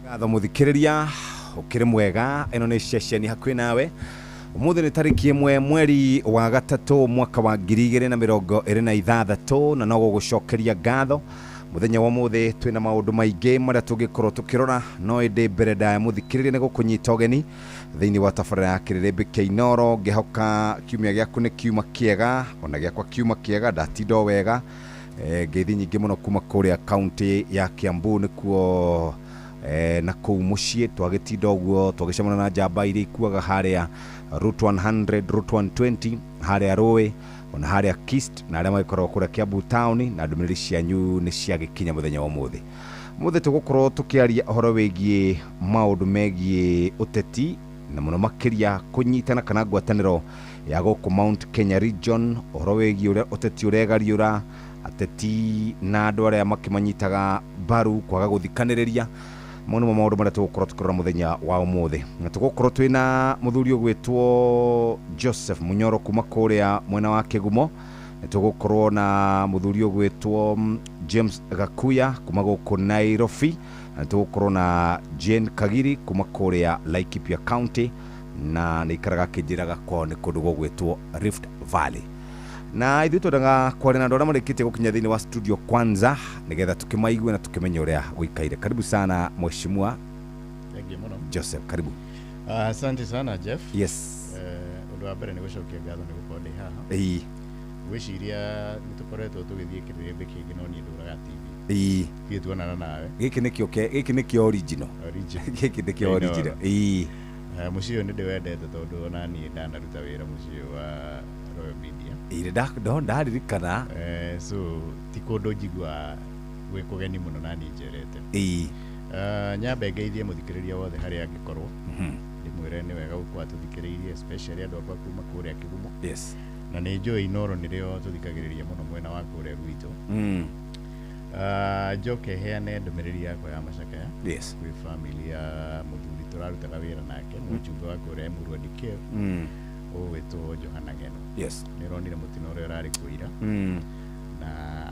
Gatho muthikiriria ukiri mwega ino ni ceceni hakuhi nawe umuthi ni tariki 1 mweri wa gatatu mwaka wa 2026 na no gugucokeria gatho muthenya wa muthi twina maundu maingi maria tungikorwo tukirora no indi mbere da muthikiriria ni gukunyita ugeni thiini wa tabarira ya Kiririmbi kia Inoro ngihoka kiumia giaku ni kiuma kiega ona giakwa kiuma kiega ndatindo wega ngeithi nyingi muno kuma kuria county ya Kiambu nikuo na kuu muciĩ twagitinda ũguo twagĩcemana na njamba iria ikuaga haria Route 100 Route 120 haria Rũĩ ona haria Kist na arĩa magĩkoragwo kũrĩa Kiambu town na ndũmĩrĩri cianyu nĩ ciagĩkinya mũthenya wa ũmũthĩ. Mũthĩ tũgũkorwo tũkĩaria ũhoro wĩgiĩ maũndũ megiĩ ũteti na mũno makĩria kũnyitana kana ngwatanĩro ya gũkũ Mount Kenya region, ũhoro wĩgiĩ ũrĩa ũteti ũregariũra ateti na andũ arĩa makĩmanyitaga mbaru kwaga gũthikanĩrĩria mono maũndũ marĩa tũgũkorwo tũkĩrora mũthenya wa ũmũthĩ. Na tũgũkorwo twĩna mũthuri ũgwĩtwo Joseph Munyoro kuma kũrĩa mwena wa Kĩgumo, na tũgũkorwo na mũthuri ũgwĩtwo James Gakuya kuma gũkũ Nairobi, na tũgũkorwo na Jane Kagiri kuma kũrĩa Laikipia County na nĩ ikaraga kĩnjĩraga kwao nĩ kũndũ gũgwĩtwo Rift Valley. Na ithuĩ twendaga kwaria na andũ arĩa marĩkĩtie gũkinya thĩinĩ wa studio kwanza nĩgetha tũkĩmaigue na tũkĩmenye ũrĩa gũikaire. Karibu sana mheshimiwa Joseph, karibu. Asante sana Jeff. Yes. Ũndũ wa mbere nĩ gũcokia ngatho nĩ gũkorwo ndĩ haha. Gwĩciria nĩ tũkoretwo tũgĩthiĩ Kiririmbi kĩngĩ no niĩ ndũraga TV. Thiĩ tuonana nawe. Gĩkĩ nĩ kĩo original. Gĩkĩ nĩ kĩo original. Mũciĩ ũyũ nĩ ndĩwendete tondũ ona niĩ ndanaruta wĩra mũciĩ wa Royal Media. Ndaririkana. So ti kũndũ njigua gwĩ kũgeni mũno na niĩ njerete. Nyambe ngeithie mũthikĩrĩria wothe harĩa angĩkorwo. Ndĩmwĩre nĩ wega gũkorwo tũthikĩrĩirie especially andũ akwa kuma kũrĩa Kĩgumo. Yes. Na nĩ njũĩ Inoro nĩrĩo tũthikagĩrĩria mũno mwena wa kũrĩa gwitũ. Njoke heane ndũmĩrĩri yakwa ya macakaya. Yes. Gwĩ family ya mũthuri tũrarutaga wĩra nake mũjumbe wa kũrĩa Emurua Dikir. Ũgwĩtwo Johana Ngeno. Yes. Nĩronire mũtino ũrĩa ũrarĩ kũira na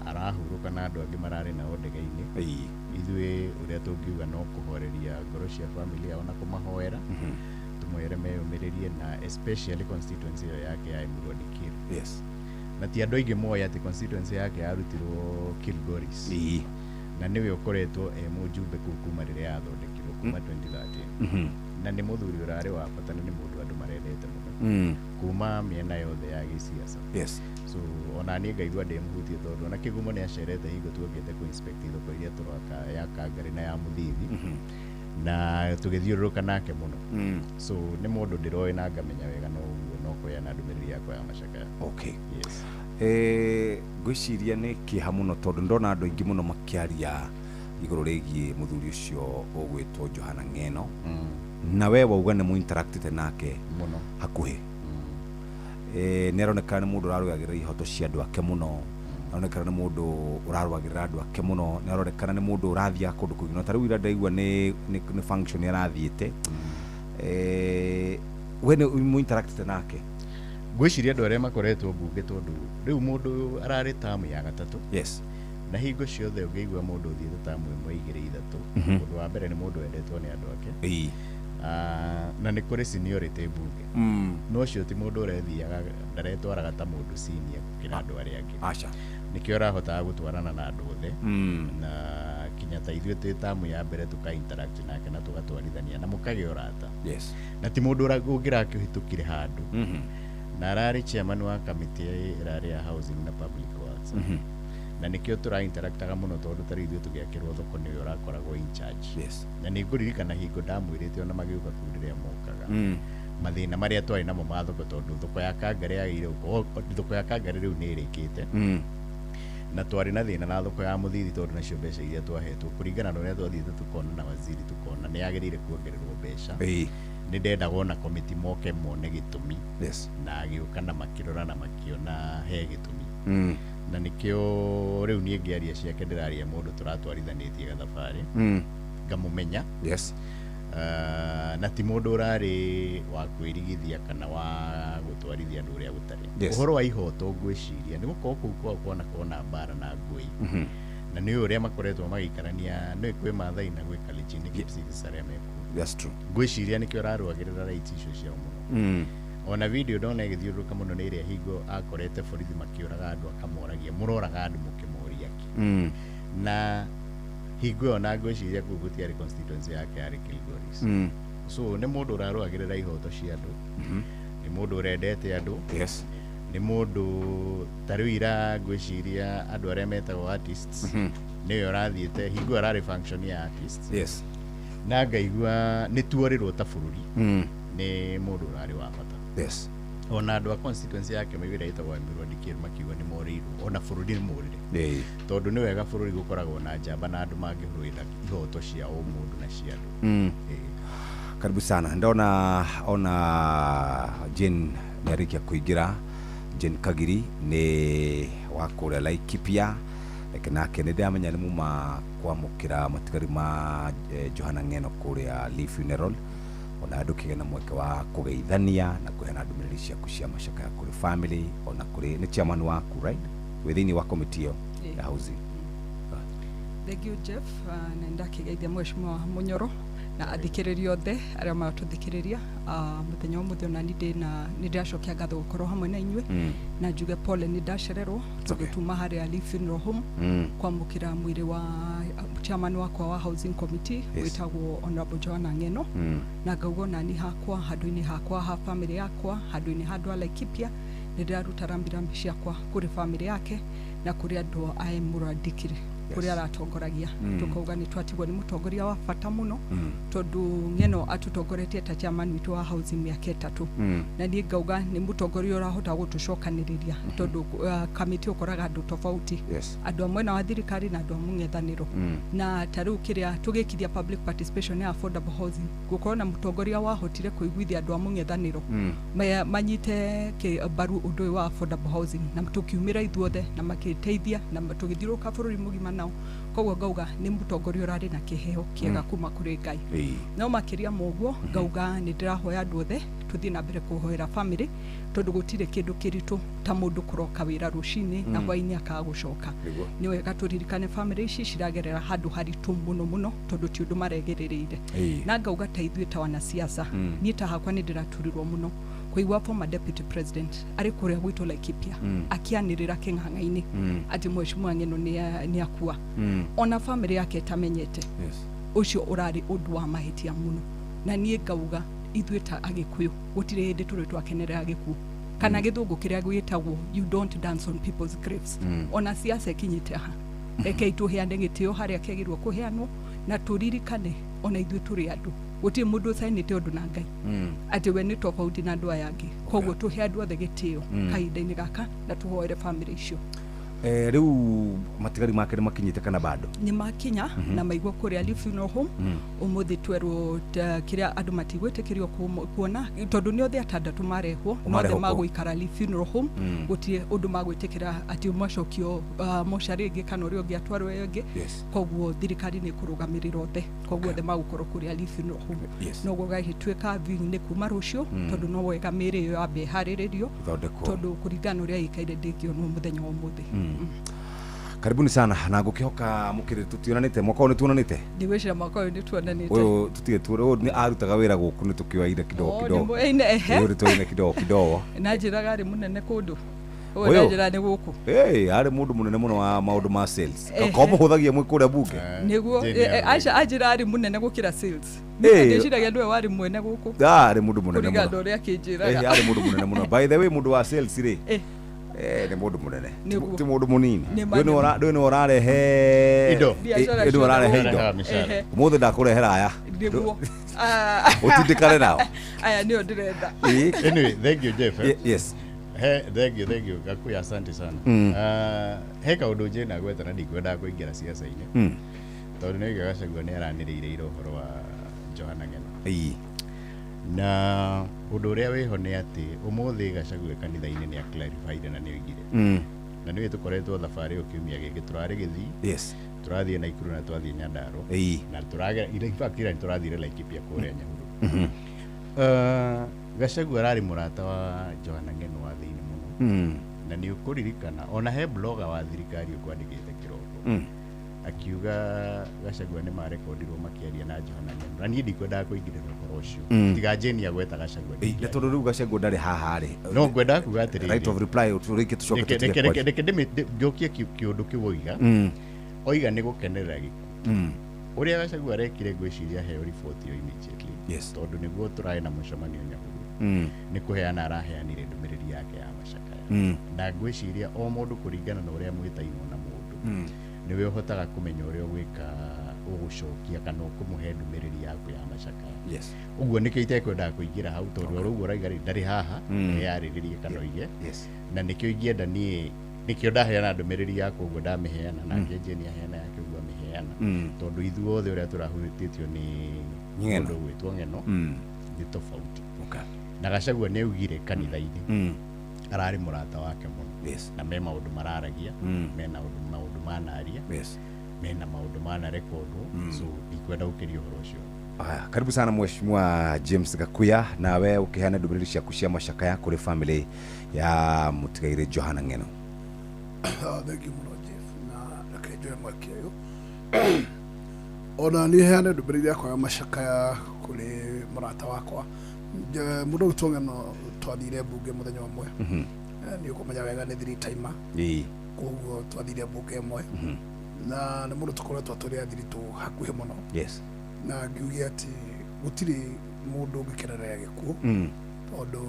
arahurũka na andũ angĩ mararĩ nao ndege-inĩ. Ithuĩ ũrĩa tũngiuga no kũhoreria ngoro cia family yao na kũmahoera tũmwĩre meyũmĩrĩrie na especially constituency yake ya Emurua Dikir. Yes. Na ti andũ aingĩ moĩ atĩ constituency yake yarutirwo Kilgoris. Na nĩwe ũkoretwo mũjumbe kũu kuma rĩrĩa yathondekirwo kuma 2013. Na nĩ mũthuri ũrarĩ wa bata na nĩ mũndũ andũ marendete mũno kuma mĩena yothe ya gĩsiasa. Yes. So ona niĩ ngaigua ndĩmũhutie tondũ ona Kĩgumo nĩ acerete hingo tuokĩte kũ-inspect thoko iria tũraka ya Kangari na ya Mũthithi na tũgĩthiũrũrũka nake mũno. So nĩ mũndũ ndĩroĩ na ngamenya wega no ũguo no kũheana ndũmĩrĩri yakwa ya macakaya. Okay. Yes. Ngwĩciria nĩ kĩeha mũno tondũ ndona andũ aingĩ mũno makĩaria igũrũ rĩgiĩ mũthuri ũcio ũgwĩtwo Johana Ngeno. Na we wauga nĩ mũinteractĩte nake mũno hakuhĩ. Nĩ aronekana nĩ mũndũ ũrarũagĩrĩra ihoto cia andũ ake mũno, aronekana nĩ mũndũ ũrarũagĩrĩra andũ ake mũno, nĩ aronekana nĩ mũndũ ũrathiĩ kũndũ kũingĩ. No ta rĩu ira ndaigua nĩ function arathiĩte. We nĩ mũinteractĩte nake? Ngwĩciria andũ arĩa makoretwo mbunge tondũ rĩu mũndũ ararĩ tamu ya gatatũ. Yes. Na hingo ciothe ũngĩigua mũndũ ũthiĩte tamu ĩmwe igĩrĩ ithatũ, ũndũ wa mbere nĩ mũndũ wendetwo nĩ andũ ake. Na nĩ kũrĩ seniority mbunge. No ũcio ti mũndũ ũrethiaga ndaretwaraga ta mũndũ senior gũkĩra andũ arĩa angĩ. Aca. Nĩkĩo ũrahotaga gũtwarana na andũ othe na kinya ta ithuĩ twĩ tamu ya mbere tũka-interact nake na tũgatwarithania na mũkagĩa ũrata. Yes. Na ti mũndũ ũngĩrakĩhĩtũkire handũ. Na ararĩ chairman wa kamĩtĩ ĩrarĩ ya housing na public works. Na nĩkĩo tũra-interactaga mũno tondũ ta rĩu ithuĩ tũgĩakĩrwo thoko nĩwe ũrakoragwo in charge. Yes. Na nĩ ngũririkana hingo ndamwĩrĩte ona magĩũka kũu rĩrĩa mokaga mathĩna marĩa twarĩ namo ma thoko tondũ thoko ya Kangari yagĩrĩire gũkorwo thoko ya Kangari rĩu nĩ ĩrĩkĩte na twarĩ na thĩna na thoko ya Mũthithi tondũ nacio mbeca iria twahetwo kũringana na ũrĩa twathiĩte tũkona na waziri tũkona nĩ yagĩrĩire kuongererwo mbeca. Nĩ ndendaga ona komiti moke mone gĩtũmi. Yes. Na agĩũka na makĩrora na makĩona he gĩtũmi. Na nĩkĩo rĩu niĩ ngĩaria ciake ndĩraria mũndũ tũratwarithanĩtie gathabarĩ ngamũmenya. Yes. na ti mundu urari wa kwirigithia kana wa gutwarithia andu uria gutari Yes. uhoro wa ihoto ngwiciria ni gukorwo kuu kuona mbara na ngui na ni uria makoretwo magikarania ni kwi Maathai na gwi Kalenjin Kipsigis aria meku That's true. ngwiciria nikio ararwagirira rights icio ciao muno ona video ndona igithiuruka muno ni iria hingo akorete borithi makiuraga andu akamoragia muroraga andu mukimoria ki na hingo ĩyo na ngwĩciria kũu gũtiarĩ constituency yake yarĩ Kilgoris so nĩ mũndũ ũrarũagĩrĩra ihoto cia andũ nĩ mũndũ ũrendete andũ Yes. nĩ mũndũ ta rĩu ira ngwĩciria andũ arĩa metagwo artists nĩwe ũrathiĩte hingo ĩyo ararĩ function ya artists Yes. na ngaigua nĩ tuorĩrwo ta bũrũri nĩ mũndũ ũrarĩ wa bata Yes. ona andũ a constituency yake maigwĩra ĩtagwo Amirũ Ndikĩr makiuga nĩ morĩirwo ona bũrũri nĩ mũrĩre tondũ nĩ wega bũrũri gũkoragwo na njamba na andũ mangĩrũĩra ihoto cia o mũndũ na cia andũ Karibu sana. Ndona ona Jane nĩarĩkia kũingĩra. Jane Kagiri nĩ wa kũrĩa Laikipia nake nĩ ndamenya nĩ muma kwamũkĩra matigari ma Johana Ng'eno kũrĩa Lee Funeral ona andũ kĩgena mweke wa kũgeithania na kũheana ndũmĩrĩri ciaku cia macakaya kũrĩ family ona kũrĩ nĩ chairman waku right within wa committee ya housing. Thank you Jeff na ndakigeithia mheshimiwa Munyoro na athikĩrĩria othe arĩa matũthikĩrĩria mũthenya ũmũthĩ ona nĩ ndacokia ngatho gũkorwo hamwe na inyuĩ na njuge pole nĩ ndacererwo tũgĩtuma harĩa Lee Funeral Home kwamũkĩra mwĩrĩ wa chairman wakwa wa housing committee wĩtagwo Honorable Johana Ng'eno na ngauga ona ni hakwa handũ-inĩ hakwa ha family yakwa handũ-inĩ handũ a Laikipia nĩ ndĩraruta rambirambi ciakwa kũrĩ family yake na kũrĩ andũ a Amirũ Ndikĩr kũrĩa aratongoragia tukauga nĩ twatigwo nĩ mũtongoria wa bata mũno tondũ Ng'eno atutongoretie ta chairman witũ wa housing mĩaka 3 na niĩ ngauga nĩ mũtongoria ũrahota gũtũcokanĩrĩria tondũ kamĩtĩ ũkoraga andũ tofauti andũ amwe na wa thirikari na andũ a mũng'ethanĩro na ta rĩu kĩrĩa tũgĩkithia public participation ya affordable housing gũkorwo na mũtongoria wahotire kũiguithia andũ a mũng'ethanĩro manyite mbaru ũndũ ũyũ wa affordable housing na tũkiumĩra ithuothe na makĩteithia na tũgĩthiũrũrũka bũrũri mũgima nao koguo ngauga nĩ mũtongoria ũrarĩ na kĩheo kĩega kuma kũrĩ Ngai no makĩria moguo ngauga nĩ ndĩrahoya andũ othe tũthiĩ na mbere kũhoera family tondũ gũtirĩ kĩndũ kĩritũ ta mũndũ kũroka wĩra rũcinĩ na hwainĩ akagũcoka nĩ wega tũririkane family ici ciragerera handũ haritũ mũno mũno tondũ ti ũndũ maregerereire na ngauga ta ithuĩ ta wanasiasa niĩ ta hakwa nĩ ndĩraturirwo mũno kũigua former deputy president arĩ kũrĩa gwitũ Laikipia akianĩrĩra kĩng'ang'a-inĩ atĩ mheshimiwa Ng'eno nĩ akua ona family yake tamenyete ũcio ũrarĩ ũndũ wa mahĩtia mũno na niĩ ngauga ithuĩ ta Agĩkũyũ gũtirĩ hĩndĩ tũrĩ twakenerera gĩkuũ kana gĩthũngũ kĩrĩa gwĩtagwo you don't dance on people's graves ona siasa ikinyĩte aha rekei tũheane gĩtĩo harĩa kĩagĩrĩirwo kũheanwo na tũririkane ona ithuĩ tũrĩ andũ gũtirĩ mũndũ ũcainĩte ũndũ na Ngai atĩ we nĩ tofauti na andũ aya angĩ koguo tũhe andũ othe gĩtĩo kahinda-inĩ gaka na tũhoere family icio rĩu matigari make nĩ makinyĩte kana bado nĩ makinya na maigwo kũrĩa Lee Funeral Home ũmũthĩ twerwo kĩrĩa andũ matigwĩtĩkĩrio kuona tondũ nĩ othe atandatũ marehwo no othe magũikara Lee Funeral Home gũtirĩ ũndũ magwĩtĩkĩra atĩ macokio mocarĩ ĩngĩ kana ũrĩa ũngĩ atwarwo ĩngĩ koguo thirikari nĩ kũrũgamĩrĩra othe koguo othe magũkorwo kũrĩa Lee Funeral Home no gũgagĩtuĩka viewing kuma rũciũ tondũ no wega mĩĩrĩ ĩyo yambe harĩrĩrio tondũ kũringana ũrĩa ĩikaire ndĩngĩonwo mũthenya wa ũmũthĩ Karibuni sana na ngũkĩhoka mũkĩrĩ tutionanĩte mwaka ũyũ nĩ tuonanĩte ndĩwĩciria mwaka ũyũ nĩ tuonanĩte ũyũ tutige tuo nĩ arutaga wĩra gũkũ nĩ tũkĩoire kidogo kidogo ũyũ tũoine kidogo kidogo na njĩraga arĩ mũnene kũndũ ũyũ njĩra nĩ gũkũ arĩ mũndũ mũnene mũno wa maũndũ ma sales komo hũthagia mwĩ kũrĩa bunge nĩguo anjĩra arĩ mũnene gũkĩra sales ndĩciragia nĩwe warĩ mwene gũkũ arĩ mũndũ mũnene mũno kũringana ũrĩa akĩnjĩraga arĩ mũndũ mũnene mũno by the way mũndũ wa sales rĩ nĩ mũndũ mũnene ti mũndũ mũnini ndũĩ nĩ ũrarehe indo ũmũthĩ ndakũrehera aya ũtindĩkane nao aya nĩo ndĩrenda anyway thank you Jeff yes thank you Gakuya asante sana he kaũndũ njĩ na gweta na ndikwenda kũingĩra siasa-inĩ tondũ nĩ Gachagua nĩ aranĩrĩire ira ũhoro wa Johana Ng'eno na ũndũ ũrĩa wĩho nĩ atĩ ũmũthĩ Gachagua kanitha-inĩ nĩ a clarified na nĩ oigire na nĩ tũkoretwo thabarĩ ũkiumia gĩkĩ tũrarĩ Gĩthii yes tũrathiĩ Naikuru na twathiĩ Nyandarua ĩĩ na tũragera in fact ira tũrathire Laikipia kũrĩa Nyahururu Gachagua ararĩ mũrata wa Johana Ng'eno wa thĩinĩ mũno na nĩ ũkũririkana ona he blogger wa thirikari ũkwandĩkĩte kĩroko akiuga Gachagua nĩ marekondirwo makĩaria na Johana Ng'eno na niĩ ndikwendaga kũingĩrĩra ũhoro ũcio tiga Jane agweta Gachagua na tondũ rĩu Gachagua ndarĩ haha rĩ no ngwenda kuga atĩrĩrĩ right of reply tũrĩke tũcoke reke njokie kĩũndũ kĩu oiga nĩ gũkenerera gĩkuũ ũrĩa Gachagua arekire ngwĩciria heo riboti yo immediately yes tondũ nĩguo tũrarĩ na mũcemanio Nyahururu nĩ kũheana araheanire ndũmĩrĩri yake ya macakaya na ngwĩciria o mũndũ kũringana na ũrĩa mwĩtainwo na mũndũ nĩwe ũhotaga kũmenya ũrĩa ũgwĩka ũgũcokia kana ũkũmũhe ndũmĩrĩri yaku ya macakaya yes ũguo nĩkĩo itekwendaga kũingĩra hau tondũ rĩu ũraiga ndarĩ haha yarĩrĩrie kana oige na nĩkĩo ingĩenda niĩ nĩkĩo ndaheana ndũmĩrĩri yaku ũguo ndamĩheana nake Jane aheana yake ũguo amĩheana tondũ ithuothe ũrĩa tũrahurĩtĩtio nĩ mũndũ ũgwĩtwo Ng'eno nĩ tofauti na Gachagua nĩ augire kanitha-inĩ ararĩ mũrata wake mũno na me maũndũ mararagia mena maũndũ manaria mena maũndũ manarekondwo so ndikwenda gũkĩria ũhoro ũcio. Karibu sana Mheshimiwa James Gakuya, nawe ukiheana ndũmĩrĩri ciaku cia macakaya kũrĩ family ya mũtigaire Johana Ng'eno. Thank you muno Jeff na rekenjoe mwaki ũyũ ona niĩ heane ndũmĩrĩri yakwa ya macakaya kũrĩ mũrata wakwa mũndũ ũgwĩtwo Ng'eno twathire mbunge mũthenya ũmwe nĩ ũkũmenya wega nĩ three timer koguo twathire mbunge ĩmwe na nĩ mũndũ tũkoretwo tũrĩ athiritũ hakuhĩ mũno na ngiuge atĩ gũtirĩ mũndũ ũngĩkenerera gĩkuũ tondũ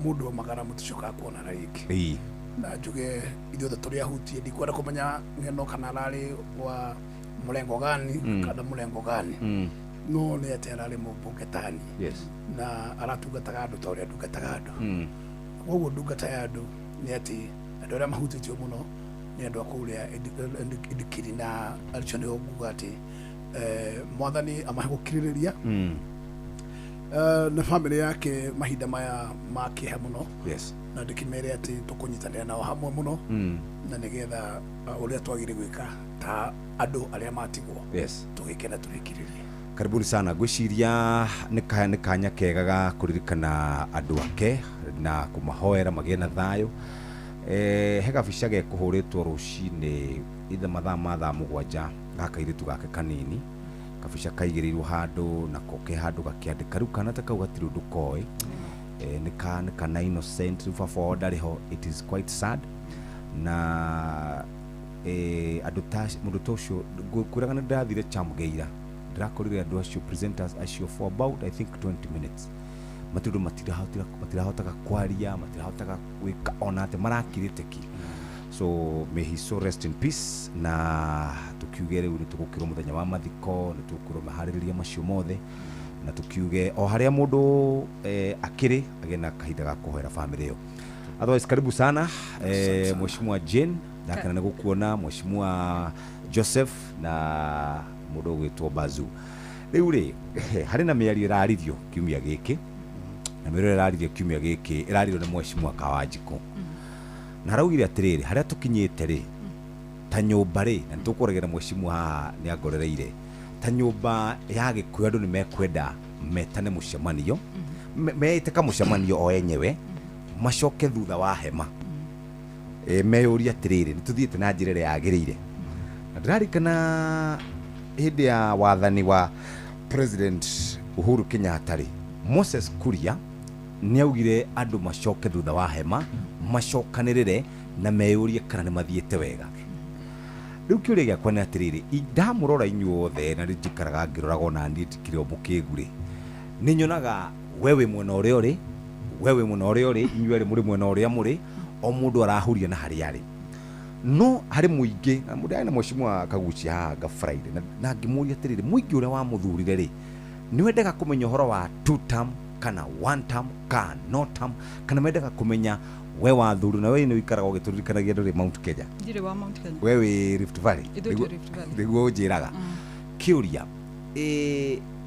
mũndũ omagara mũticokaga kuonana rĩngĩ na njuge ithuothe tũrĩ ahutie ndikwenda kũmenya Ng'eno kana ararĩ wa mũrengo gani kana mũrengo gani no nĩ atĩ ararĩ mũmbunge tani na aratungataga andũ ta ũrĩa ndungataga andũ koguo ndungata ya andũ nĩ atĩ andũ arĩa mahutĩtio mũno nĩ andũ a kũrĩa Idikiri na acio nĩ nguga atĩ mwathani amahe gũkirĩrĩria na family yake mahinda maya makĩhe mũno na ndĩkĩmere atĩ tũkũnyitanĩra nao hamwe mũno na nĩgetha ũrĩa twagĩrĩire gwĩka ta andũ arĩa matigwo tũgĩkena tũrĩkirĩrie. Karibuni sana, gwĩciria nĩ kanya kega ga kũririkana andũ ake na kũmahoera magĩe na thayũ. He gabica gekũhũrĩtwo rũcinĩ ithe mathaa ma thaa mũgwanja gaka kairĩtu gake kanini, kabica kaigĩrĩirwo handũ nako ke handũ gakĩandĩka rĩu kana ta kau gatirĩ ũndũ koĩ nĩ kana innocent rĩu baba ndarĩ ho. It is quite sad na andũ ta mũndũ ta ũcio kwĩraga nĩ ndĩrathire Chamgeira ndĩrakorire andũ acio presenters acio for about I think 20 minutes matirũ matirahotaga kwaria matirahotaga gwĩka ona atĩ marakirĩte ki. So may he so rest in peace na tukiuge rĩu nĩ tũgũkĩrwo mũthenya wa mathiko nĩ tũgũkĩrwo maharĩrĩria macio mothe na tukiuge o harĩa mũndũ akĩrĩ agĩe na kahinda ga kũhoera family ĩyo. Otherwise karibu sana Mheshimiwa Jane ndakena nĩ gũkuona Mheshimiwa Joseph na mũndũ ũgwĩtwo Bazu. Rĩu rĩ harĩ na mĩario ĩraririo kiumia gĩkĩ na mĩario ĩraririo kiumia gĩkĩ ĩraririo nĩ Mheshimiwa Kawanjiko na araugire atĩrĩrĩ harĩa tũkinyĩte rĩ ta nyũmba rĩ na nĩtũkũregera Mheshimiwa haha nĩ agorereire ta nyũmba ya Gĩkũyũ andũ nĩ mekwenda metane mũcemanio meite kamũcemanio o enyewe macoke thutha wa hema meyũria atĩrĩrĩ nĩ tũthiĩte na njĩra ĩrĩa yagĩrĩire. Na ndĩrarikana hĩndĩ ya wathani wa President Uhuru Kenyatta rĩ Moses Kuria nĩ augire andũ macoke thutha wa hema macokanĩrĩre na meyũrie kana nĩ mathiĩte wega. Rĩu kĩũria gĩakwa nĩ atĩrĩrĩ ndamũrora inyuothe na njikaraga ngĩroraga ona niĩ ndikĩrĩ o mũkĩgu rĩ nĩ nyonaga wewe mwena ũrĩa ũrĩ wewe mwena ũrĩa ũrĩ inyuerĩ mũrĩ mwena ũrĩa mũrĩ o mũndũ arahuria na harĩa arĩ no harĩ mũingĩ na mũndũ na Mheshimiwa Kaguchi haga Friday na ngĩmũria atĩrĩrĩ mũingĩ ũrĩa wa mũthurire rĩ nĩ wendaga kũmenya ũhoro wa 2 term kana 1 term kana no term kana mendaga kũmenya we wa thuru na we nĩ wikaraga ũgĩtũririkanagia ndũrĩ Mount Kenya ndirĩ wa Mount Kenya wewe Rift Valley nĩguo njĩraga kĩũria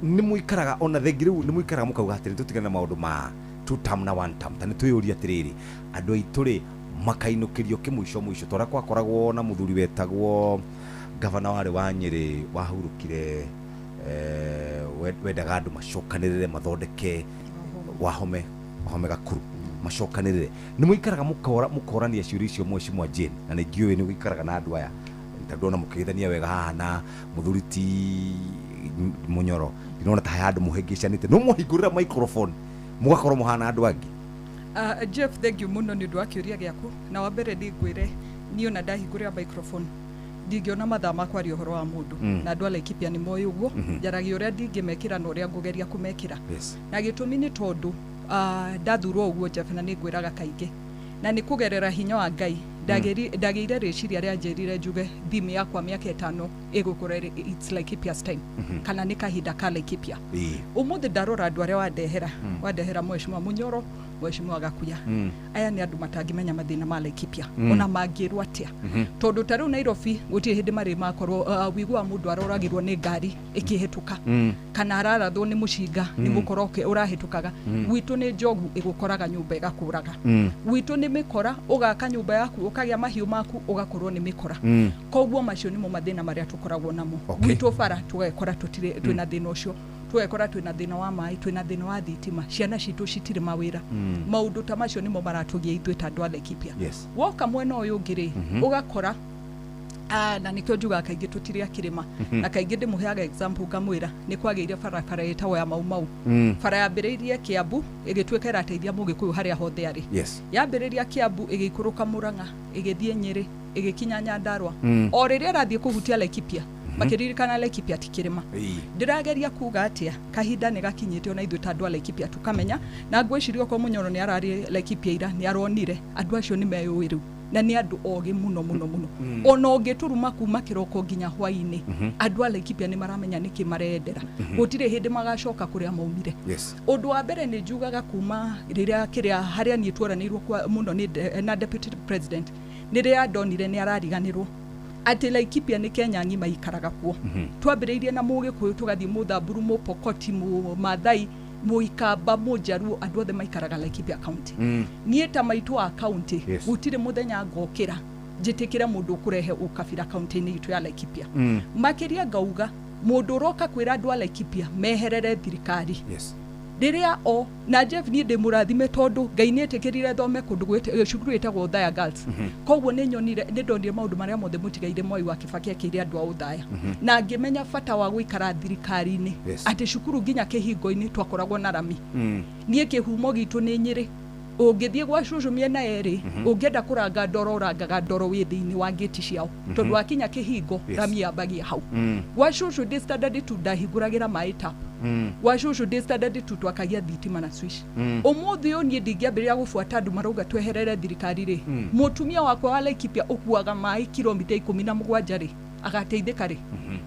nĩ mũikaraga ona thengi rĩu nĩ mũikaraga mũkauga atĩrĩ tũtigane na maũndũ ma 2 term na 1 term tani twĩyũria atĩrĩrĩ andũ aitũ rĩ makainukirio kimwisho mwisho tora kwakoragwo na muthuri wetagwo gavana wari wa Nyeri wahurukire wendaga andu macokanirire mathondeke wahome Gakuru macokanirire ni muikaraga mukorania ciuri icio Mheshimiwa Jane na ni ngiuwi ni guikaraga na andu aya ndona mukithania wega haha na muthuri ti Munyoro ndinona ta handu muhengicanite no muhingurira microphone mugakorwo muhana andu angi. Jeff, thank you muno ni ndwa kiuria giaku na wa mbere ndigwire niyo na ndahingurira microphone ndingiona mathaa makwaria uhoro wa mundu na andu a Laikipia ni moyo uguo njaragia uria ndingimekira na uria ngugeria kumekira na gitumi ni tondu ndathurwo uguo Jeff na ningwiraga kaingi na ni kugerera hinya wa Ngai ndageire reciria ria njerire njuge thimu yakwa miaka 5 igukura it's Laikipia's time kana ni kahinda ka Laikipia umuthi ndarora andu aria wandehera Mheshimiwa Munyoro Mheshimiwa Gakuya aya ni andu matangimenya mathina ma Laikipia ona mangirwo atia tondu tariu Nairobi gutie hindi mari makorwo wigu wa mundu aroragirwo ni ngari ikihituka kana ararathwo ni mushinga ni gukoroke urahitukaga witu ni njogu igukoraga nyumba igakuraga witu ni mikora ugaka nyumba yaku ukagia mahiu maku ugakorwo ni mikora koguo macio nimo mathina maria tukoragwo namo witu bara tugekora tutire twina thina ucio twekora twina thina wa mai twina thina wa thitima ciana citu citire mawira maundu ta macio nimo maratugia itwe ta andu a Laikipia woka mwena uyu ngiri ugakora na nikyo njuga kaingi tutire akirima na kaingi ndimuheaga example ngamwira ni kwageire barabara itawo ya Mau bara yambiriirie Kiambu igitweka irateithia Mugikuyu haria hothe ari yambiriiria Kiambu igikuruka Murang'a igithie Nyeri igikinya Nyandarua o riria rathie kuhutia Laikipia makiririkana Laikipia tikirima ndirageria kuga atia kahinda ni gakinyite ona ithu ta andu a Laikipia tukamenya na ngwicirio ko Munyoro ni arari Laikipia ira ni aronire andu acio ni meyuiru na ni andu ogi muno ona ongituruma kuma kiroko nginya hwaini andu a Laikipia ni maramenya niki marendera gutire hindi magacoka kuria maumire undu wa mbere ni njugaga kuma riria kiria haria ni twaranirwo kwa muno ni na deputy president niria ndonire ni arariganirwo ati Laikipia ni Kenya ngima ikaraga kuo twambiriirie na Mugikuyu tugathie Muthamburu Mupokoti Mathai Muikamba Mujaruo andu othe maikaraga Laikipia county nie ta maitu a county gutire muthenya ngokira jitikira mundu kurehe ukabira county ni itu ya Laikipia makiria ngauga mundu roka kwira andu a Laikipia meherere thirikari riria o na Jeff ni ndi murathime tondu Ngai ni etikirire thome kundu gwite cukuru itagwo Thaya Girls koguo ni nyonire ni ndonire maundu maria mothe mutigaire Mwai wa Kibaki akiri andu a Uthaya na ngimenya bata wa guikara thirikari-ini ati cukuru nginya kihingo-ini twakoragwo na rami nie kihumo gitu ni Nyeri ungithie gwa cucu miena eri ungienda kuranga ndoro urangaga ndoro wi thiini wa ngiti ciao tondu akinya kihingo rami yambagia hau gwa cucu ndi standard tu ndahinguragira mai tap gwa cucu ndi standard tu twakagia thitima na switch umuthi uyu nie ndingiambiria gubuata andu marauga tweherere thirikari ri mutumia wakwa wa Laikipia ukuaga mai kilomita 17 ri agateithika ri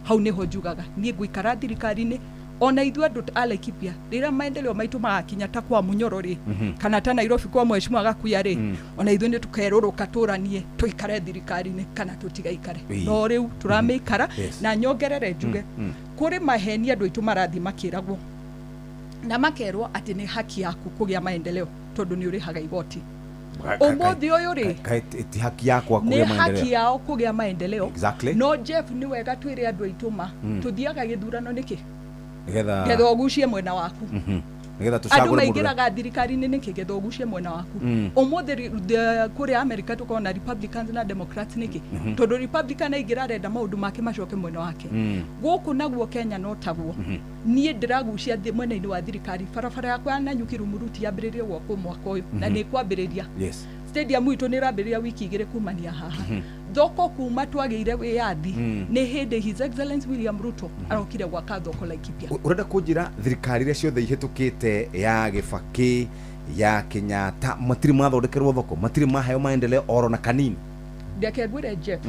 hau niho njugaga nie nguikara thirikari-ini ona ithu andu a Laikipia rira maendeleo maitu magakinya ta kwa Munyoro ri kana ta Nairobi kwa Mheshimiwa Gakuya ri ona ithu ni tukeruruka turanie tuikare thirikari-ini kana tutigaikare no riu turameikara na nyongerere njuge kuri maheni andu itu marathi makiragwo na makerwo ati ni haki yaku kugia maendeleo tondu ni urihaga igoti umuthi uyu ri ti haki yakwa kugia maendeleo ni haki yao kugia maendeleo no Jeff ni wega twire andu aituma tuthiaga githurano niki getha ogucie mwena waku nigetha tucagure andu maigiraga thirikari-ini niki getha ogucie mwena waku umuthi kuri America tukona Republicans na Democrats niki tondu Republican aigira renda maundu make macoke mwena wake guku naguo Kenya no taguo nie ndiragucia mwena-ini wa thirikari barabara yakwa na Nyukiru Muruti yambiririe gwakwo mwaka uyu na ni kwambiriria stadium itu ni rambiria wiki igire kumania haha thoko kuma twageire wiathi ni hindi His Excellency William Ruto arokire gwaka thoko Laikipia urenda kunjira thirikari ria ciothe ihitukite ya Gibaki ya Kenyatta matiri mathondekerwo thoko matiri maheo maendeleo oro na kanini ndeke gwire Jeff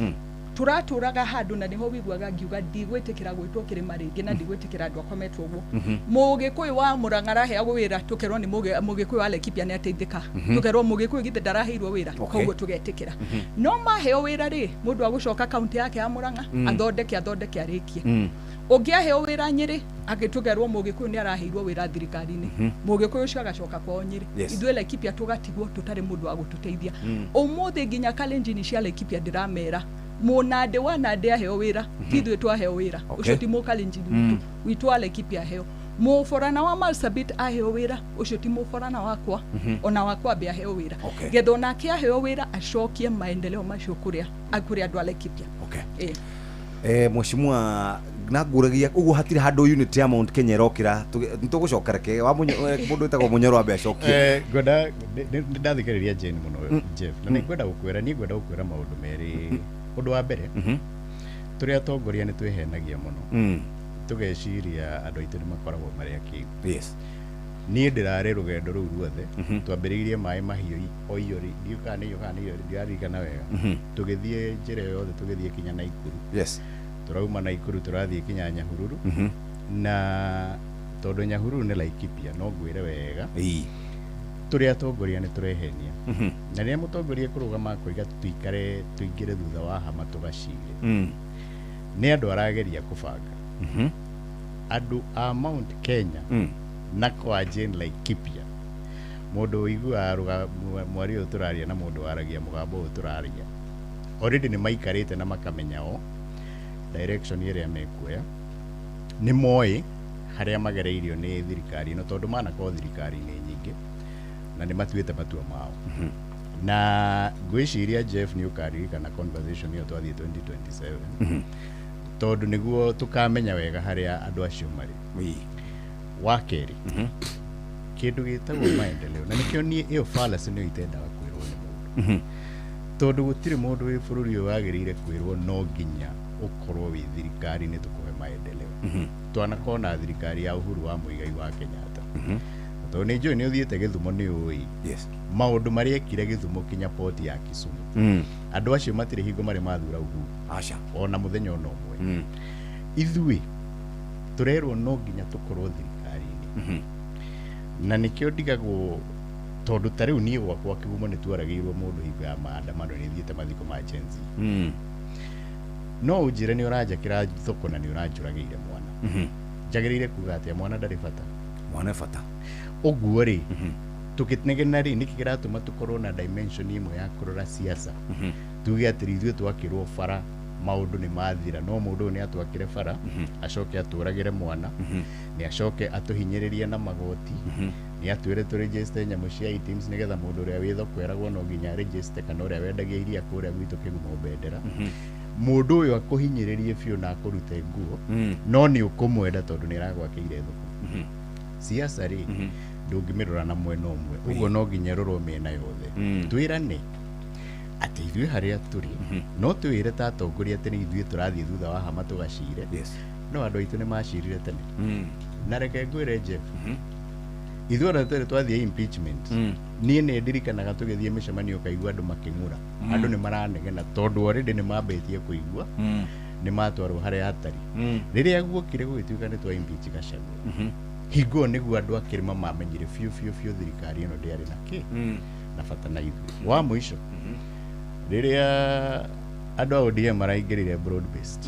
turaturaga handu na niho wiguaga ngiuga ndigwitikira gwitwo kirima ringi na ndigwitikira andu akometwo uguo mugikuyu wa Murang'a heagwo wira tukerwo ni mugikuyu wa Laikipia ni ateithika tukerwo mugikuyu githe ndaraheirwo wira koguo tugetikira no maheo wira ri mundu agucoka kaunti yake ya Murang'a athondeke arikie ungiaheo wira Nyeri agitugerwo mugikuyu ni araheirwo wira thirikari-ini mugikuyu ucio agacoka kwao Nyeri ithuĩ Laikipia tugatigwo tutari mundu wa gututeithia umuthi nginya Kalenjin cia Laikipia ndiramera Munande wa Nande aheo wira tithwe twaheo wira ucio ti Kalenjin witu wa Laikipia aheo muforana wa Marsabit aheo wira ucio ti muforana wakwa ona wakwa be aheo wira getho nake aheo wira acokie maendeleo macio kuria andu a Laikipia Mheshimiwa naguragia uguo hatire handu unit ya Mount Kenya rokira nitugucoka reke wa mundu etagwo Munyoro ambe acokie ngoda ndathikiriria Jane muno Jeff na ningwenda gukwira maundu meri undu wa mbere turi atongoria ni twihenagia muno tugeciria andu aitu ni makoragwo mari akiu nie ndirare rugendo ruu ruothe twambiriirie mai mahiu oiyori ndiarigana wega tugithie njira yothe tugithie kinya Naikuru turauma Naikuru turathie kinya Nyahururu na tondu Nyahururu ni Laikipia no ngwire wega turi atongoria ni turehenia na ria mutongoria kurugama kuiga tuikare tuingire thutha wa hama tugacire ni andu arageria kubanga andu a Mount Kenya na kwa Jane Laikipia mundu igua mwari uyu turaria na mundu waragia mugambo uyu turaria already ni maikarite na makamenya o direction iria mekuya ni moi haria magereirio ni thirikari no tondu mana ko thirikari ni nyingi na ni matuite matua mao na gwiciria Jeff ni ukaririka na conversation yo twathie 2027 tondu niguo tukamenya wega haria andu acio mari wakeri kindu gitagwo maendeleo na nikio ni iyo fallacy ni itendaga kwirwo ni mundu tondu gutire mundu wi bururi uyu wagirire kwirwo no nginya ukorwo wi thirikari ni tukuhe maendeleo twanakona thirikari ya Uhuru wa Muigai wa Kenyatta tondu ni njui ni uthiete Githumo ni ui maundu maria ekire Githumo kinya port ya Kisumu andu acio matire hingo mari mathura Uhuru ona muthenya ona umwe ithui turerwo no nginya tukorwo thirikari-ini na nikio ndigagwo tondu tariu nie gwakwa Kigumo ni twaragirwo mundu hingo ya maandamano ni thiete mathiko ma Gen Z no ujire ni urajakira thoko na ni uranjuragiire mwana njagirire kuga atia mwana ndari bata uguo ri tukitnegena ri nikiratuma tukorwo na dimension imwe ya kurora siasa tuge atiri ithuĩ twakirwo bara maundu ni mathira no mundu ni atwakire bara acoke aturagire mwana ni acoke atuhinyiririe na magoti ni atwire tu register nyamu cia items nigetha mundu uria wi thoko eragwo no nginya register kana uria wendagia iria kuria gwitu Kigumo bendera mundu uyu akuhinyiririe biu na akurute nguo no ni ukumwenda tondu ni ragwakire thoko siasa ri ndungimirora na mwena umwe uguo no nginya rorwo miena yothe twirane ati ithuĩ haria turi no twire ta atongoria ati ni ithuĩ turathie thutha wa hama tugacire no andu aitu ni macirire tene na reke ngwire Jeff ithuĩ ona tũrĩ twathie impeachment niĩ nĩ ndirikanaga tũgĩthiĩ mĩcemanio kaigua andũ makĩng'ura andũ nĩ maranegena tondu already nĩ mambĩtie kũigua nĩ matwarwo harĩa hatari rĩrĩa guokire gũgĩtuĩka nĩ twa impeach Gachagua hingo nĩguo andũ a Kĩrĩma mamenyire biũ thirikari ĩno ndĩarĩ na kĩ na bata na ithuĩ wa mũico rĩrĩa andũ a ODM maraingĩrire broad based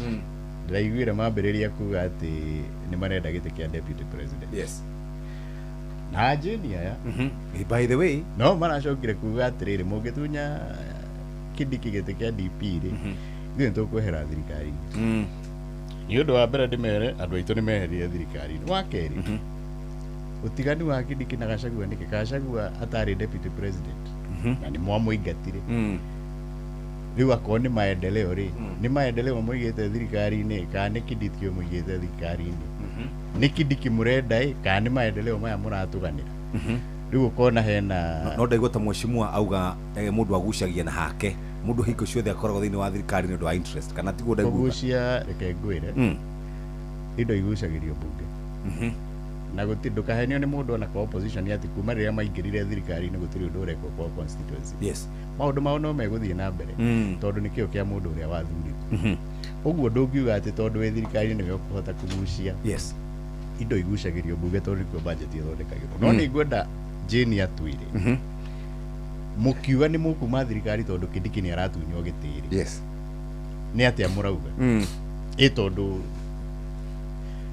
ndĩraiguire mambĩrĩria kuga atĩ nĩ marenda gĩtĩ kĩa deputy president na Jane aya by the way no maracokire kuga atĩrĩrĩ mũngĩtunya Kindiki gĩtĩ kĩa DP rĩ ithuĩ tũkwehera thirikari nĩ ũndũ wa mbere ndĩmere andũ aitũ nĩ meherire thirikari-inĩ wa kerĩ utigani wa Kindiki na Gachagua nĩkĩ Gachagua atarĩ deputy president na nĩ mwamũingatire riu akorwo nĩ maendeleo ri nĩ maendeleo mũigĩte thirikari-inĩ kana nĩ Kindiki mũigĩte thirikari-inĩ nĩ Kindiki mũrenda kana nĩ maendeleo maya mũratũganĩra riu ukona hena no ndaigua ta mheshimiwa auga mundu agucagia na hake mundu hingo ciothe akoragwo thiini wa thirikari ni undu wa interest kana tiguo ndaigua kugucia reke ngwire indo igucagirio bunge na ndukahenio nĩ mũndũ ona kwa opposition ati kuma rĩrĩa maingĩrire thirikari-inĩ gũtirĩ ũndũ ũrekwo kwa constituency. Yes. Maũndũ mao no megũthiĩ na mbere tondũ nĩkĩo kĩa mũndũ ũrĩa wathurĩtwo. Ũguo ndũngiuga atĩ tondũ wĩ thirikari-inĩ nĩwe ũkũhota kũgucia. Yes. Indo igucagĩrio mbunge tondũ nĩkuo budget ĩthondekagĩrwo. No nĩ ngwenda Jane atwĩre mũkiuga nĩ mũkuma thirikari tondũ Kindiki nĩ aratunywo gĩtĩĩri. Yes. Nĩ atĩa mũrauga? Tondũ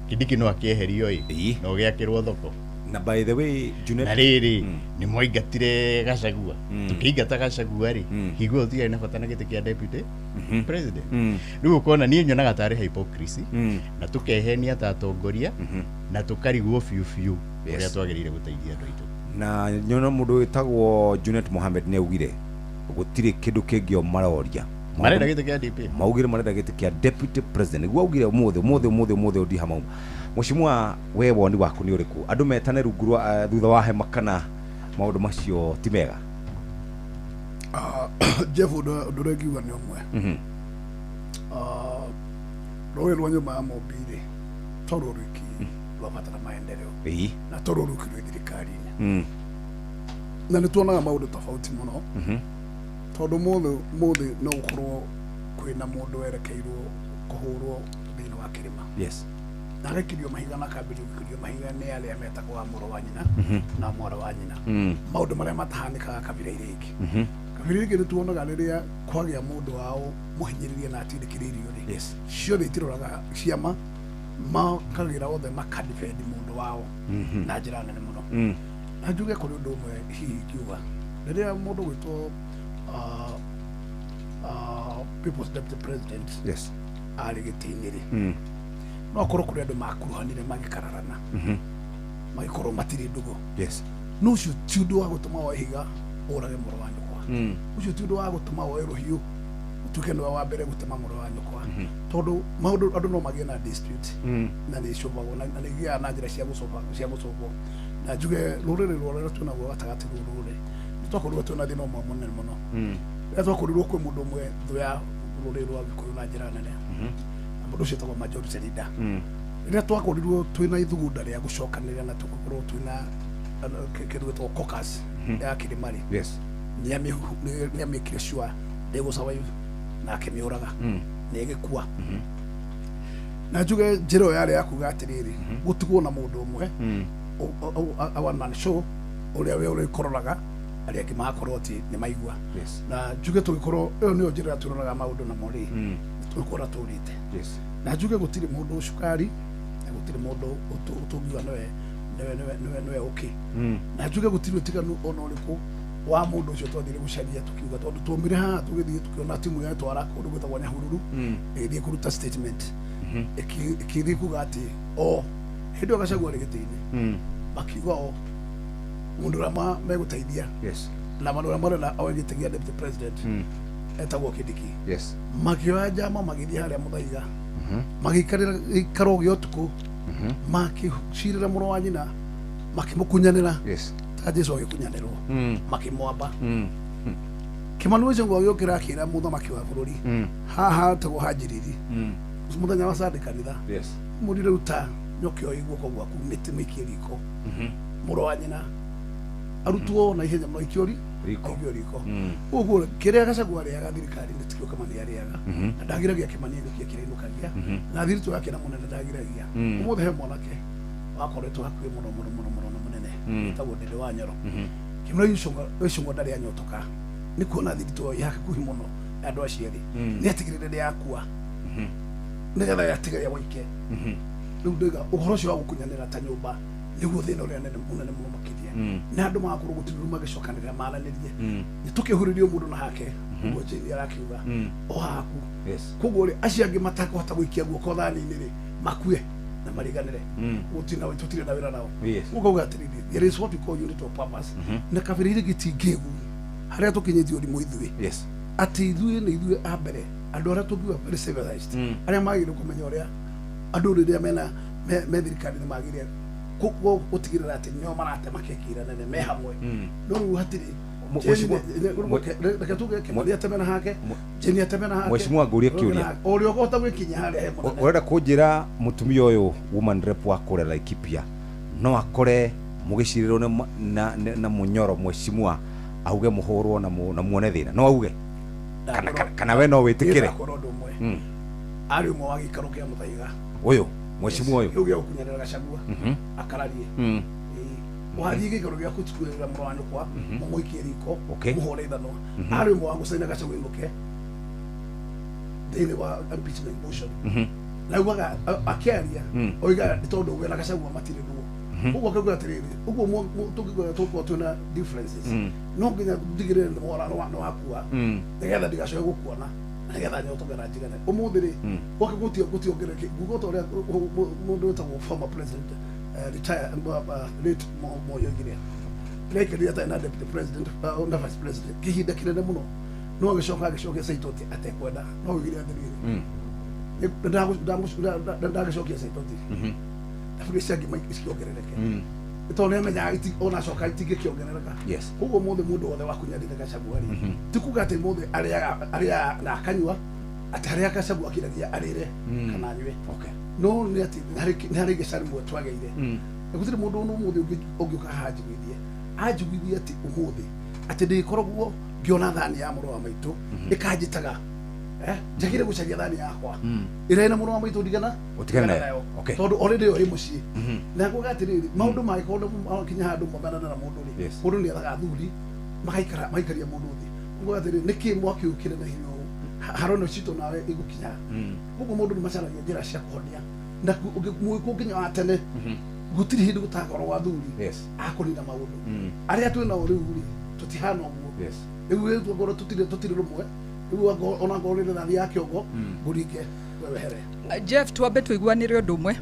Kindiki no akĩeherio no gĩakĩrwo thoko. Na by the way, na rĩrĩ nĩ mwaingatire Gachagua. Tũkĩingata Gachagua higuo tiarĩ na bata na gĩtĩ kĩa deputy president. Rĩu ũkona niĩ nyonaga tarĩ hypocrisy na tũkehenia ta atongoria na tũkarigwo biũ ũrĩa twagĩrĩire gũteithia andũ aitũ. Na nyona mũndũ wĩtagwo Junet Mohamed nĩ augire gũtirĩ kĩndũ kĩngĩ maroria. Marenda gĩtĩ kĩa DP. Maugire marenda gĩtĩ kĩa deputy president. Nĩguo augire ũmũthĩ ũndi hamwe. Mheshimiwa, we woni waku nĩ ũrĩkũ? Andũ metane rungu rwa thutha wa hema kana maũndũ macio ti mega? Jeff ũndũ ũrĩa ngiuga nĩ ũmwe. Rũĩ rwa nyũmba ya Mũmbi-rĩ to rũrĩki rwabatara maendeleo na to rũrĩki rwĩ thirikari-inĩ. Na nĩ tuonaga maũndũ tofauti mũno tondũ mũthĩ no ũkorwo kwĩna mũndũ werekeirwo kũhũrwo thĩinĩ wa kĩrĩma. Yes. Na agaikirio mahiga na akambĩrĩrio gũikĩrio mahiga nĩ arĩa metagwo wa mũrũ wa nyina na mwarĩ wa nyina. Maũndũ marĩa matahanĩkaga kabira-inĩ ingĩ. Kabira ingĩ nĩ tuonaga rĩrĩa kwagĩa mũndũ wao mũhinyĩrĩrie na atindĩkĩrĩirio-rĩ, ciothe itiroraga ciama makagĩra othe makadefend mũndũ wao na njĩra nene mũno. Na njuge kũrĩ ũndũ ũmwe hihi ingiuga rĩrĩa mũndũ gwĩtwo People's Deputy President arĩ gĩtĩ-inĩ-rĩ, no korwo kũrĩ andũ makuruhanire magĩkararana magĩkorwo matirĩ ndũgũ. No ũcio ti ũndũ wa gũtũma woe higa ũrage mũrũ wa nyũkwa. Ũcio ti ũndũ wa gũtũma woe rũhiũ ũtuĩke nĩwe wa mbere gũtema mũrũ wa nyũkwa. Tondũ maũndũ andũ no magĩe na dispute na nĩ icũmbagwo na nĩ igĩaga na njĩra cia gũcũmbwo. Na njuge rũrĩrĩ rũrĩa tuonaguo gatagatĩ rũrũ-rĩ nĩ twakorirwo twĩna thĩna ũmwe mũnene mũno. Rĩrĩa twakorirwo kwĩ mũndũ ũmwe thũ ya rũrĩrĩ rwa Gĩkũyũ na njĩra nene, mũndũ ũcio etagwo Majority Selida. Rĩrĩa twakorirwo twĩna ithugunda rĩa gũcokanĩrĩra na tũgakorwo twĩna kĩndũ gĩtagwo caucus ya kĩrĩma-rĩ, nĩ amĩkire sure ndĩgũ-survive na akĩmĩũraga na ĩgĩkua. Na njuge njĩra ĩyo yarĩ ya kuga atĩrĩrĩ, gũtigwo na mũndũ ũmwe one man show ũrĩa we ũrĩkororaga arĩa angĩ magakorwo atĩ nĩ maigua. Na njuge tũgĩkorwo ĩyo nĩyo njĩra tũroraga maũndũ namo-rĩ, tũgĩkorwo tũrĩte. Na njuge gũtirĩ mũndũ cukari na gũtirĩ mũndũ ũtũngiuga nĩwe ũkĩ. Na njuge gũtirĩ ũtiganu ona ũrĩkũ wa mũndũ ũcio twathire gũcaria tũkiuga tondũ twaumire haha tũgĩthiĩ tũkĩona timu ya twara kũndũ gwĩtagwo Nyahururu ĩgĩthiĩ kũruta statement ĩkĩthiĩ kuga atĩ hĩndĩ ĩyo Gachagua arĩ gĩtĩ-inĩ makiuga mũndũ ũrĩa megũteithia na mũndũ ũrĩa marenda oe gĩtĩ gĩa deputy president etagwo Kindiki. Makĩoya njama magĩthiĩ harĩa Mũthaiga magĩikarĩra gĩikaro gĩa ũtukũ makĩcirĩra mũrũ wa nyina makĩmũkunyanĩra ta Jesũ agĩkunyanĩrwo makĩmwamba. Kimani Ichung'wah agĩũkĩra akĩra mũthamaki wa bũrũri haha tagwo Hanjiriri mũthenya wa Sunday kanitha mũri rĩu ta nyokio guoko gwaku mĩikie riko mũrũ wa nyina arutwo na ihenya mũikie riko. Ũguo kĩrĩa Gachagua arĩaga thirikari-inĩ tikĩo Kimani arĩaga na ndagiragia Kimani gĩkĩa kĩrĩinũkagia na thiritũ yake na mũnene ndagiragia. Ũmũthĩ he mwanake wakoretwo hakuhĩ mũno mũnene etagwo Ndĩndĩ wa Nyoro. Kimani Ichung'wah ndarĩ anyotoka nĩ kuona thiritũ ya hakuhĩ mũno andũ acio erĩ nĩ atigĩrĩre nĩ yakua nĩgetha yatigaria Waike. Rĩu ndĩga ũhoro ũcio wa gũkunyanĩra ta nyũmba nĩguo thĩna ũrĩa mũnene mũno makĩria na andũ magakorwo gũtirĩ magĩcokanĩrĩra maranĩrie nĩ tũkĩhũrĩrio mũndũ na hake ũguo Jane arakiuga o haku. Koguo rĩ acio angĩ matakũhota gũikia guoko thani-inĩ-rĩ makue na mariganĩre tũtirĩ na wĩra nao. Ũkauga atĩrĩrĩ, there is what we call unit of purpose na kabira-inĩ gĩtingĩgu harĩa tũkinyĩtie ũrimũ ithuĩ atĩ ithuĩ nĩ ithuĩ a mbere andũ arĩa tũngiuga very civilized arĩa magĩrĩirwo kũmenya ũrĩa andũ rĩrĩa me thirikari-inĩ magĩrĩire gũtigĩrĩra atĩ nĩo maratema keki nene me hamwe. No rĩu hatirĩ reke tuge Kimani ateme na hake Jane ateme na hake. Mheshimiwa ngũrie kĩũria ũrĩa ũkũhota gwĩkinya harĩa he mũnene. Ũrenda kũnjĩra mũtumia ũyũ woman rep wa kũrĩa Laikipia no akore mugiciriro na munyoro mweshimwa auge muhurwo na muone thina no auge kana we no witikire ari mo wagi karokia mutaiga uyu mweshimwa uyu uge okunyerera Gachagua akararie wathii gikoro gia kutukurira murwanyo kwa muikie riko muhore ithano ari mo wangu saina Gachagua imuke thini wa impeachment motion na ugaga akiaria oiga tondu wera Gachagua matire nduo ugo kaguo atiriri ugo mo tugigwa tuna differences no nginya digire mora no akua nigetha ndigacoke gukuona nigetha nyotogera njigane umuthiri wakagutio ngereke gugo toria mundu wetagwo former president retire late Moi Oyire like the na deputy president na vice president kihinda kinene muno no agicoke Saitoti atekwenda no Oyire athiriri ndagicokia Saitoti afuri ciangi ikiongerereke itone menya ona coka itingikiongerereka koguo mundu wothe wakunyarire Gachagua ri tikuga ati mundu aria na akanyua ati aria Gachagua akiragia arire kana anywe no ni ati hari gicari mwe twageire gutire mundu no mundu ungiuka hajiguithie ati umuthi ati ndikoragwo ngiona thani ya muru wa maitu ikanjitaga njagire gucaria thani yakwa irena muru wa maitu ndigana nayo tondu already ori mucii na kuga atiriri maundu mai kondo kinya handu mabana na mundu ri mundu ni athaga thuri maikaria mundu thi kuga atiriri niki mwaki ukire na hiyo harono cito nawe igukinya kugo mundu ni macaragia njira cia kuhonia na kuginya atene gutiri hindu gutakorwo wa thuri akurina maundu aria twina uri uri tutihana uguo igu twagoro tutire rumwe igu ona ngorire thani ya kiongo ngurike wehere Jeff twambe tuiguanire undu umwe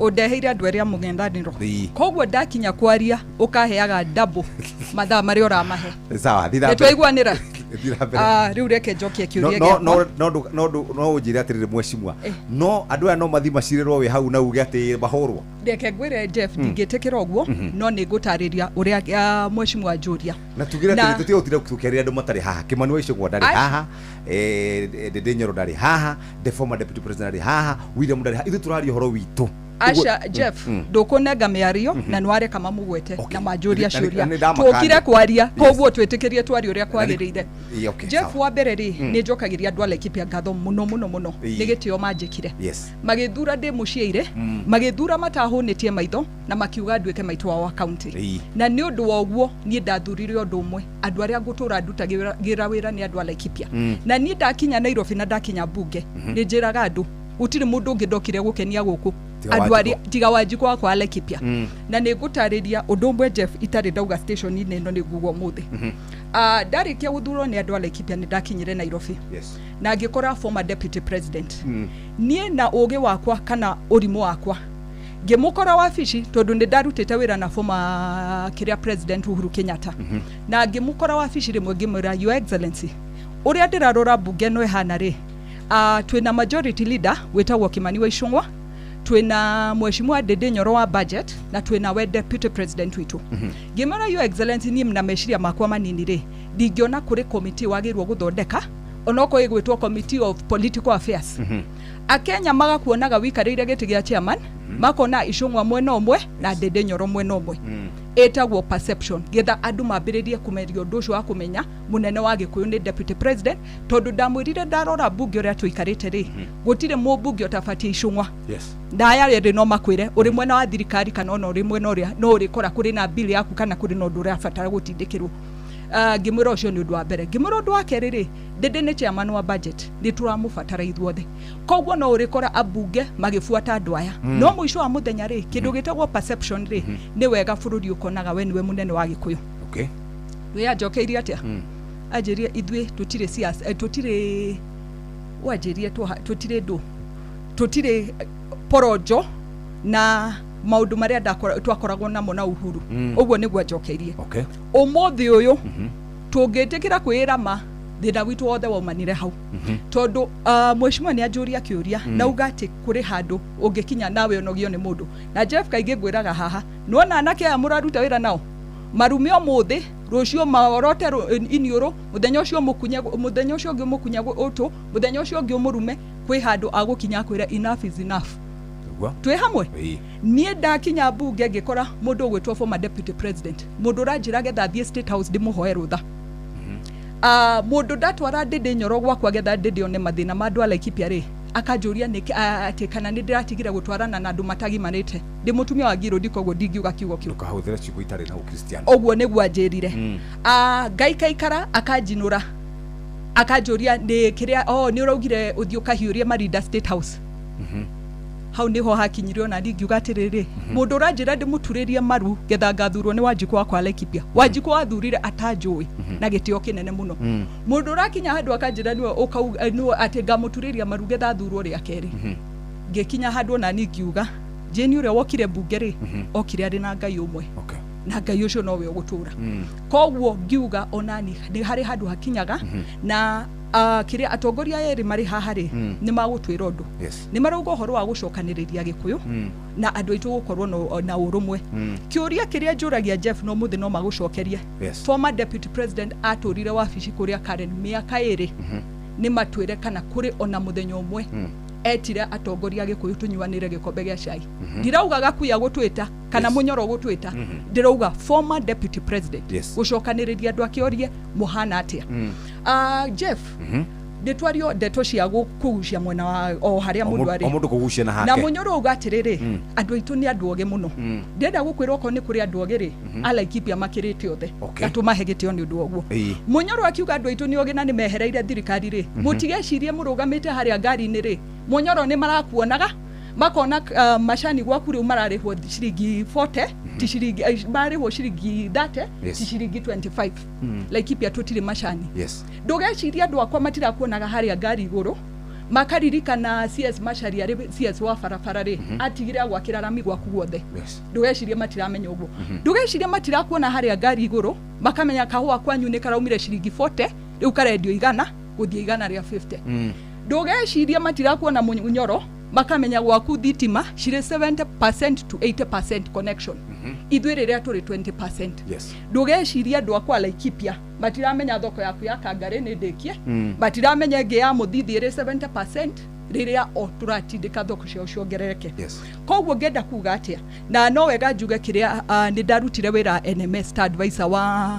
undeheire andu eria mugendaniro koguo ndakinya kwaria ukaheaga double mathaa maria uramahe sawa thitha twaiguanira riu reke njokie kiuria giakwa no unjire atirire mweshimwa no andu aya no mathi macirirwo wi hau na uge ati bahorwo reke ngwire Jeff ndingitikira uguo no ningutariria uria mweshimwa njuria na tugire ati tuti utire kukeria andu matari haha Kimani Waicugwa ndari haha Ndindi Nyoro ndari haha the former deputy president ndari haha William ndari haha ithu turaria horo witu Asha Jeff ndukunenga miario na nware kama mugwete na majuria ciuria tukire kwaria koguo twitikirie twari uria kwagirire Jeff wa mbere ri ni njokagiria andu ala Laikipia ngatho muno nigitio manjikire magithura ndi muciire magithura matahunitie maitho na makiuga nduike maitu wa county na ni undu wa uguo ni ndathurire undu umwe andu aria ngutura ndutagira wira ni andu ala Laikipia na ni ndakinya Nairobi na ndakinya bunge ni njiraga andu utire mundu ngindokire gukenia guku andu ari tiga Wanjikũ kwa Laikipia na ningutariria undu umwe Jeff itari ndauga station ine no niguo muthi ndarikia guthurwo ni andu a Laikipia ni ndakinyire Nairobi na ngikora former deputy president nie na uge wakwa kana urimu wakwa ngimukora wabici tondu ni ndarutite wira na former kiria president Uhuru Kenyatta na ngimukora wabici rimwe ngimwira your excellency uria ndirarora bunge no ihana ri twina majority leader wetagwo Kimani Waicugwa twina mweshimwa Ndindi Nyoro wa budget na twina we deputy president witu ngimara your excellency ni mna meshiria makwa manini ri ndingiona kuri committee wagirwo guthondeka onoko igwitwo committee of political affairs akenya magakuonaga wikarire giti gia chairman makona Icugwa mwena umwe na Ndindi Nyoro mwena umwe etagwo perception getha andu mambiririe kumerio undu ucio wa kumenya munene wa Gikuyu ni deputy president tondu ndamwirire ndarora bunge uria twikarite ri gutire mu bunge utafatie Icugwa ndaya ri no makwire uri mwena wa thirikari kana no uri mwena uria no uri kora kuri na bill yaku kana kuri no ndu rafatara gutindikirwo ngimwira ucio ni undu wa mbere ngimwira undu wa keri ri Ndindi ni chairman wa budget ni turamufatara ithuothe koguo no uri kora abunge magifuata andu aya no muico wa muthenya ri kindu gitagwo perception ri ni wega bururi ukonaga we niwe munene wa Gikuyu we ajokeirie atia ajirie ithwe tutire siasa tutire wajirie tutire ndu tutire porojo na maundu maria twakoragwo namo na Uhuru uguo niguo ajokeirie umuthi uyu tungitikira kwira ma thina witu wothe waumanire hau tondu mweshimwa ni anjuria kiuria na ugati kuri handu ungikinya nawe onogio ni mundu na Jeff kaige ngwiraga haha nuona anake aya muraruta wira nao marumio muthi rucio maorote iniuru muthenya ucio mukunya muthenya ucio ngi mukunya utu muthenya ucio ngi umurume kwi handu agukinya kwira enough is enough twe hamwe nie ndakinya bunge ngikora mundu gwitwo former deputy president mundu ranjira getha thie State House ndimuhoe rutha mundu ndatwara ndindi nyoro gwakwa getha ndindi one mathina ma andu a Laikipia ri akanjuria ati kana ni ndiratigire gutwarana na andu matagimanite ndi mutumia wa Ngiro ndikogo ndingiuga kiugo kiu ukahuthira ciugo itari na ukristiano ogwo niguo anjirire ngai kaikara akanjinura akanjuria ni kiria ni uraugire uthio kahiuria marinda State House hau niho hakinyirio na ndingiuga atiriri mundu uranjira ndimuturirie maru getha ngathurwo ni Wanjiku wakwa Laikipia Wanjiku wathurire atanjui na gitio kinene muno mundu urakinya handu akanjira niwe ukauga ati ngamuturiria maru getha thurwo ria keri ngikinya handu na ningiuga Jane uria wokire bunge ri okire ari na ngai umwe na ngai ucio nowe ugutura kogwo ngiuga onani ni hari handu hakinyaga na kiria atongoria eri mari haha ri ni magutwira undu ni marauga horo wa gucokaniriria Gikuyu na andu aitu gukorwo na urumwe kiuria kiria njuragia Jeff no muthi no magucokeria former deputy president aturire wabici kuria Karen miaka iri ni matwire kana kuri ona muthenya umwe etire atongoria Gikuyu tunyuanire gikombe gia cai ndirauga gakuya gutwita kana munyoro gutwita ndirauga former deputy president gucokaniriria andu akiorie muhana atia Jeff ndetwario ndeto cia gukugucia mwena wa o haria mundu ari mundu kugucia na hake na munyoro uga atiriri andu aitu ni andu oge muno ndenda gukwirwo ko ni kuri andu ogeri a Laikipia makirite othe atumahegitio ni undu ogwo munyoro akiuga andu aitu ni oge na ni mehereire thirikari ri mutigecirie murugamite haria ngari ni ri munyoro ni marakuonaga makona mashani gwaku riu mararihwo ciringi 40 ti ciringi marihwo ciringi 30 ti ciringi 25 Laikipia tutire mashani ndugeciria andu akwa matirakuonaga haria ngari iguru makaririkana CS Machari ari CS wa farafara ri atigire agwakira rami gwaku guothe ndugeciria matiramenya uguo ndugeciria matirakuona haria ngari iguru makamenya kahua kwanyu ni karaumire ciringi 40 riu karendio igana guthie igana ria 50 ndugeciria matirakuona munyoro makamenya gwaku thitima cire 70% to 80% connection ithwire ria turi 20% ndugeciria andu akwa Laikipia matiramenya thoko yaku ya Kangare ni ndikie matiramenya nge ya muthithie 70% riria oturatindika thoko cio ciongerereke kogwo ngenda kuga atia na no wega njuge kiria ni ndarutire wira NMS ta advisor wa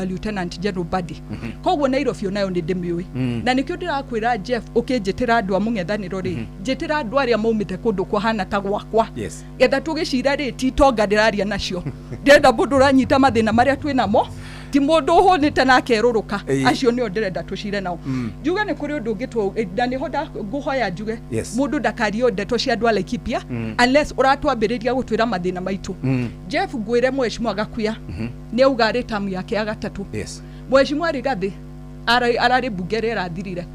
Lieutenant General Badi kogwo Nairobi onayo ni ndimiui na nikio ndirakwira Jeff ukinjitira andu amung'ethaniro ri njitira andu aria maumite kundu kuhana ta gwakwa getha tugicira ri ti tonga ndiraria nacio ndenda mundu uranyita mathina maria twinamo ti mundu uhunite na akeruruka acio ni ndirenda tucire nao njuge ni kuri undu ungitwo ndani hoda guhoya njuge mundu ndakario ndeto cia andu a Laikipia unless uratwambiriria gutwira mathina maitu Jeff ngwire mweshimwa gakuya ni auga ri tamu yake ya gatatu mweshimwa Rigathi arari bugere rathirire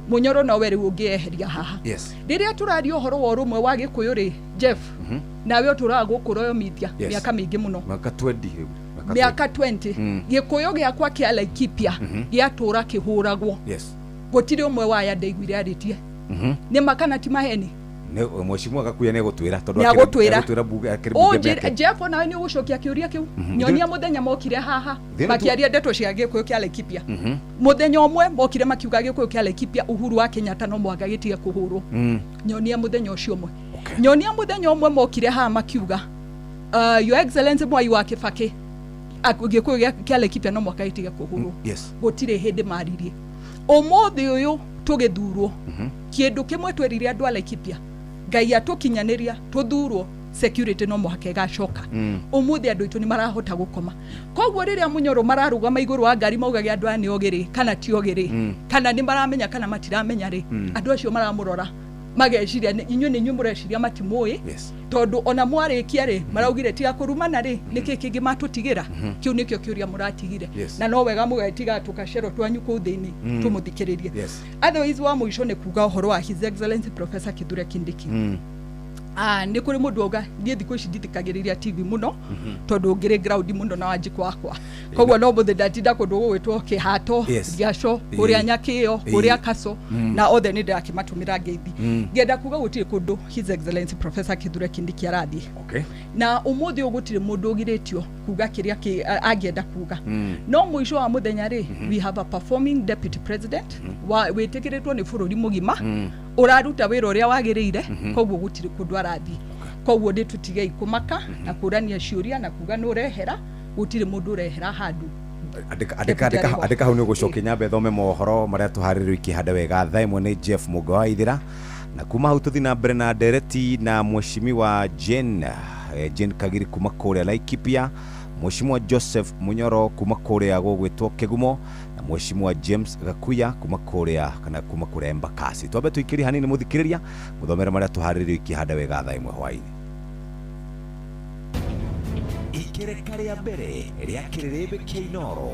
munyoro no weri ungieheria haha riria turario horo wa rumwe wa Gikuyu ri Jeff nawe turagukuro yo mithia miaka mingi muno miaka 20 Gikuyu giakwa kia Laikipia giatura kihuragwo gutiri umwe wa ya ndeiguire aritie ni makana ti maheni ne mweshimwa gakuya ne gutwira tondu akirutwira buga akiribuge Jeff na ni ugucokia kiuria kiu nyonia muthenya mokire haha makiaria ndeto cia Gikuyu kia Laikipia muthenya umwe mokire makiuga Gikuyu kia Laikipia Uhuru wa Kenyatta no mwaga gitie kuhurwo nyonia muthenya ucio umwe nyonia muthenya umwe mokire haha makiuga your excellency Mwai wa Kibaki Gikuyu kia Laikipia no mwaka gitie kuhurwo gutire hindi maririe umuthi uyu tugithurwo kindu kimwe twerire andu a Laikipia ngai atukinyaniria tuthurwo security no muhake gacoka umuthi andu itu ni marahota gukoma kogwo riria munyoro mararugama iguru wa ngari maugage andu ani ogiri kana ti ogiri kana ni maramenya kana matiramenya ri andu acio maramurora mageciria inyu ni nyumureciria matimui tondu ona mwarikia ri maraugire tiga kurumana ri niki kingi matutigira kiu nikio kiuria muratigire na no wega mugetiga tukacero twanyu ku thiini tumuthikiririe otherwise wa muico ni kuga horo wa His Excellency Professor Kithure Kindiki ni kuri mundu oga ndie thikũ ici ndithikagiriria TV muno tondu ngiri ground muno na Wanjiku wakwa kogwo no muthe ndatinda kundu gwitwo kihato giaco kuria Nyakio kuria Kaso na othe ni ndakimatumira ngeithi ngenda kuga gutiri kundu His Excellency Professor Kithure Kindiki arathie na umuthi ugutiri mundu ugiritio kuga kiria angenda kuga no muico wa muthenya ri we have a performing deputy president wa witikiritwo ni bururi mugima uraruta wira uria wagirire koguo gutiri kundu arathi koguo ndi tutigei kumaka na kurania ciuria na kuga no rehera gutiri mundu urehera handu andika hau ni gucokia nyambe thome mohoro maria tuhariririo ikihanda wega thaa imwe ni Jeff Mugawaithira na kuma hau tuthi na mbere na ndereti na mheshimiwa Jane Kagiri kuma kuria Laikipia, mheshimiwa Joseph Munyoro kuma kuria gugwitwo Kigumo na mheshimiwa James Gakuya kuma kuria Embakasi. Twambe tuikiri hanini muthikiriria muthomera maria tuhariririo ikihanda wega thaa imwe hwaini. Ikereka ria mbere ria Kiriribe kia Inoro.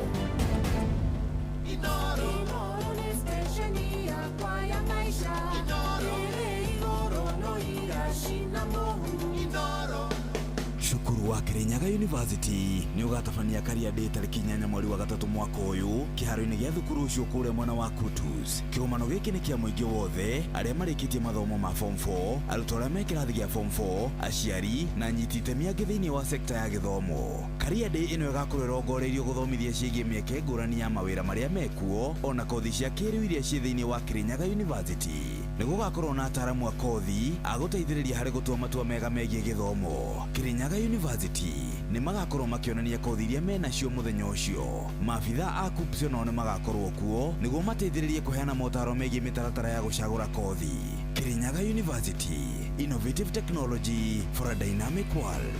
Cukuru wa Kirinyaga University ni ugatabania Career Day tariki 8 mweri wa 3 mwaka uyu kiharo-ini gia thukuru ucio kuria mwana wa Kutus. Kiumano giki ni kia muingi wothe aria marikitie mathomo ma form 4, arutwo aria me kirathi gia form 4, aciari na nyiti itemi angi thiini wa sekta ya githomo. Career Day ino igakorwo irongoreirio guthomithia ciigie mieke ngurani ya mawira maria mekuo ona kothi cia kiriu iria cie thiini wa Kirinyaga University. Nigugakorwo na ataramu a kothi aguteithiriria hari gutua matua mega megie githomo. Kirinyaga University ni magakorwo makionania kothi iria menacio muthenya ucio. Maabitha a KUPPS no ne magakorwo kuo niguo mateithiririe kuheana motaro megie mitaratara ya gucagura kothi. Kirinyaga University, innovative technology for a dynamic world.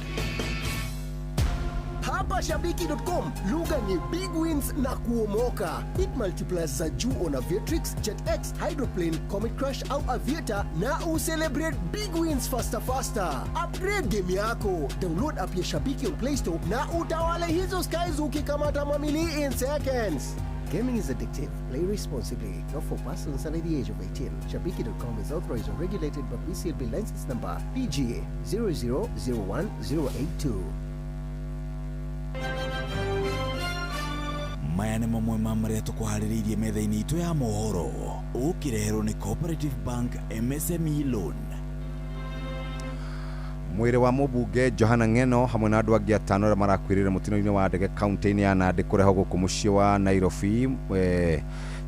Hapa Shabiki.com, lugha ni big wins na kuomoka. Hit multipliers za juu on Aviatrix, JetX, Hydroplane, Comet Crush au Aviator na ucelebrate big wins faster. Upgrade game yako, download app ya Shabiki on Play Store na utawale hizo skies ukikamata mamili in seconds. Gaming is addictive. Play responsibly. Not for persons under the age of 18. Shabiki.com is authorized and regulated by BCLB license number PGA 0001082. Maya nĩ mamwe ma maria tukuharĩrĩirie metha-inĩ itu ya mohoro ũkireherwo nĩ Cooperative Bank MSME Loan. Mwĩrĩ wa mũmbunge Johana Ng'eno hamwe na andũ angĩ atano arĩa marakuĩrĩire mũtino-inĩ wa ndege kaunti-inĩ ya Nandi kũrehwo gũkũ mũciĩ wa Nairobi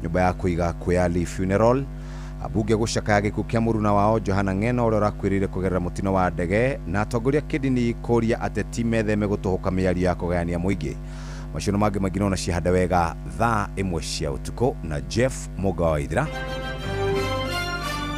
nyũmba ya kũiga Kwĩyali Funeral. Abunge gũcakaya gĩkuũ kĩa mũruna wao Johana Ng'eno ũrĩa ũrakuĩrĩire kũgerera mũtino wa ndege na atongoria kĩndini kũria ateti metheme gũtũhũka mĩario ya kũgayania mũingĩ. Macio mangĩ maingĩ no cihanda wega thaa imwe cia ũtukũ na Jeff Mugawaithira.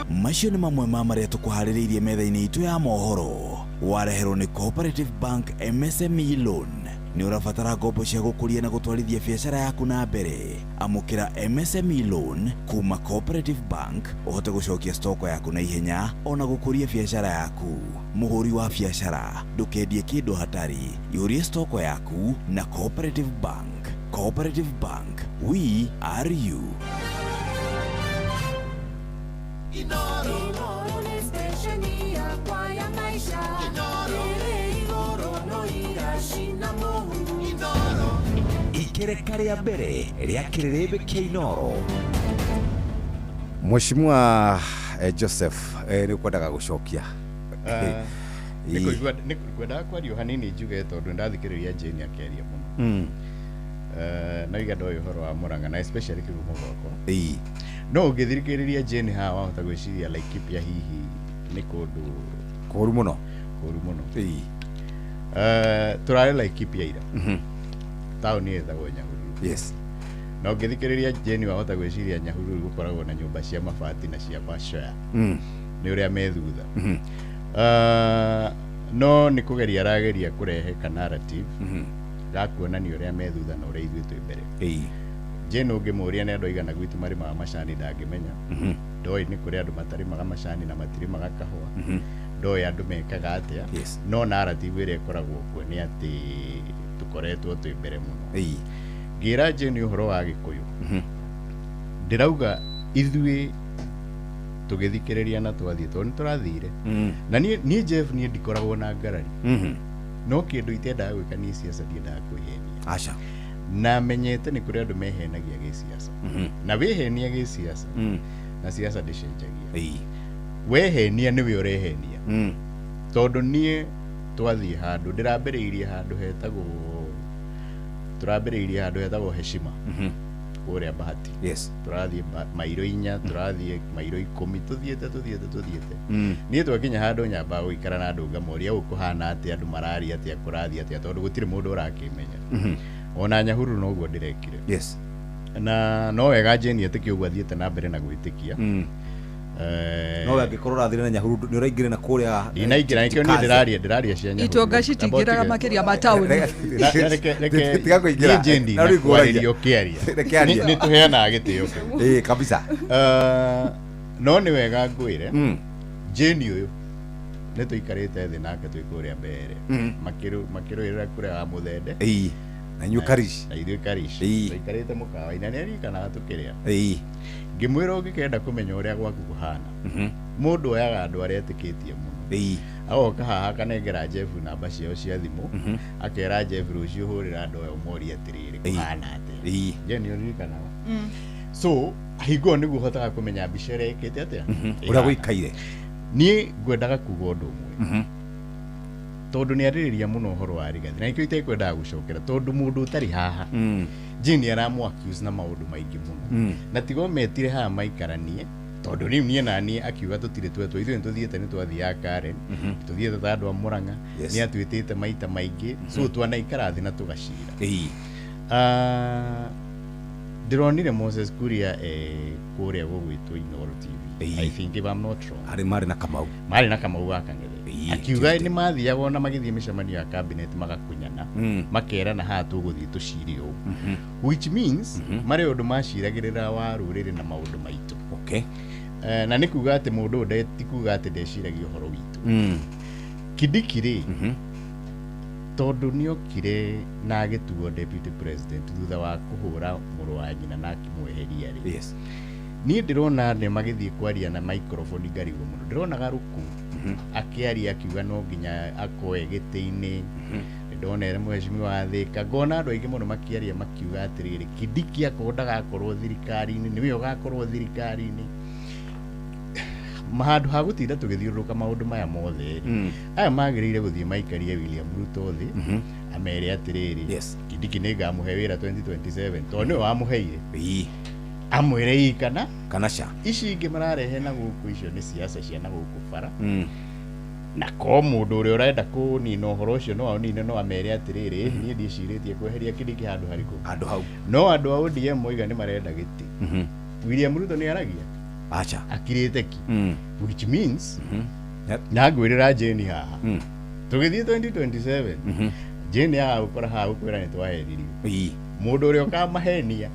Macio nĩ mamwe ma maria tukuharĩrĩirie metha-inĩ itu ya mohoro wareherwo nĩ Cooperative Bank MSME Loan. Ni urabatara ngombo cia gũkũria na gũtwarithia biacara yaku na mbere. Amũkĩra MSME Loan kuma Cooperative Bank ũhote gũcokia stoko yaku na ihenya ona gũkũria biacara yaku. Mũhũri wa biacara ndũkendie kĩndũ hatari, yũria stoko yaku na Cooperative Bank. Cooperative Bank, we are you. Ikereka ria mbere ria Kiriribe kia Inoro. Mheshimiwa Joseph ni ukwendaga gucokia Nikwenda kwario hanini njuge tondu ndathikiriria Jane akiaria muno na igado uhoro wa Murang'a na especially Kigumo gwakwa no ungithikiriria Jane haha wahota gwiciria Laikipia hihi ni kundu kũru mũno turare Laikipia ira tauni yethagwo Nyahururu. Yes. Na ungithikiriria Jane wahota gwiciria Nyahururu gukoragwo na nyumba cia mabati na cia bashoya ni uria methutha no ni kugeria arageria kurehe ka narrative ga kuonania uria methutha na uria ithuĩ twĩ mbere. Jane ungimuria ni andu aigana gwitu marimaga macani ndangimenya ndoi ni kuri andu matarimaga macani na matirimaga kahũa ndoi andu mekaga atia no narrative iria ikoragwo kuo ni ati tukoretwo twĩ mbere muno. Ngira Jane uhoro wa Gĩkũyũ ndirauga ithuĩ tugithikiriria na twathie tondu turathire na ni Jeff ni ndikoragwo na ngarari no kindu itendaga gwika ni siasa ndiendaga kwĩhenia aca na menyete ni kuri andu mehenagia gĩsiasa na wehenia gĩsiasa na siasa ndicenjagia wehenia niwe urehenia tondu nie twathie handu ndirambĩrĩirie handu hetagwo heshima kuria bahati yes turathie mairo 4 turathie mairo 10 tuthiete nie twakinya handu nyamba guikara na andu ngamoria ukuhana ati andu marari ati akurathia ati tondu gutire mundu urakimenya ona Nyahururu no guo ndirekire yes na no wega Jane ati kiugo athiete na mbere na gwitikia no angikorwo rathire na Nyahururu ni uraingire na kuria inaingira nikio ni ndiraria cia Nyahururu itonga citingiraga makiria matauni tiga kuingira na rigorario kiaria ni tuheana gitio kabisa no ni wega ngwire Jane uyu ni tuikarite thi nake twikuria mbere makirwirira kuria wa muthende na nyukarish na ithuĩ karish tuikarite mukawa-inĩ nĩ aririkanaga tũkĩrĩa ngĩmwĩra ũngĩkenda kũmenya ũrĩa gwaku kũhana mũndũ oyaga andũ arĩa etĩkĩtie mũno agoka haha akanengera Jeff namba ciao cia thimũ akera Jeff rũciũ hũrĩra andũ aya ũmorie atĩrĩrĩ kũhana atĩa je nĩ ũririkanaga so hingo nĩguo hotaga kũmenya mbica ĩrĩa ĩkĩte atĩa ũrĩa gũikaire niĩ ngwendaga kuga ũndũ ũmwe tondu nĩ arĩrĩria mũno ũhoro wa rigathi na ikio itekwendaga gũcokera tondu mũndũ ũtarĩ haha Jane aramu accuse na maũndũ maingĩ mũno na tigo metire haha maikaranie tondu rĩu niĩ nani akiuga tũtirĩ twetwo ithuĩ nĩtũthiĩte nĩtwathiaga Karen tũthiĩte ta andũ a Mũrang'a nĩ atuĩtĩte maita maingĩ so twanaikara thĩ na tũgacira ndironire Moses Kuria kũrĩa gũgwĩtwo Inooro TV I think if I'm not wrong marĩ na Kamau gakang'ethe akiuga nĩ mathiaga ona magĩthiĩ mĩcemanio ya cabinet magakunyana makerana haha tũgũthiĩ tũcire ũũ which means marĩ ũndũ maciragĩrĩra wa rũrĩrĩ na maũndũ maitũ na nĩ kuga atĩ mũndũ ũyũ ti kuga atĩ ndeciragia ũhoro witũ Kindiki tondu nĩ okire na agĩtuo deputy president thutha wa kũhũra mũrũ wa nyina na akĩmweheria niĩ ndĩrona nĩ magĩthiĩ kwaria na microphone ngarigwo mũno ndĩronaga Ruku akĩaria akiuga no nginya akoe gĩtĩ-inĩ ndonere mheshimiwa wa Thika ngona andũ aingĩ mũno makĩaria makiuga atĩrĩrĩ Kindiki akorwo ndagakorwo thirikari-inĩ nĩwe ũgakorwo thirikari-inĩ mahandũ ha gũtinda tũgĩthiũrũrũka maũndũ maya mothe aya magĩrĩire gũthiĩ maikarie William Ruto thĩ amere atĩrĩrĩ Kindiki nĩ ngamũhe wĩra 2027 tondũ nĩwe wamũheire amwĩre ikana ca ici ingĩ mararehe na gũkũ icio nĩ siasa cia na gũkũ bara na ko mũndũ ũrĩa ũrenda kũnina ũhoro ũcio no anine no amere atĩrĩrĩ niĩ ndicirĩtie kweheria Kindiki handũ harĩkũ hau no andũ a ODM moiga nĩ marenda gĩtĩ William Ruto nĩ aragia acha akirĩte ki which means na ngwĩrĩra Jane haha tũgĩthiĩ 2027 Jane haha ũkora haha ũkwĩra nĩ twaheririo mũndũ ũrĩa ũkamahenia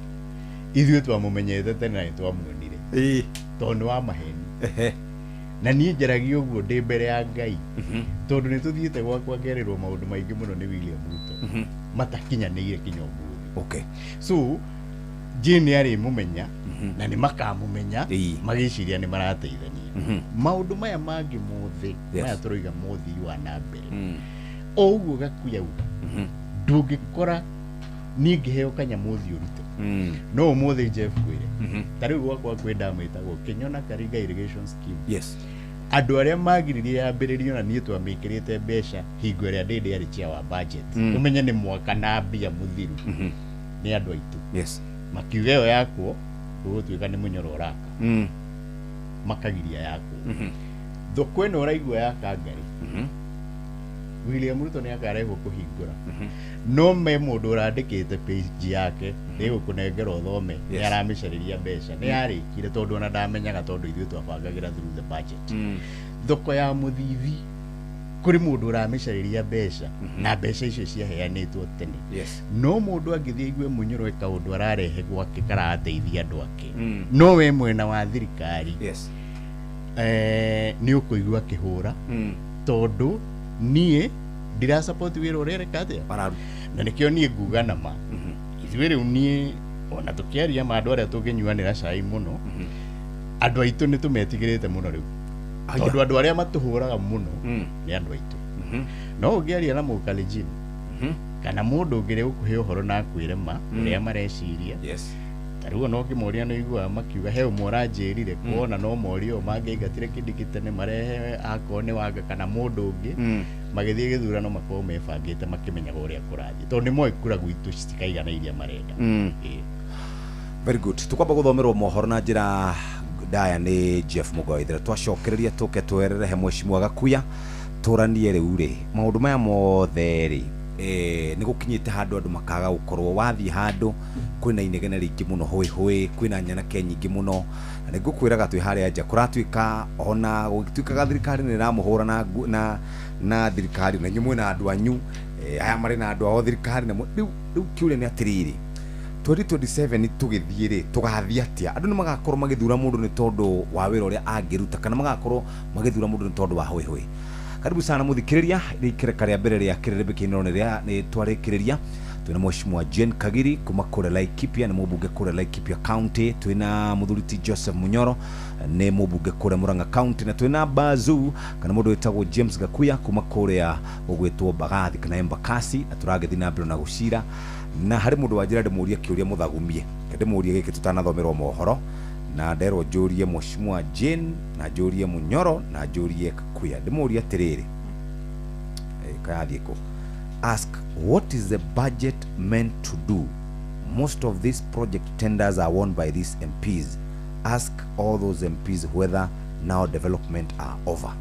ithuĩ twamũmenyete tene na nĩtwamuonire tondũ wa maheni na niĩ njaragia ũguo ndĩ mbere ya Ngai tondũ nĩ tũthiĩte gwakwa ngerĩrwo maũndũ maingĩ mũno nĩ William Ruto matakinyanĩire kinya ũmũthĩ so Jane arĩ mũmenya na nĩ makamũmenya magĩciria nĩ marateithania maũndũ maya mangĩ mothe maya tũroiga mũthii wa na mbere o ũguo gakuyauga ndũngĩkora niĩ ngĩheo kanyamũ ũthiũrute no ũmũthĩ Jeff kwĩre ta rĩu gwakwa kwenda mwĩtagwo Kenyona Karinga Irrigation Scheme andũ arĩa magiririe yambĩrĩrio na niĩ twamĩkĩrĩte mbeca hingo ĩrĩa ndĩndĩ arĩ chia wa budget ũmenye nĩ mwaka na mbia mũthiru nĩ andũ aitũ makiuga ĩyo yakwo ndũgũtuĩka nĩ mũnyoro ũraka makagiria yakwo thoko ĩno ũraigua ya Kangari William Ruto nĩ akarehwo kũhingũra no me mũndũ ũrandĩkĩte page yake nĩ gũkũnengera ũthome nĩ aramĩcarĩria mbeca nĩ yarĩkire tondũ ona ndamenyaga tondũ ithuĩ twabangagĩra through the budget thoko ya mũthithi kũrĩ mũndũ ũramĩcarĩria mbeca na mbeca icio ciaheanĩtwo tene no mũndũ angĩthiĩ aigue mũnyoro kaũndũ ararehe gwake karateithia andũ ake no we mwena wa thirikari nĩ ũkũigua kĩhũra tondũ niĩ ndira support wĩra ũrĩa reka atĩa na nĩkĩo niĩ nguga nama ithuĩ rĩu niĩ ona tũkĩaria ma andũ arĩa tũngĩnyuanĩra cai mũno andũ aitũ nĩ tũmetigĩrĩte mũno rĩu tondũ andũ arĩa matũhũraga mũno nĩ andũ aitũ no ũngĩaria na Mũkalenjin kana mũndũ ũngĩrĩ gũkũhe ũhoro na akwĩre ma ũrĩa mareciria tarĩu no kĩmoria no igua makiuga he ũmwe ũranjĩrire kuona no morio mangĩingatire Kindiki tene marehe akone wanga kana mũndũ ũngĩ magĩthiĩ gĩthurano makorwo mebangĩte makĩmenyaga ũrĩa kũrathiĩ tondũ nĩ moĩ kura gwitũ citikaiganairia marenda Very good. Tukwamba guthomerwo mohoro na njira ndaya ni Jeff Mugoithira twacokereria tuke twererehe Mheshimiwa Gakuya turanie riu ri maundu maya mothe ri ni gukinyite handu andu makaga gukorwo wathi handu kwina inegene ringi muno hoi kwina nyanake nyingi muno na nigukwiraga twi haria nja kuratuika ona gutwikaga thirikari ni ramuhura na thirikari na nyumwe na andu anyu aya mari na andu ao thirikari na riu kiure ni atiriri 2027 tugithire tugathia atia andu ni magakorwo magithura mundu ni tondu wa wira uria angiruta kana magakorwo magithura mundu ni tondu wa hoi karibu sana muthikiriria rikireka ria mbere ria kirebe kinoro ni twarikiriria twina Mheshimiwa Jane Kagiri kuma kure Laikipia ni mubunge kure Laikipia County twina Muthuriti Joseph Munyoro ni mubunge kure Murang'a County na twina Bazu kana mundu wetagwo James Gakuya kuma kure ya ugwetwo Bagathi kana Embakasi na turagethi na mbere na gucira na hari mundu wajira ndimuria kiuria muthagumie ndimuria giki tutanathomerwo mohoro na ndero njurie Mheshimiwa Jane na njurie Munyoro na njurie Gakuya ndimuria tiriri kayathiko ask what is the budget meant to do. Most of these project tenders are won by these MPs. Ask all those MPs whether now development are over.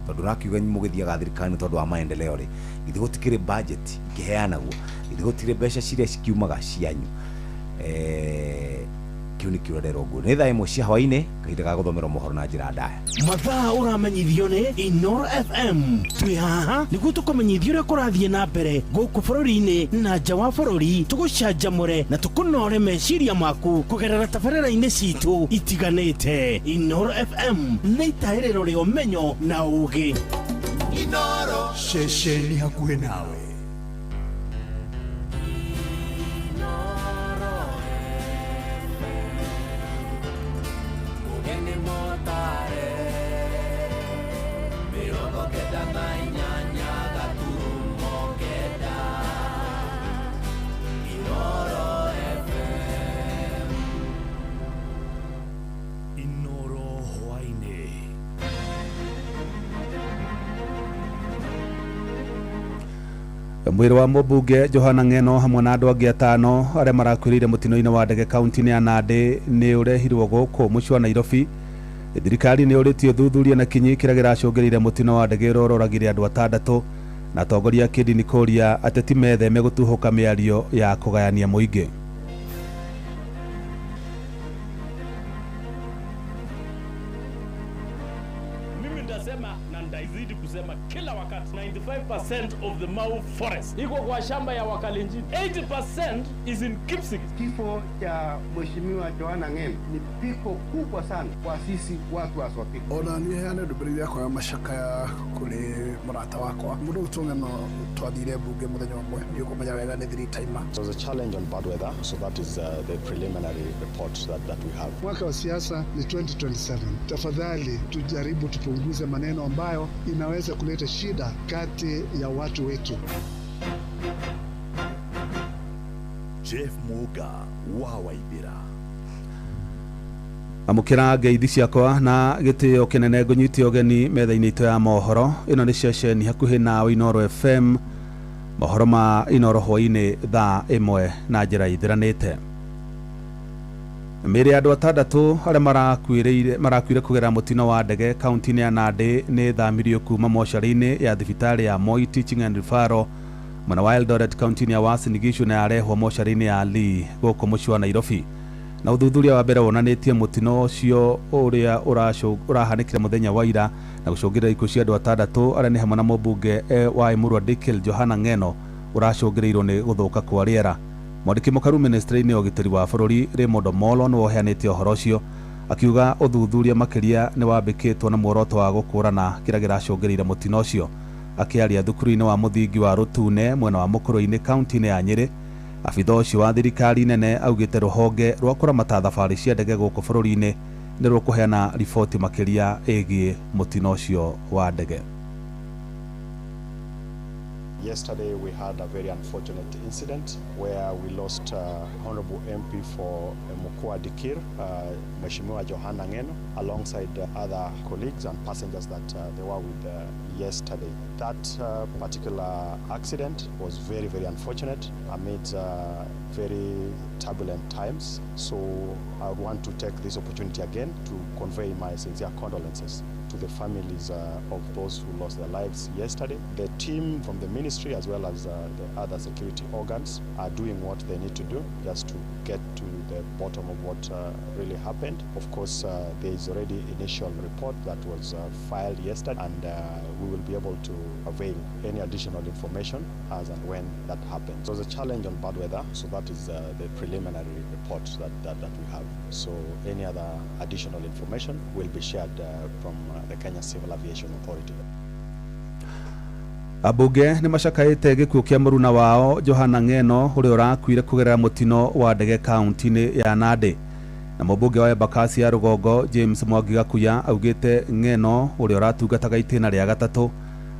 Tondu nakiuga nyimugithiaga thirikari tondu wa maendeleo ri ithi gutikire budget ikiheana guo ithi gutire mbeca ciria cikiumaga cianyu kiuni kiurero guo ni thaa imwe cia hwaini kahinda ga guthomera mohoro na njira ndaya mathaa uramenyithio ni Inoro FM twi haha niguo tukumenyithio uria kurathie na mbere guku bururi-ini na nja wa bururi tugucanjamure na tukunore meciria maku kugerera tabarĩra-inĩ citu itiganĩte. Inoro FM nĩ itaĩrĩro rĩa ũmenyo na ũũgĩ. Inoro ceceni hakuhĩ nawe. Mwiri wa mubunge Johana Ng'eno hamwe na andu angi atano aria marakwirire mutino-ini wa ndege kaunti-ini ya Nandi ni urehirwo guku muci wa Nairobi. Thirikari ni uritio thuthuria na kinyi kiria giracungirire mutino wa ndege uria uroragire andu 6 na atongoria kidini kuria ateti metheme gutuhuka miario ya kugayania muingi. Ndaizidi kusema kila wakati 95% of the Mau forest iko kwa shamba ya Wakalenjin, 80% is in Kipsigis. Kifo cha Mheshimiwa Johana Ng'eno ni pigo kubwa sana kwa sisi watu wa Swakili. Ona ni hane ndubiria kwa mashaka ya kule murata wakwa mundu utungano twathire bunge muthenya umwe ni ukumenya wega ni 3 timer. So the challenge on bad weather, so that is the preliminary report that we have. Mwaka wa siasa ni 2027. Tafadhali tujaribu tupunguze maneno ambayo inaweza kuleta shida kati ya watu wetu. Jeff Muga wa Waibira amukira ngeithi ciakwa na gitio kinene ngunyiti ogeni metha-ini itu ya mohoro. Ino ni ceceni hakuhi na Inoro FM, mohoro ma Inoro hwaini thaa imwe na njira ithiranite. Mĩĩrĩ andu 6 aria marakuire kugera mutino wa ndege kaunti-ini ya Nandi ni thamirio kuma mocarĩ-inĩ ya thibitari ya Moi Teaching and Referral mwena wa Eldoret kaunti-ini ya Uasin Gishu na yarehwo mocarĩ-inĩ ya Lee guku muci wa Nairobi. Na uthuthuria wa mbere wonanĩtie mutino ũcio ũrĩa ũrahanĩkire muthenya wa ira na gucungĩrĩra ikuũ cia andu 6 aria ni hamwe na mũmbunge wa Emurua Dikil Johana Ng'eno ũracũngĩrĩirwo ni gũthũka kwa rĩera. Mwandĩki mũkaru ministry-inĩ ũgitĩri wa bũrũri Raymond Omolo nĩ woheanĩte ũhoro ũcio akiuga ũthuthuria makĩria nĩ wambĩkĩtwo na muoroto wa gũkũrana kĩrĩa gĩracũngĩrĩire mũtino ũcio. Akĩaria thukuru-inĩ wa mũthingi wa Rũtune mwena wa Mũkũrũ-inĩ kaunti-inĩ ya Nyĩrĩ, abitha ũcio wa thirikari nene augĩte rũhonge rwa kũramata thabarĩ cia ndege gũkũ bũrũri-inĩ nĩ rũkũheana riboti makĩria ĩgiĩ mũtino ũcio wa ndege. Yesterday we had a very unfortunate incident where we lost Honorable MP for Mukua Dikir, Mheshimiwa Johanna Ngeno, alongside other colleagues and passengers that they were with yesterday. That particular accident was very, very unfortunate amid very turbulent times. So I would want to take this opportunity again to convey my sincere condolences to the families of those who lost their lives yesterday. The team from the ministry as well as the other security organs are doing what they need to do just to get to the bottom of what really happened. Of course, there is already initial report that was filed yesterday, and we will be able to avail any additional information as and when that happens. So there's a challenge on bad weather, so that is the preliminary report that we have. So any other additional information will be shared from the Kenya Civil Aviation Authority. Abunge ni macakaite gikuo kia muruna wao Johanna Ngeno uria urakuire kugerera mutino wa ndege kaunti-ini ya Nandi. Na mubunge wa Embakasi ya Rugongo James Mwangi Gakuya augite Ngeno uria uratungataga itena ria gatatu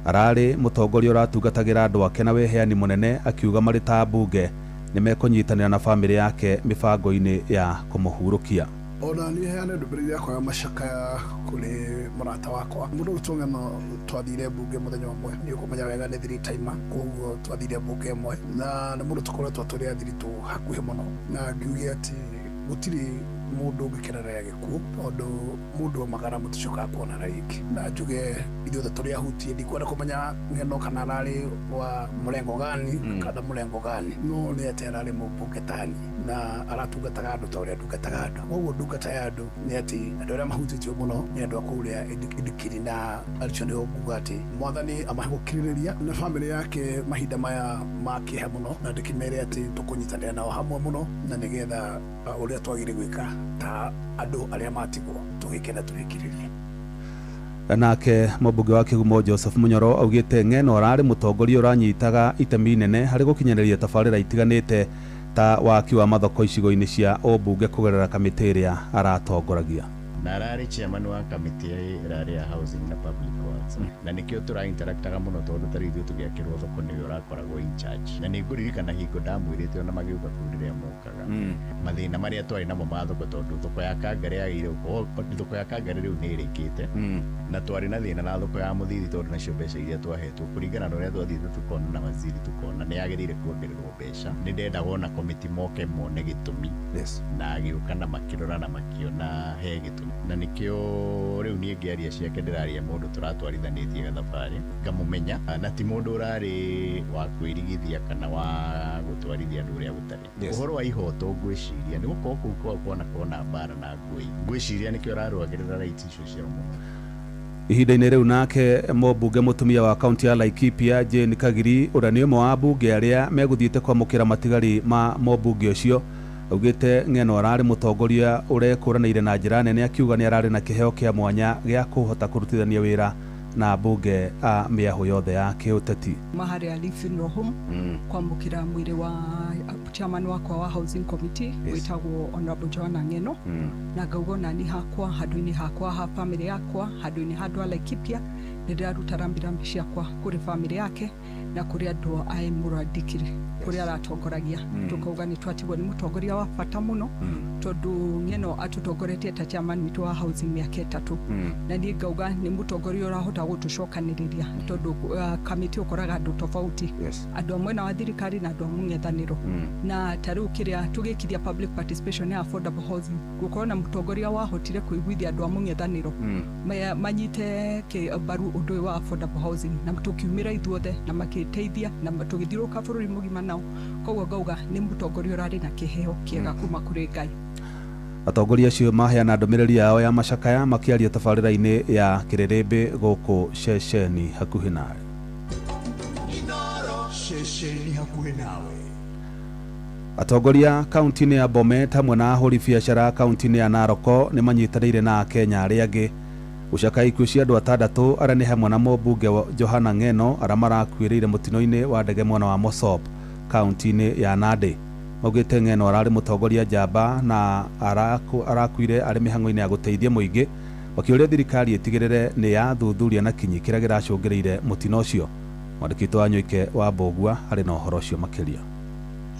arari mutongoria uratungatagira andu ake na weheani munene, akiuga mari ta bunge nimekunyitanira na family yake mibango-ini ya kumuhurukia. Ona ni heane ndumĩrĩri yakwa ya macakaya kũrĩ mũrata wakwa mũndũ tũng'eno twathire mbunge mũthenya ũmwe nĩ ũkũmenya wega nĩ thiri taima, koguo twathire mbunge ĩmwe na nĩ mũndũ tũkoretwo tũrĩ athiritũ hakuhĩ mũno, na ngiuge atĩ gũtirĩ mũndũ ũngĩkenerera gĩkuũ tondũ mũndũ magara mũticokaga kuona rĩngĩ, na njuge ithuothe tũrĩ ahutie ndikwenda kũmenya Ng'eno kana ararĩ wa mũrengo gani kana mũrengo gani, no nĩ atĩ ararĩ mũmbunge tani na aratungataga andũ ta ũrĩa ndungataga andũ. Koguo ndungata ya andũ nĩ atĩ andũ arĩa mahutĩtio mũno nĩ andũ a kũrĩa Idikiri, na acio nĩo nguga atĩ Mwathani amahe gũkirĩrĩria na famĩlĩ yake mahinda maya makĩeha mũno, na ndĩkĩmere atĩ tũkũnyitanĩra nao hamwe mũno na nĩgetha ũrĩa twagĩrĩire gwĩka ta andũ arĩa matigwo tũgĩke na tũgĩkirĩrie. Nake mũmbunge wa Kĩgumo Joseph Munyoro augite Ng'eno ararĩ mũtongoria ũranyitaga itemi inene harĩ gũkinyanĩria tabarĩra itiganĩte ta waki wa mathoko icigo-inĩ cia ũmbunge kũgerera kamĩtĩ ĩrĩa aratongoragia. Na ararĩ chairman wa kamĩtĩ ĩrarĩ ya housing na public works, na nĩkĩo tũrainteraktaga mũno tondũ tarĩ ithuĩ tũgĩakĩrwo thoko nĩwe ũrakoragwo in charge, na nĩ ngũririkana hingo ndamwĩrĩte ona magĩũka kũu rĩrĩa mokaga mathĩna marĩa twarĩ namo ma thoko, tondũ thoko ya Kangare yagĩrĩire gũkorwo, thoko ya Kangare rĩu nĩ ĩrĩkĩte na twarĩ na thĩna na thoko ya Mũthithi tondũ nacio mbeca iria twahetwo kũringana na ũrĩa twathiĩte tukona na waziri tukona nĩ yagĩrĩire kuongererwo mbeca. Nĩ ndenda wona komiti moke mone gĩtũmi na agĩũka na makĩrora na makĩona he gĩtũmi, na nĩkĩo rĩu niĩ ngĩaria ciake ndĩraria mũndũ tũratwarithanĩtie gathabarĩ ngamũmenya, na ti mũndũ ũrarĩ wa kwĩrigithia kana wa gũtwarithia andũ ũrĩa gũtarĩ. Ũhoro wa ihoto ngwĩciria nĩ gũkorwo kũu kona mbara na ngũĩ, ngwĩciria nĩkĩo ararũagĩrĩra rights icio ciao mũno. Ihinda-inĩ rĩu nake mũmbunge mũtumia wa kaunti ya Laikipia Jane Kagiri ũrĩa nĩ ũmwe wa ambunge arĩa megũthiĩte kwamũkĩra matigari ma mũmbunge ũcio augite Ng'eno ararĩ mũtongoria ũrekũranĩire na njĩra nene, akiuga nĩ ararĩ na kĩheo kĩa mwanya gĩa kũhota kũrutithania wĩra na mbunge a mĩahũ yothe ya kĩũteti. Mahari Ali Funeral Home kwamũkĩra mwĩrĩ wa chairman wakwa wa housing committee wĩtagwo Honorable Johanna Ng'eno, na ngauga nani hakwa handũ-inĩ hakwa ha family yakwa handũ-inĩ handũ a Laikipia nĩ ndĩraruta rambirambi ciakwa kũrĩ family yake na kũrĩ andũ a Emurua Dikiri kũrĩa aratongoragia. Tukauga nĩ twatigwo nĩ mũtongoria wa bata mũno tondũ Ng'eno atutongoretie ta chairman witũ wa housing mĩaka ĩtatũ, na niĩ ngauga nĩ mũtongoria ũrahota gũtũcokanĩrĩria tondũ kamĩtĩ ũkoraga andũ tofauti, andũ a mwena wa thirikari na andũ a mũng'ethanĩro, na tarĩu kĩrĩa tũgĩkithia public participation ya affordable housing gũkorwo na mũtongoria wahotire kũiguithia andũ a mũng'ethanĩro manyite mbaru ũndũ ũyũ wa affordable housing, na tũkiumĩra ithuothe na makĩteithia na tũgĩthiũrũrũka bũrũri mũgima nao. Koguo ngauga nĩ mũtongoria ũrarĩ na kĩheo kĩega kuma kũrĩ Ngai. Atongoria acio maheana ndũmĩrĩri yao ya macakaya makĩaria tabarĩra-inĩ ya Kĩrĩrĩmbĩ gũkũ ceceni hakuhĩ nawe. Atongoria kaunti-inĩ ya Bomet hamwe na ahũri biacara kaunti-inĩ ya Narok nĩ manyitanĩire na Akenya arĩa angĩ gũcaka ikuũ cia andũ atandatũ arĩa nĩ hamwe na mũmbunge Johanna Ng'eno arĩa marakuĩrĩire mũtino-inĩ wa ndege mwena wa Mosop kaunti-inĩ ya Nandi. Maugĩte Ng'eno ararĩ mũtongoria njamba na arakuire arĩ mĩhang'o-inĩ ya gũteithia mũingĩ, wakĩũria thirikari ĩtigĩrĩre nĩ yathuthuria na kinyi kĩrĩa gĩracũngĩrĩire mũtino ũcio. mwandĩki wa Nyoike wa Mbogua harĩ na ũhoro ũcio makĩria.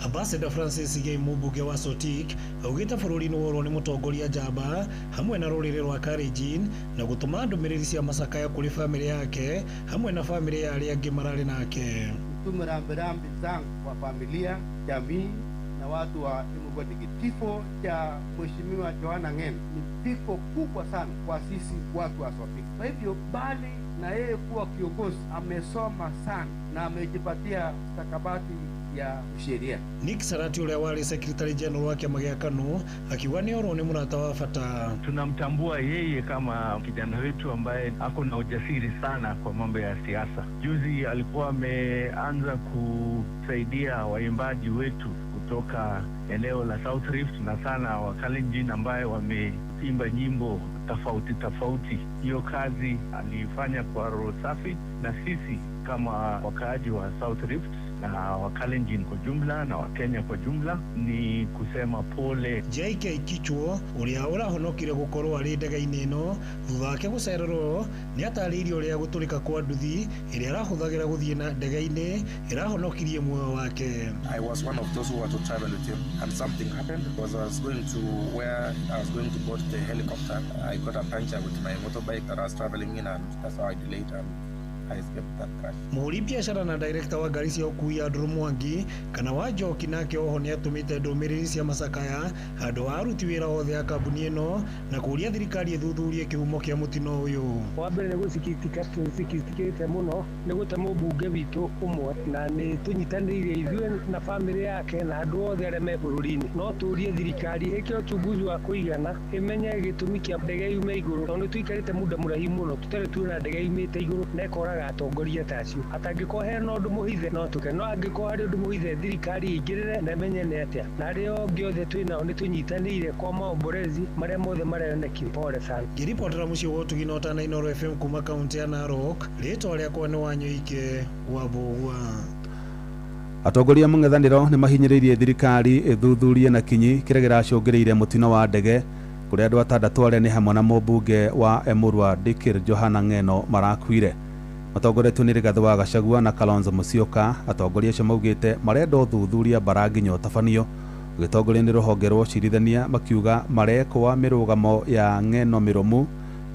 Ambassador Francis Gay Mubuge wa Sotik augĩte bũrũri-inĩ worwo nĩ mũtongoria njamba hamwe na rũrĩrĩ rwa Kalenjin na gũtũma ndũmĩrĩri cia macakaya kũrĩ famĩlĩ yake hamwe na famĩlĩ ya arĩa angĩ mararĩ nake. Tume rambirambi zangu kwa familia, jamii na watu wa Embu-Godigi. Kifo cha Mheshimiwa Johanna Ng'eno ni pigo kubwa sana kwa sisi watu wa Sotik. Kwa hivyo bali na yeye kuwa kiongozi, amesoma sana na amejipatia stakabadhi ya sheria. Nick Sarati ule wali Secretary General wa kiama gĩa KANU akiuga ni oro ni murata wa bata. Tunamtambua yeye kama kijana wetu ambaye ako na ujasiri sana kwa mambo ya siasa. Juzi alikuwa ameanza kusaidia waimbaji wetu kutoka eneo la South Rift na sana wa Kalenjin ambaye wameimba nyimbo tofauti. Hiyo kazi alifanya kwa roho safi, na sisi kama wakaaji wa South Rift na Wakalenjin kwa jumla na Wakenya kwa jumla ni kusema pole. JK Kichuo uria urahonokire gukorwo ari ndege-inĩ ĩno thutha wake gucererwo ni atarĩirie uria gũtũrĩka kwa nduthi iria arahũthagĩra gũthiĩ na ndege-inĩ irahonokirie muoyo wake. I was one of those who were to travel with him, and something happened because I was going to board the helicopter. I got a puncture with my motorbike that I was traveling in, and that's how I delayed and I escaped that crash. Mũhũri biacara na director wa ngari cia ũkui Andrew Mwangi kana wa Njoki nake oho nĩ atũmĩte ndũmĩrĩri cia macakaya handũ wa aruti wĩra othe a kambuni ĩno na kũria thirikari ĩthuthurie kĩhumo kĩa mũtino ũyũ. Wa mbere nĩ gũcikitikĩte mũno nĩ gũte mũmbunge witũ ũmwe na nĩ tũnyitanĩire ithuĩ na famĩlĩ yake na andũ othe arĩa me bũrũri-inĩ. No tũrie thirikari ĩke ũchunguzi wa kũigana ĩmenye gĩtũmi kĩa ndege yume igũrũ, tondũ tũikarĩte muda mũraihu mũno tũtarĩ tuona ndege yumĩte igũrũ na ĩkoraga atongoria tacio. Atangĩkorwo hena ũndũ mũhithe no tũke, no angĩkorwo harĩ ũndũ mũhithe thirikari ĩingĩrĩre na ĩmenye nĩ atĩa. Na arĩa angĩ othe twĩnao nĩ tũnyitanĩire kwa maombolezi marĩa mothe mareyoneki. Pole sana. Ngĩribotera mũciĩ wa ũtugi na Inooro FM kuma kaunti ya Narok, rĩtwa rĩakwa nĩ Wanyoike wa Mbogua. Atongoria mũng'ethanĩro nĩ mahinyĩrĩirie thirikari ĩthuthurie na kinyi kĩrĩa kĩracũngĩrĩire mũtino wa ndege kũrĩa andũ atandatũ arĩa nĩ hamwe na mũmbunge wa Emurua Dikir Johanna Ng'eno marakuire. Matongoretio nĩ Rigathĩ wa Gachagua na Kalonzo Musyoka. Atongoria acio maugĩte marenda ũthuthuria baranginya ũtabanio ũgĩtongorio nĩ rũhonge rwa ũcirithania, makiuga marekwa mĩrũgamo ya Ng'eno mĩrũmu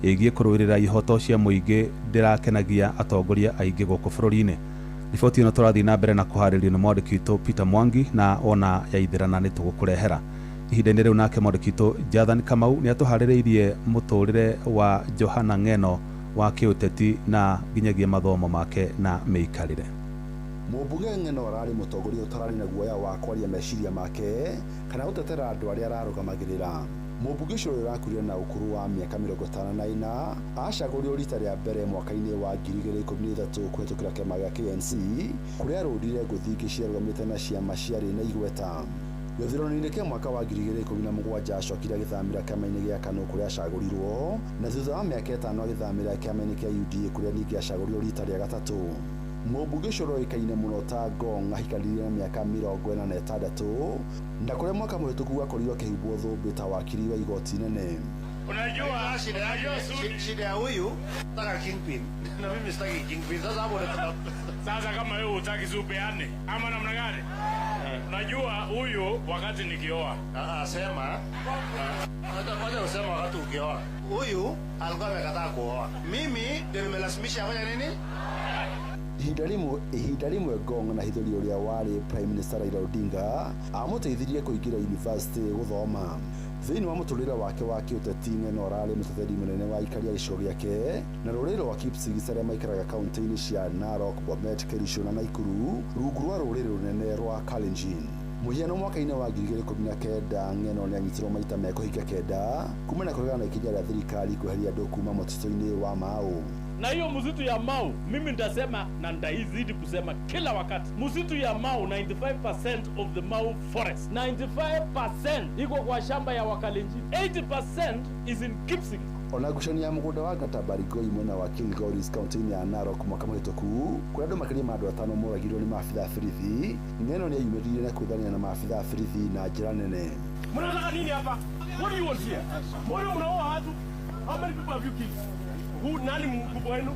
ĩgiĩ kũrũĩrĩra ihoto cia mũingĩ ndĩrakenagia atongoria aingĩ gũkũ bũrũri-inĩ. Riboti ĩno tũrathiĩ na mbere na kũharĩrio nĩ mwandĩki witũ Peter Mwangi na ona yaithĩrana nĩ tũgũkũrehera. Ihinda-inĩ rĩu nake mwandĩki witũ Jathan Kamau nĩ atũharĩrĩirie mũtũrĩre wa Johanna Ng'eno wa kĩũteti na nginyagia mathomo make na mĩikarĩre. Mũmbunge Ng'eno ararĩ mũtongoria ũtararĩ na guoya wa kwaria meciria make kana gũtetera andũ arĩa ararũgamagĩrĩra. Mũmbunge ũcio ũrakuire na ũkũrũ wa mĩaka 54 acagũrirwo rita rĩa mbere mwaka-inĩ wa 2013 kũhetũkĩra kĩama gĩa KNC kũrĩa arũndire ngũthi ingĩ ciarũgamĩte na ciama ciarĩ na igweta. Gĩthurano-inĩ kĩa mwaka wa 2017 acokire agĩthamĩra kĩama-inĩ gĩa KANU kũrĩa acagũrirwo na thutha wa mĩaka 5 agĩthamĩra kĩama-inĩ kĩa UDA kũrĩa ningĩ acagũrirwo rita rĩa gatatũ. Mũmbunge ũcio ũroĩkaine mũno ta Ngong ahikanĩtie na mĩaka 46 na kũrĩa mwaka mũhĩtũku akorirwo akĩhumbwo thũmbĩ ta wakiri wa igoti inene. Unajua shida ya huyu nataka kingpin na mimi sitaki kingpin. Sasa hapo sasa kama wewe hutaki supeane ama namna gani? Unajua huyu wakati nikioa. Sema. Hata usema wakati ukioa. Huyu alikuwa amekataa kuoa. Mimi ndio nimelazimisha afanye nini? Ihinda rimwe Ngong na hithuri ũrĩa warĩ Prime Minister Raila Odinga amũteithirie kũingĩra university gũthoma. Thĩinĩ wa mũtũrĩre wake wa kĩũteti Ng'eno ararĩ mũteteri mũnene wa aikari a gĩcigo gĩake na rũrĩrĩ rwa Kipsigis arĩa maikaraga kaunti-inĩ cia Narok, Bomet, Kericho na Nakuru rungu rwa rũrĩrĩ rũnene rwa Kalenjin. Mũhiano mwaka-inĩ wa 2019 Ng'eno nĩ anyitirwo maita mekũhinga 9 kumana na kũregana na ikinya rĩa thirikari kweheria andũ kuma mũtitũ-inĩ wa Mau. Na hiyo msitu ya Mau mimi nitasema na nitaizidi kusema kila wakati, msitu ya Mau 95% of the Mau forest 95% iko kwa shamba ya Wakalenjin, 80% is in Kipsigis. Ona ngucanio ya mũgũnda wa Gatabarigoi mwena wa Kilgoris kaunti-inĩ ya Narok mwaka mũhĩtũku kũrĩa andũ makĩria ma andũ 5 moragirwo nĩ maabitha a borithi. Ng'eno nĩ ayumĩrĩire na kwĩthanĩra na maabitha a borithi na njĩra nene. Mnataka nini hapa? What do you want here? Mbona mnaoa watu? How many people have you killed? Nani mkubwa wenu?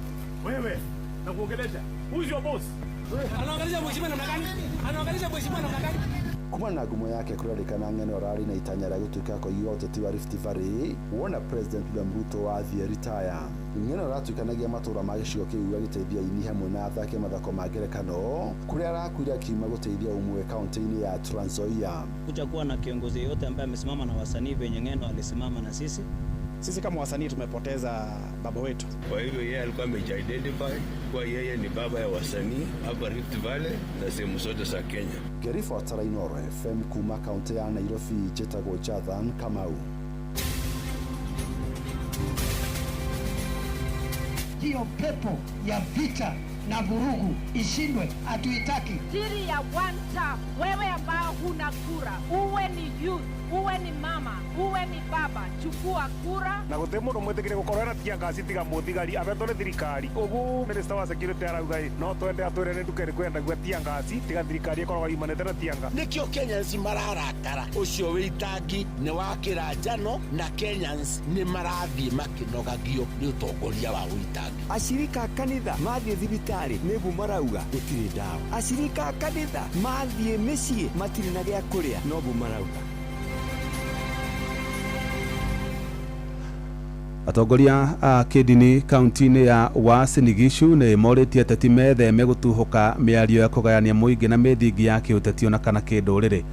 Wewe. na kuongelesha. Who is your boss? Anaangalia mheshimiwa namna gani? Anaangalia mheshimiwa namna gani? Kumana na ngumo yake kurerikana Ng'eno arari na itanya rĩa gũtuĩka koiga ũteti wa Rift Valley wona President William Ruto wathiĩ retire. Ng'eno aratuĩkanagia matũra ma gĩcigo kĩu agĩteithia ini hamwe na athake mathako ma ngerekano kũrĩa arakuire akiuma gũteithia umwe kaunti-inĩ ya Trans Nzoia. Kuja kuwa na kiongozi yote ambaye amesimama na wasanii venye Ng'eno alisimama na sisi. Sisi kama wasanii tumepoteza baba wetu. Kwa hivyo yeye alikuwa amejidentify kwa yeye ni baba ya wasanii hapa Rift Valley na sehemu zote za Kenya. Ngĩribotera Inooro FM kuma kaunti ya Nairobi, njĩtagwo Jathan Kamau. Hiyo pepo ya vita na vurugu ishindwe, hatuitaki. Siri ya one term, wewe ambao huna kura, uwe ni youth, uwe ni mama, uwe ni baba, chukua kura. Na gũtirĩ mũndũ mwĩtĩkĩre gũkorwo na tiangasi tiga mũthigari abetwo nĩ thirikari. Ũguo minister wa security arauga no twende atwĩre nĩ ndukĩrĩ kwenda gwa tiangasi tiga thirikari ĩkoragwo imanĩte na tianga. Nĩkĩo Kenyans mararakara ũcio wĩtangi nĩ wa kĩranjano na Kenyans nĩ marathiĩ makĩnogagio nĩ ũtongoria wa wĩtangi. Ashirika kanitha mathiĩ thibitari nĩguo marauga gũtirĩ ndawa. Ashirika kanitha mathiĩ mĩciĩ matirĩ na gĩa kũrĩa noguo marauga. Atongoria a kĩndini kaunti-inĩ ya Uasin Gishu nĩ morĩtie ateti metheme gũtuhũka mĩario ya kũgayania mũingĩ na mĩthingi ya kĩũteti ona kana kĩndũrĩrĩ.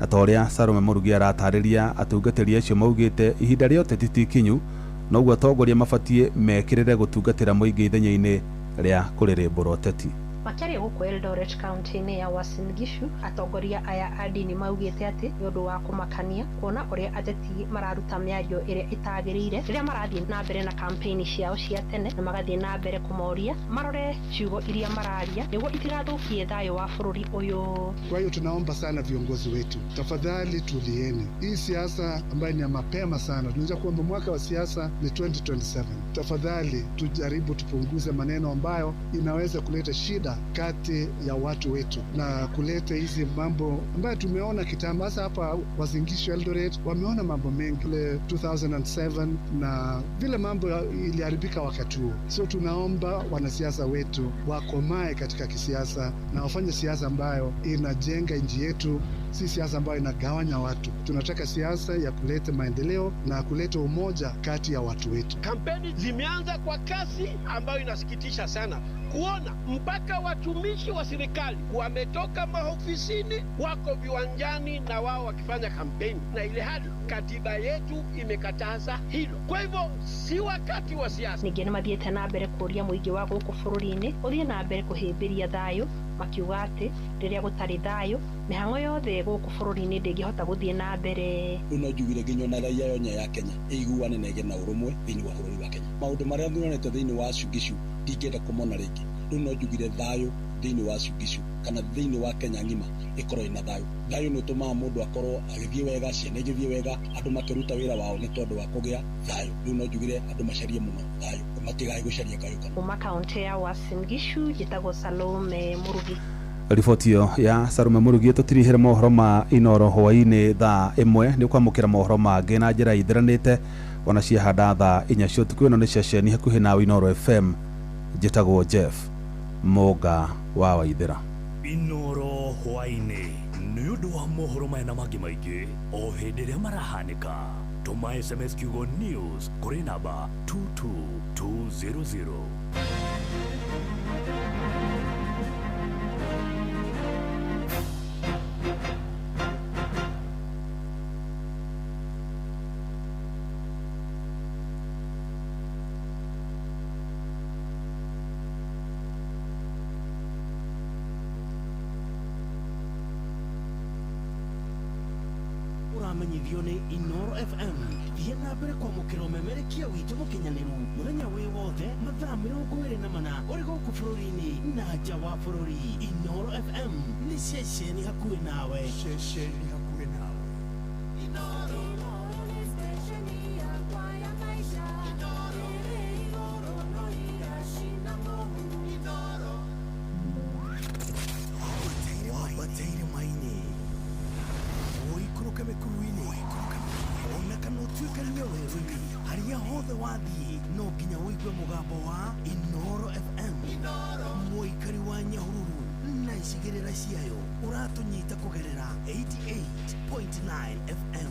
Na ta ũrĩa Salome Murugi aratarĩria, atungatĩri acio maugĩte ihinda rĩa ũteti ti ikinyu, noguo atongoria mabatiĩ mekĩrĩre gũtungatĩra mũingĩ ithenya-inĩ rĩa kũrĩrĩmbũra ũteti. Makiaria gũkũ Eldoret kaunti-inĩ ya Uasin Gishu, atongoria aya a ndini maugĩte atĩ nĩ ũndũ wa kũmakania kuona ũrĩa ateti mararuta mĩario ĩrĩa ĩtagĩrĩire rĩrĩa marathiĩ na mbere na kampeni ciao cia tene na magathiĩ na mbere kũmoria marore ciugo iria mararia nĩguo itigathũkie thayũ wa bũrũri ũyũ. Kwa hiyo tunaomba sana viongozi wetu, tafadhali tulieni. Hii siasa ambayo ni ya mapema sana, tunaweza kuomba mwaka wa siasa ni 2027. Tafadhali tujaribu tupunguze maneno ambayo inaweza kuleta shida kati ya watu wetu na kuleta hizi mambo ambayo tumeona kitambo. Hasa hapa Uasin Gishu Eldoret wameona mambo mengi ile 2007 na vile mambo iliharibika wakati huo. So tunaomba wanasiasa wetu wakomae katika kisiasa na wafanye siasa ambayo inajenga nchi yetu, si siasa ambayo inagawanya watu. Tunataka siasa ya kuleta maendeleo na kuleta umoja kati ya watu wetu. Kampeni zimeanza kwa kasi ambayo inasikitisha sana kuona mpaka watumishi wa serikali wametoka maofisini wako viwanjani na wao wakifanya kampeni, na ile hali katiba yetu imekataza hilo. Kwa hivyo si wakati wa siasa. Ningĩ nĩmathiĩte na mbere kũria mũingĩ wa gũkũ bũrũri-inĩ ũthiĩ na mbere kũhĩmbĩria thayũ, makiuga atĩ rĩrĩa gũtarĩ thayũ mĩhang'o yothe gũkũ bũrũri-inĩ ndĩngĩhota gũthiĩ na mbere. No njugire nginya na raia yothe ya Kenya ĩiguane na ĩgĩe na ũrũmwe thĩinĩ wa bũrũri wa Kenya. Maũndũ marĩa thuranĩte thĩinĩ wa Uasin Gishu ndingĩenda kũmona rĩngĩ. No njugire thayũ thĩinĩ wa Uasin Gishu kana thĩinĩ wa Kenya ng'ima ĩkorwo ina thayũ. Thayũ nĩ ũtũmaga mũndũ akorwo agĩthiĩ wega, ciana igĩthiĩ wega, andũ makĩruta wĩra wao nĩ tondũ wa kũgĩa thayũ. Rĩu no njugire andũ macarie mũno thayũ, matigae gũcaria kayũ. Kuma kaunti ya Uasin Gishu, njĩtagwo Salome Murugi. Riboti iyo ya Salome Murugi tũtirihĩre mohoro ma Inooro hwaĩ-inĩ thaa 1 nĩ kwamũkĩra mohoro mangĩ na njĩra ithiranĩte ona ciahanda thaa 4 cia ũtukũ. Ĩno nĩ ceceni hakuhĩ nawe Inooro FM, njĩtagwo Jeff Moga wa Waithĩra. Inooro hwaĩ-inĩ nĩ ũndũ wa mohoro maya na mangĩ maingĩ o hĩndĩ ĩrĩa marahanĩka. Tũma SMS kiugo news kũrĩ namba 22200. Uramenyithio nĩ Inooro FM. Thiĩ na mbere kwamũkĩra ũmemerekia witũ mũkinyanĩru mũthenya wĩ wothe mathaa 24 ũrĩ gũkũ bũrũri-inĩ na nja wa bũrũri. Inooro FM nĩ ceceni hakuhĩ nawe. Ceceni hakuhĩ nawe. Inooro. Haria hothe wathiĩ no nginya wĩigue mũgambo wa Inooro FM. ciayo uratunyita kugerera 88.9 FM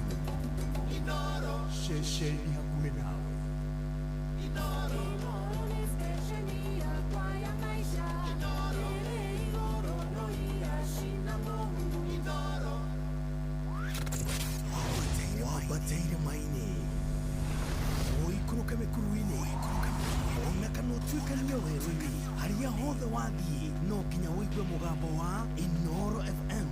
Inoro shesheni hakuhe nawe Inoro ni stesheni ya kwaya maisha Inoro Inoro no yashina Mungu Inoro Wabateire maine Oikuruka mekuruine Ona kanotuika nyowewe Haria hothe wathiĩ no nginya wĩigue mũgambo wa Inoro FM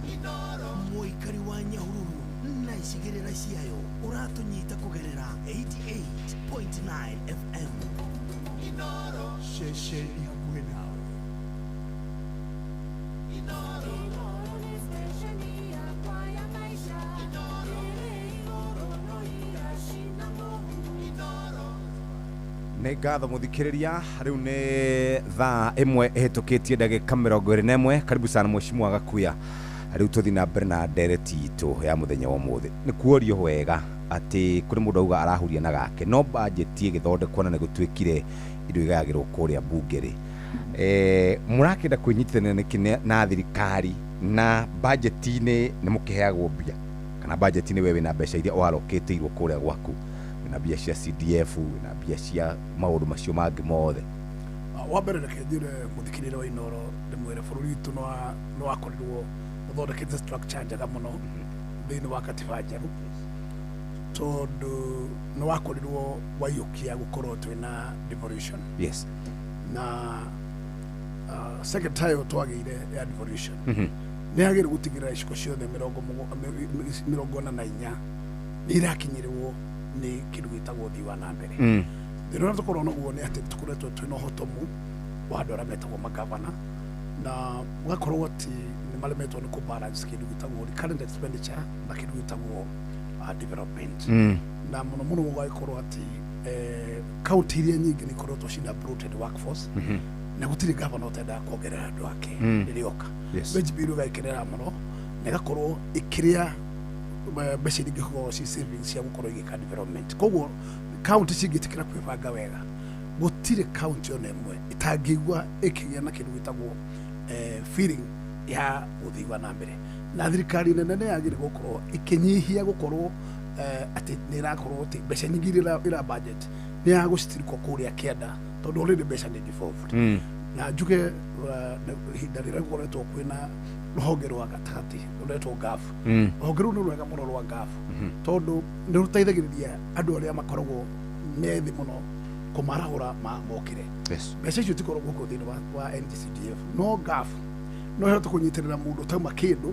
mũikari wa Nyahururu na icigĩrĩra ciayo ũratũnyita kũgerera 88.9 FM Inoro ceceni hakuhĩ nawe Inoro nĩ stesheni ya kwaya maisha Inoro no yashina Mungu Inoro nĩ ngatho mũthikĩrĩria rĩu nĩ thaa ĩmwe ĩhĩtũkĩtie ndagĩka 21 karibu sana mheshimiwa Gakuya rĩu tũthi na mbere na ndereti itũ ya mũthenya wa ũmũthĩ nĩ kuorio wega atĩ kũrĩ mũndũ auga arahuria na gake no budget ĩgĩthondekwo na nĩgũtuĩkire indo igayagĩrwo kũrĩa bunge-rĩ mũrakĩenda kwĩnyitithania na thirikari na budget-inĩ nĩ mũkĩheagwo mbia kana budget-inĩ wewe na mbeca iria ũharokĩtĩirwo kũrĩa gwaku na bia cia CDF na bia cia maũndũ macio mangĩ mothe wa mbere reke njĩre mũthikĩrĩria wa Inoro ndĩmwĩre bũrũri witũ no wakorirwo ũthondekete structure njega mũno thĩinĩ wa katiba njerũ tondũ nĩ wakorirwo waiyũkia gũkorwo twĩna devolution yes na secretary twagĩire ya devolution nĩ agĩrĩirwo gũtigĩrĩra icigo ciothe 44 nĩ irakinyĩrwo nĩ kĩndũ gĩtagwo ũthii wa na mbere thĩna ũrĩa tũkorwo naguo nĩ atĩ tũkoretwo twĩna ũhotomu wa andũ arĩa metagwo magavana na ũgakorwo atĩ nĩ maremetwo nĩ kũbalance kĩndũ gĩtagwo recurrent expenditure na kĩndũ gĩtagwo development na mũno mũno gũgagĩkorwo atĩ kaunti iria nyingĩ nĩ ikoretwo ciĩna bloated workforce na gũtirĩ gavana ũtendaga kuongerera andũ ake rĩrĩa oka wage bill ũgagĩkenera mũno na ĩgakorwo ĩkĩrĩa mbeca iria ingĩkorwo ci savings cia gũkorwo igĩka development koguo kaunti cingĩtĩkĩra kwĩbanga wega gũtirĩ kaunti ona ĩmwe ĩtangĩigua ĩkĩgĩa na kĩndũ gĩtagwo feeling ya ũthii wa na mbere na thirikari nene nĩ yagĩrĩirwo gũkorwo ĩkĩnyihia gũkorwo atĩ nĩ ĩrakorwo atĩ mbeca nyingĩ iria ĩra budget nĩ ya gũcitirikwo kũrĩa kĩanda tondũ already mbeca nĩ devolved na njuge ihinda rĩrĩa gũkoretwo kwĩna rũhonge rwa gatagatĩ rũretwo ngafu rũhonge rũu nĩ rwega mũno rwa ngafu tondũ nĩ rũteithagĩrĩria andũ arĩa makoragwo methĩ mũno kũmarahũra mokĩre mbeca icio tikoragwo gũkũ thĩinĩ wa NGCDF no ngafu no ĩhote kũnyitĩrĩra mũndũ tauma kĩndũ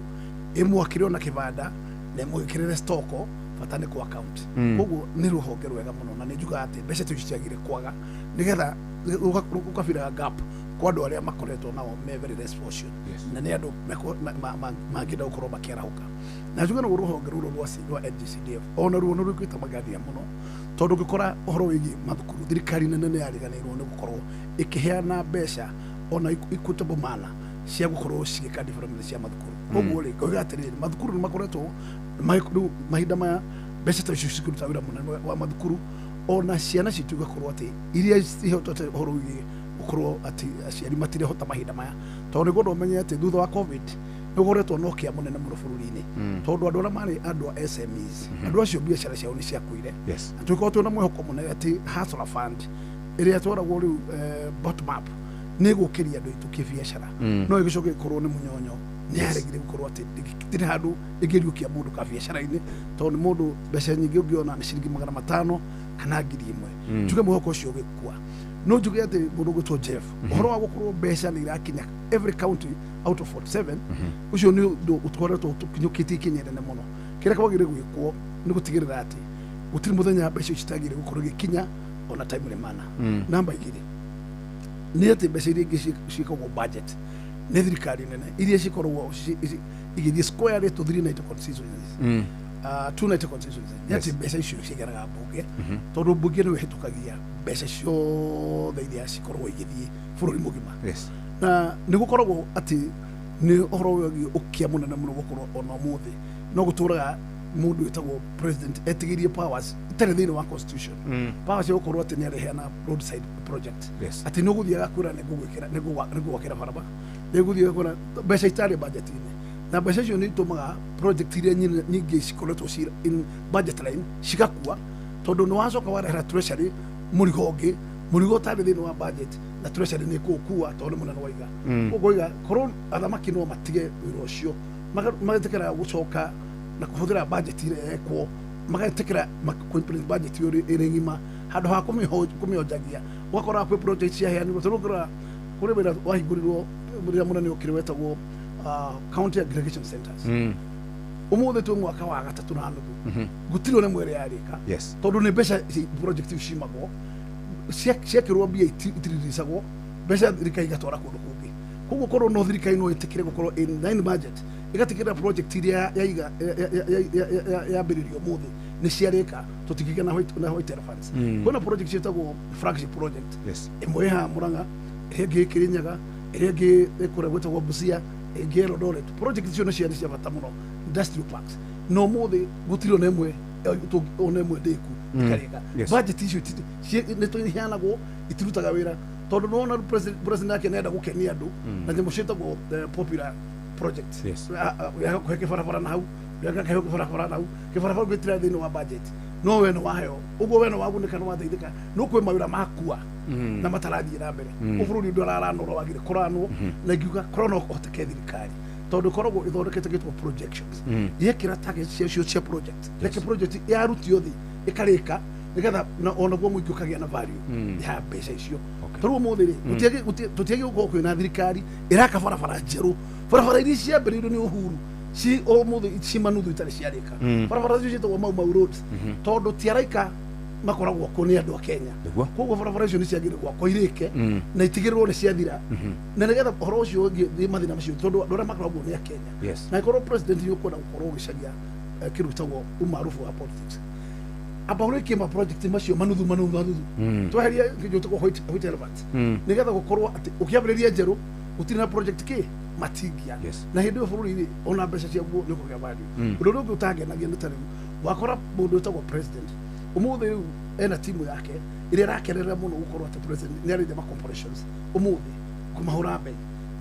ĩmwakĩre ona kĩbanda na ĩmwĩkĩrĩre stoko bata nĩ kwa account koguo nĩ rũhonge rwega mũno na nĩ njugaga atĩ mbeca icio ciagire kwaga nĩgetha ũkabira gap kwa andũ arĩa makoretwo nao me very less portion na nĩ andũ mangĩenda gũkorwo makĩarahũka na njuga no rũhonge rũrũ rwa NGCDF ona ruo nĩ rwĩkĩte magathia mũno tondũ ũngĩkora ũhoro wĩgiĩ mathukuru thirikari nene nĩ yariganĩirwo nĩ gũkorwo ĩkĩheana mbeca ona equitable manner cia gũkorwo cigĩka development cia mathukuru koguo rĩ ngoiga atĩrĩrĩ mathukuru nĩ makoretwo mahinda maya mbeca ta icio cikĩruta wĩra mũnene wa mathukuru ona ciana citũ igakorwo atĩ iria cihotete ũhoro wĩgiĩ gũkorwo atĩ aciari matirĩhota mahinda maya tondũ nĩguo ũmenye atĩ thutha wa covid nĩ gũkoretwo na ũkĩa mũnene mũno bũrũri-inĩ tondũ andũ arĩa marĩ andũ a SMEs andũ acio biacara ciao nĩ ciakuire na tũgĩkorwo twĩna mwĩhoko mũnene atĩ hustler fund ĩrĩa twaragwo rĩu bottom up nĩ gũkĩria andũ aitũ kĩbiacara no ĩgĩcoka ĩkorwo nĩ mũnyonyo nĩ yaregire gũkorwo atĩ gũtirĩ handũ ĩngĩriũkia mũndũ kabiacara-inĩ tondũ nĩ mũndũ mbeca nyingĩ ũngĩona nĩ ciringi 500 kana 1,000 njuge mwĩhoko ũcio ũgĩkua no njuge atĩ mũndũ ũgĩtwo Jeff ũhoro wa gũkorwo mbeca nĩ irakinya every county out of 47 ũcio nĩ ũndũ ũtũkoretwo tũkinyũkĩtie ikinya inene mũno kĩrĩa kwagĩrĩire gwĩkwo nĩ gũtigĩrĩra atĩ gũtirĩ mũthenya mbeca icio citagĩrĩire gũkorwo igĩkinya ona timely manner namba igĩrĩ nĩ atĩ mbeca iria ingĩ ciĩkagwo budget nĩ thirikari nene iria cikoragwo igĩthiĩ square to 390 constituencies 290 constituencies nĩ atĩ mbeca icio cigeraga mbunge tondũ mbunge nĩyo ĩhĩtũkagia mbeca ciothe iria cikoragwo igĩthiĩ bũrũri mũgima na nĩ gũkoragwo atĩ nĩ ũhoro wĩgiĩ ũkia mũnene mũno gũkorwo ona ũmũthĩ no gũtũraga mundu witagwo president etigirie powers itari thini wa constitution powers yo korwo ati ni areheana roadside project ati no guthiaga kura ni gugwikira ni gugwakira baraba ni guthiaga kura mbeca itari budget ini na mbeca icio ni tumaga project iria nyingi cikoretwo ci in budget line cigakua tondu no wacoka warehera treasury murigo tari thini wa budget na treasury ni kukua tondu munene waiga ugoiga korwo athamaki no matige wira ucio magatekera gucoka na kuhuthira budget ile ekwo magatekera complete budget yori irengima handu ha kumiojagia wakora kwe project cia heani turugura kuri wira wahigurirwo muri munene ukiri wetagwo county aggregation centers umuthe tu mwaka wa gatatu na nuthu gutiro ne mwere yarika tondu ni mbeca project ucimagwo ciakirwo mbia itiriricagwo mbeca thirikari igatwara kundu kungi koguo korwo no thirikari no itikire gukorwo in line budget igatikira project iria yaiga yambiririo muthi ni ciarika tutikiga na white funds kuna project cietagwo flagship project imwe ha Murang'a ege Kirinyaga ege ekore gwetagwo Busia ege Eldoret project icio ni cia bata muno industrial parks no muthi gutiro na imwe onemwe ndeku karika budget icio ni tuhianagwo itirutaga wira tondu no na president yake nenda gukenia andu na nyamo cietagwo popular project ya kweke farafara na hau ya kweke farafara na hau ke farafara gwitira thini wa budget no we no waheyo ugo we no waguneka no wateithika no kwe mawira makua na matarathie na mbere ubururi ndu araranora wagire kuranwo na ngiuga korona oteke thirikari tondu korogwo ithondekete gitwo projections yekira target cia project like project ya ruti yothi ikarika nigetha ona gwo muingi ukagia na value ya mbeca icio turu muthiri tutiagi gukorwo kwina thirikari iraka barabara njeru barabara iria ciambĩrĩirio nĩ Uhuru ci o mũthĩ ci manuthu itarĩ ciarĩka barabara icio ciĩtagwo Mau roads tondu tiaraika makoragwo kũ nĩ andũ a Kenya koguo barabara icio nĩ ciagĩrĩirwo gwakwo irĩke na itigĩrĩrwo nĩ ciathira na nĩgetha ũhoro ũcio ũngĩ mathĩna macio tondu andũ arĩa makoragwo nĩ a Kenya na ikorwo president nĩũkwenda gũkorwo ũgĩcaria kĩndũ gĩtagwo umaarufu wa politics about kima project macio manuthu tweheria kĩndũ gĩtagwo white elephant nĩgetha gũkorwo atĩ ũkĩambĩrĩria njerũ gũtirĩ na project kĩ matingia na hĩndĩ ĩyo bũrũri ona mbeca ciaguo nĩ kũgĩa value ũndũ ũngĩ ũtangenagia nĩ ta rĩu wakora mũndũ wĩtagwo president ũmũthĩ rĩu ena timu yake ĩrĩa ĩrakenerera mũno gũkorwo atĩ president nĩ arĩire ma corporations ũmũthĩ kũmahũra mbei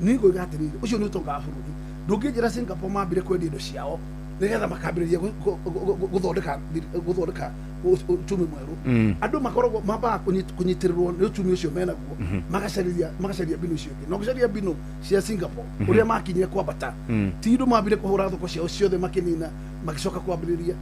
nĩ ngũiga atĩrĩrĩ ũcio nĩ ũtonga wa bũrũri ndũngĩnjĩra Singapore mambire kwendia indo ciao nigetha makambĩrĩria gũthondeka uchumi mweru andu makoragwo mambaga kunyitirĩrwo nĩ uchumi ucio menaguo magacaria mbinu icio ingĩ na gũcaria mbinu cia Singapore ũrĩa makinyire kwambata ti indo mambire kũhũra thoko ciao ciothe makĩnina magicoka kwambĩrĩria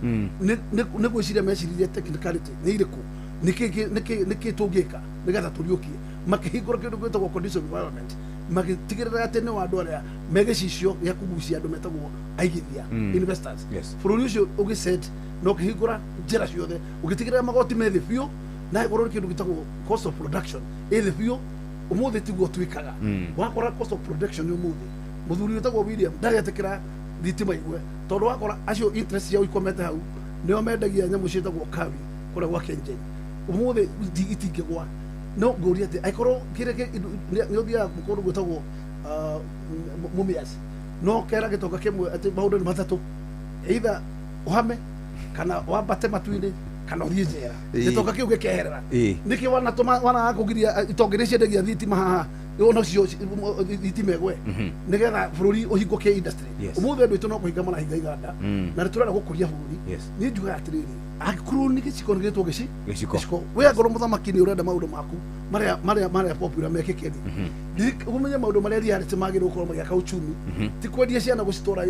nĩ gwĩciria meciririe technicality nĩ irĩkũ nĩkĩ tũngĩka nĩgetha tũriũkie makĩhingũra kĩndũ gwĩtagwo condition environment magitigĩrĩra atĩ nĩ wa andũ arĩa megĩcicio gĩa kũgucia andũ metagwo aigithia investors bũrũri ũcio ũgĩset na ũkĩhingũra njĩra ciothe ũgĩtigĩrĩra magoti me thĩ biũ na gũkorwo kĩndũ gĩtagwo cost of production ĩ thĩ biũ ũmũthĩ tiguo twĩkaga wakora cost of production ũmũthĩ mũthuri wĩtagwo William ndagetĩkĩra thitima igwe tondũ wakora acio interest ciao ikomete hau nĩo mendagia nyamũ ciĩtagwo kawi kũrĩa gwa Kengen ũmũthĩ itingĩgwa no ngũria atĩ aikorwo kĩrĩa nĩ ũthiaga mũkũndũ gwĩtagwo Mumias no kera gĩtonga kĩmwe atĩ maũndũ nĩ matatũ either ũhame kana wambate matu-inĩ kana ũthiĩ njera gĩtonga kĩu gĩkeherera nĩkĩ wanaga kũgiria itonga iria ciendagia thitima haha onacio thitima ĩgwe nĩgetha bũrũri ũhingũke industry ũmũthĩ andũ aitũ no kũhinga marahinga iganda na nĩ tũrenda gũkũria bũrũri niĩ njugaga atĩrĩrĩ angĩkorwo nĩ gĩciko nĩgĩtwo gĩciko we angorwo mũthamaki nĩ ũrenda maũndũ maku marĩa popular mekĩke ũmenye maũndũ marĩa reality magĩrĩirwo gũkorwo magĩaka uchumi ti kwendia ciana gũcitwara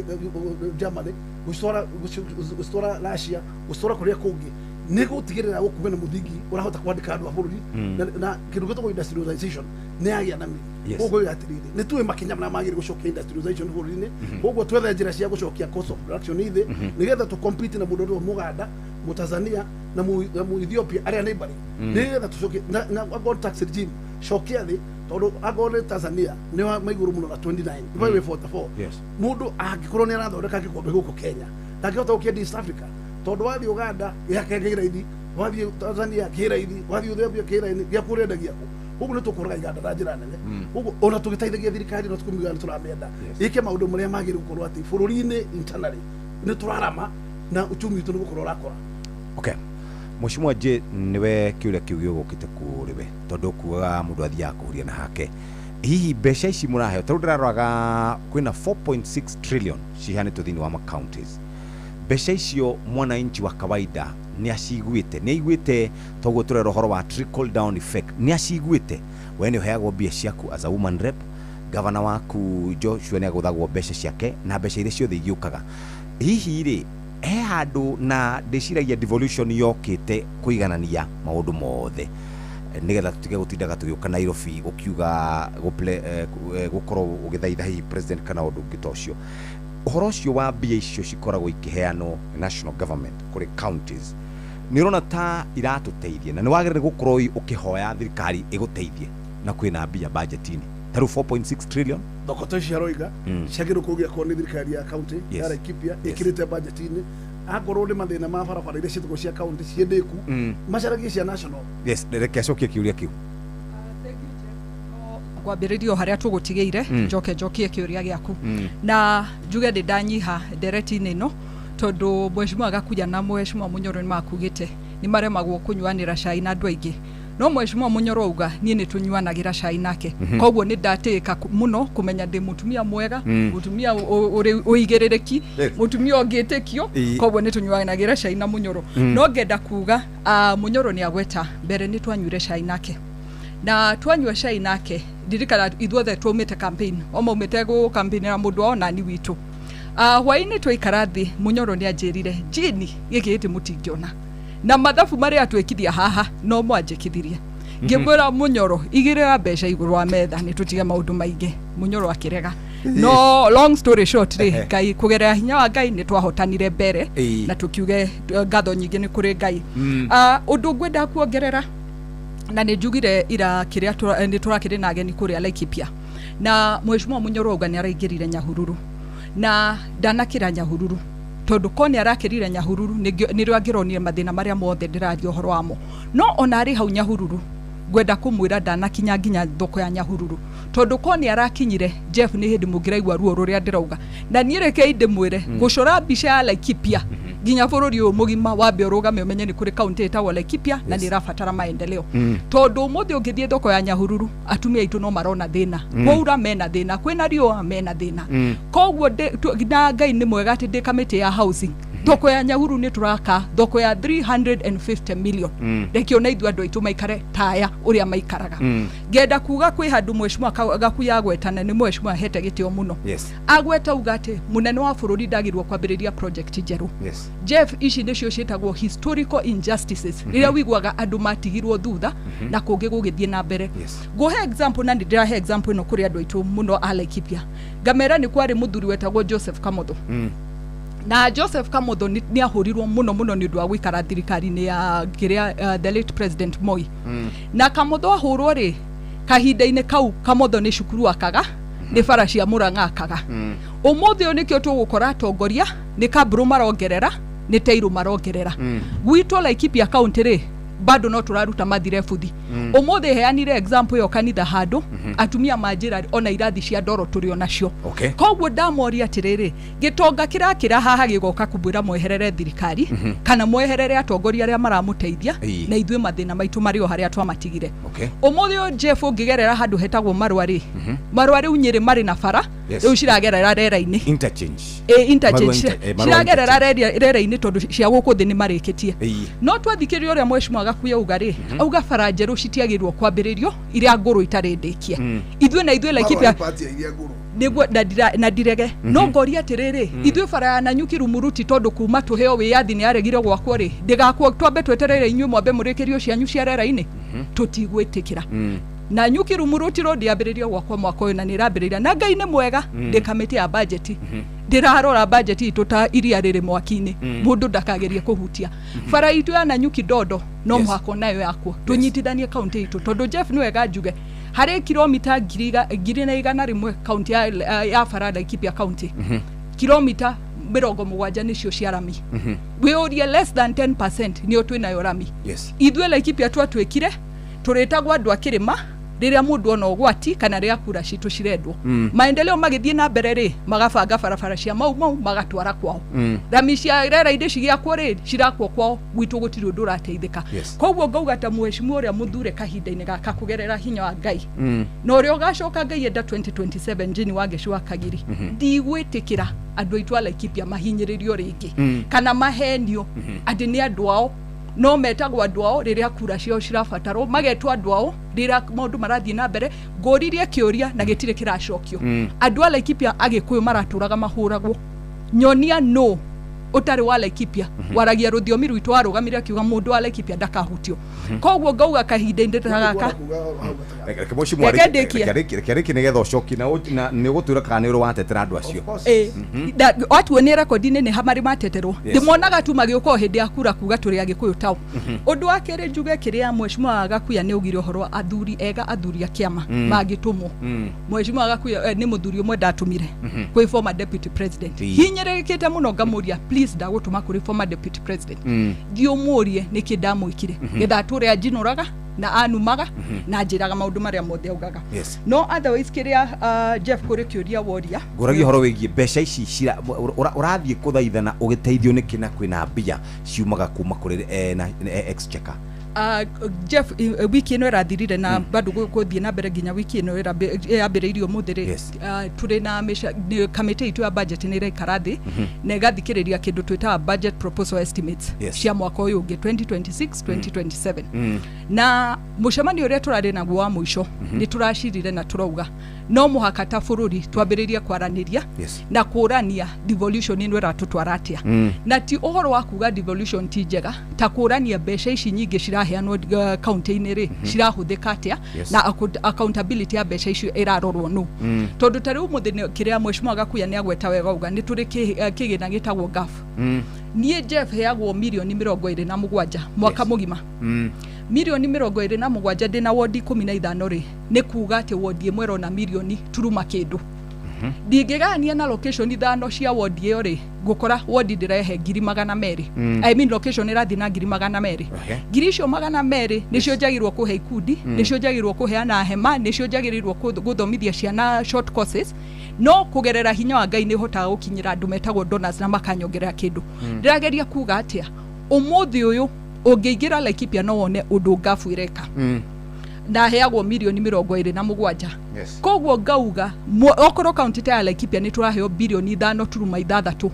Germany gũcitwara Russia gũcitwara kũrĩa kũngĩ nĩ gũtigĩrĩra gũkuga na mũthingi ũrahota kwandĩka andũ a bũrũri na kĩndũ gĩtagwo industrialization nĩ yagĩa na mĩri koguo atĩrĩrĩ nĩ tuĩ makinya marĩa magĩrĩire gũcokia industrialization bũrũri-inĩ koguo twethe njĩra cia gũcokia cost of production thĩ nĩgetha tũcompete na mũndũ ũrĩa Mũganda Mũtanzania na Mũethiopia arĩa neighboring nĩgetha tũcokie na agro tax regime cokia thĩ tondu agro Tanzania nĩ maigũrũ mũno na 29 ibai 44 mũndũ angĩkorwo nĩ arathondeka gĩkombe gũkũ Kenya ndangĩhota gũkĩendia East Africa tondu wathiĩ Uganda yake gĩraithi wathiĩ Tanzania gĩraithi wathiĩ Ethiopia gĩraithi gĩa kũrendagia kũ koguo nĩ tũkũraga iganda na njĩra nene koguo ona tũgĩteithagia thirikari no tũkũmiga nĩ tũramĩenda ĩke maũndũ marĩa magĩrĩirwo gũkorwo atĩ bũrũri-inĩ internally nĩ tũrarama na uchumi witu nugukorwo urakora. Okay. Mheshimiwa je niwe kiuria kiugio gukite kuriwe tondu kuaga mundu athia kuhuria na hake hihi mbeca ici murahe tondu ndiraroraga kwina 4.6 trillion cihanitwo thini wa ma counties mbeca icio mwananchi wa kawaida ni aciguite toguo turero horo wa trickle down effect ni aciguite we ni uheagwo mbia ciaku as a woman rep gavana waku Joshua ni aguthagwo mbeca ciake na mbeca iria ciothe igiukaga hihi ri he handu na ndiciragia devolution yokite kuiganania maundu mothe nigetha tutige gutindaga tugiuka Nairobi ukiuga gukorwo ugithaitha hi president kana undu ngitocio uhoro ucio wa mbia icio cikoragwo ikiheanwo national government kuri counties ni rona ta iratuteithia na ni wagire gukorwo ukihoya thirikari iguteithie na kwina mbia budgetini taru 4.6 trillion Dokoto ciaroiga ciagirwo kugia ko ni thirikari ya county ya Laikipia ikirite budgetini akorwo ni mathina ma barabara iria citgo cia county ciendeku macaragie cia national. Yes, reke acokie kiuria kiu kwambiririo haria tugutigeire njokie kiuria giaku na njuge ndanyiha ndereti-ini ino tondu mheshimiwa Gakuya na mheshimiwa Munyoro ni makugite ni maremagwo kunywanira cai na andu aingi no mheshimiwa Munyoro uga nie ni tunyuanagira cai nake koguo ni ndatika muno kumenya ndi mutumia mwega mutumia uigerereki mutumia ongitikio koguo ni tunyuanagira cai na Munyoro no ngenda kuga Munyoro ni agweta mbere ni twanyure cai nake na twanyua cai nake ndirikana ithuothe twumite campaign omaumite go campaign na mundu ona ni witu hwaini twaikara thi Munyoro ni anjirire jini gikiti mutingiona na mathabu maria twekithia haha no mwanjikithirie ngimwira Munyoro igirira mbeca iguru wa metha ni tutige maundu maingi Munyoro akirega no long story short ri Ngai kugerera hinya wa Ngai ni twahotanire mbere na tukiuge ngatho nyingi ni kuri Ngai undu ngwenda kuongerera na ni njugire ira kiria ni turakire na ageni kuria Laikipia na mheshimiwa Munyoro uga ni araingirire Nyahururu na ndanakira Nyahururu tondu koni arakirire Nyahururu ni rwagironire mathina maria mothe ndirathio horo wamo no ona ari hau Nyahururu gwenda kumwira ndanakinya nginya thoko ya Nyahururu tondu koni arakinyire Jeff ni hindi mugiraigwa ruo ruria ndirauga na nireke inde mwire gucora mbica ya Laikipia nginya bururi uyu mugima wambe urugame umenye ni kuri county ta wa Laikipia na ni rafatara maendeleo tondu muthi ungithie thoko ya Nyahururu atumia itu no marona thina kwaura mena thina kwina rio mena thina koguo na Ngai ni mwega ati ndi kamiti ya housing thoko ya Nyahururu ni turaka thoko ya 350 million rekio na ithu andu aitu maikare taya uria maikaraga ngenda kuga kwi handu mheshimiwa Gakuya agwetana ni mheshimiwa hete gitio muno agweta ugate munene wa bururi ndagirwo kwambiriria project njeru Jeff ici nicio cietagwo historical injustices iria wigwaga andu matigirwo thutha na kungi gugithie na mbere gohe example na ndirahe example ino kuri andu aitu muno a Laikipia ngamera ni kwari muthuri wetagwo Joseph Kamotho na Joseph Kamotho ni ahurirwo muno ni undu wa gwikara thirikari-ini ya kiria the late president Moi na Kamotho ahurwo ri kahinda-ini kau Kamotho ni cukuru akaga ni bara cia Murang'a akaga umuthi uyu nikio tugukora atongoria ni kaburu marongerera ni teiru marongerera gwitwo Laikipia county ri bado no turaruta mathire buthi umuthi heanire example yo kanitha handu atumia majira ona irathi cia ndoro turi onacio koguo ndamoria atiriri gitonga kirakira haha gigoka kubwira mweherere thirikari kana mweherere atongoria aria maramuteithia na ithwe mathina maitu mario haria twamatigire umuthi o Jeff ungigerera handu hetagwo marwari unyiri mari na bara riu ciragerera rera-ini interchange ciragerera rera-ini tondu cia guku thi ni marikitie no twathikirio uria mheshimiwa Gakuya ugari auga bara njeru citiagirwo kwambiririo iria nguru itari ndikie ithwe Laikipia niguo na direge no ngoria atiriri ithwe bara ya Nanyuki Rumuruti tondu kuma tuheo wiyathi ni aregire gwakwo ri ndigakwo twambe tweterere inywe mwambe murekerio cianyu cia rera-ini tutigwitikira na Nanyuki Rumuruti road yambiririo gwakwa mwaka uyu na nirambiriria na Ngai ni mwega ndi kamiti ya budget ndirarora budget itu ta iria riri mwaki-ini mundu ndakagerie kuhutia bara itu ya Nanyuki Dodo no mwako nayo yakwo tunyitithanie county itu tondu Jeff ni wega njuge hari kilomita 1,100 county ya bara Laikipia county kilomita 70 nicio cia rami we orie less than 10% nio twinayo rami ithwe Laikipia twatwikire turetagwo andu akirima riria mundu ona ugwati kana riria kura citu cirendwo maendeleo magithie na mbere ri magabanga barabara cia mau magatwara kwao rami cia rera inde cigiakwo ri cirakwo kwao gwitu gutiri undu urateithika koguo ngauga ta mheshimiwa uria muthure kahinda-ini gaka kugerera hinya wa Ngai no rio gacoka Ngai enda 2027 jini wage cwa Kagiri ndigwitikira andu aitu ala Laikipia mahinyiririo ringi kana mahenio andi ni andu ao no metagwo andu ao riria kura cio cirabatarwo magetwa andu ao riria maundu marathie na mbere ngoririe kiuria na gitire kiracokio andu ala Laikipia agikuyu maraturaga mahuragwo nyonia no utari wa Laikipia waragia ruthiomi rwitu arugamire akiuga mundu wa Laikipia ndakahutio koguo ngauga kahinda indetagaka reke mheshimiwa reke nigetha ucoki na ni gutura kana ro watetera andu acio watu ni record ni hamari mateterwo ndimonaga tu magiuko hindi akura kuga turi agikuyu tao undu wakere njuge kiria mheshimiwa Gakuya ni ugire horo athuri ega athuri akiama magitumwo mheshimiwa Gakuya ni muthuri umwe ndatumire kwi former deputy president hinyerekete muno ngamuria please ndagutuma kuri former deputy president dio murie nikindamwikire gethature ajinuraga na anumaga na njiraga maundu maria mothe augaga no otherwise kiria Jeff kuri kiuria woria ngoragi horo wigie besha ici cira urathie kuthaithana ugiteithio nikina kwina mbia ciumaga kuma kuri na exchequer Jeff wiki ino irathirire na bado guthie na mbere ginya wiki ino yambiriirio muthiri turi na committee itu ya budget ni rekarathi na gathikiriria kindu twita budget proposal estimates cia mwaka uyu ungi 2026 2027 na mucemani uria turari naguo wa muico ni turashirire na turauga no muhaka ta bururi twambiririe kwaraniria na kurania devolution ino iratutwara atia na ti uhoro wa kuga devolution ti njega ta kurania besha ici nyingi ciraheanwo county-ini ri cirahuthika atia na accountability ya besha icio irarorwo no tondu tariu muthini kiria mheshimiwa Gakuya ni agweta wega uga ni turi kigina gitagwo gaf nie Jeff heagwo milioni 27 mwaka mugima milioni 27 ndina ward 15 ri ni kuga ati ward imwe rona milioni turuma kindu ndigegania na location ithano cia ward iyo ri gukora ward ndirehe 200 I mean location irathi na 200 girisho 200 nicio jagirwo kuhe ikundi nicio jagirwo kuheana hema nicio jagirirwo guthomithia ciana short courses no kugerera hinya wa Ngai ni hotaga gukinyira andu metagwo donors na makanyongerera kindu ndirageria kuga atia umuthi uyu ungiingira Laikipia no wone undu ngafu ireka na heagwo milioni 27 koguo ngauga okoro county ta Laikipia ni turaheo bilioni 5.6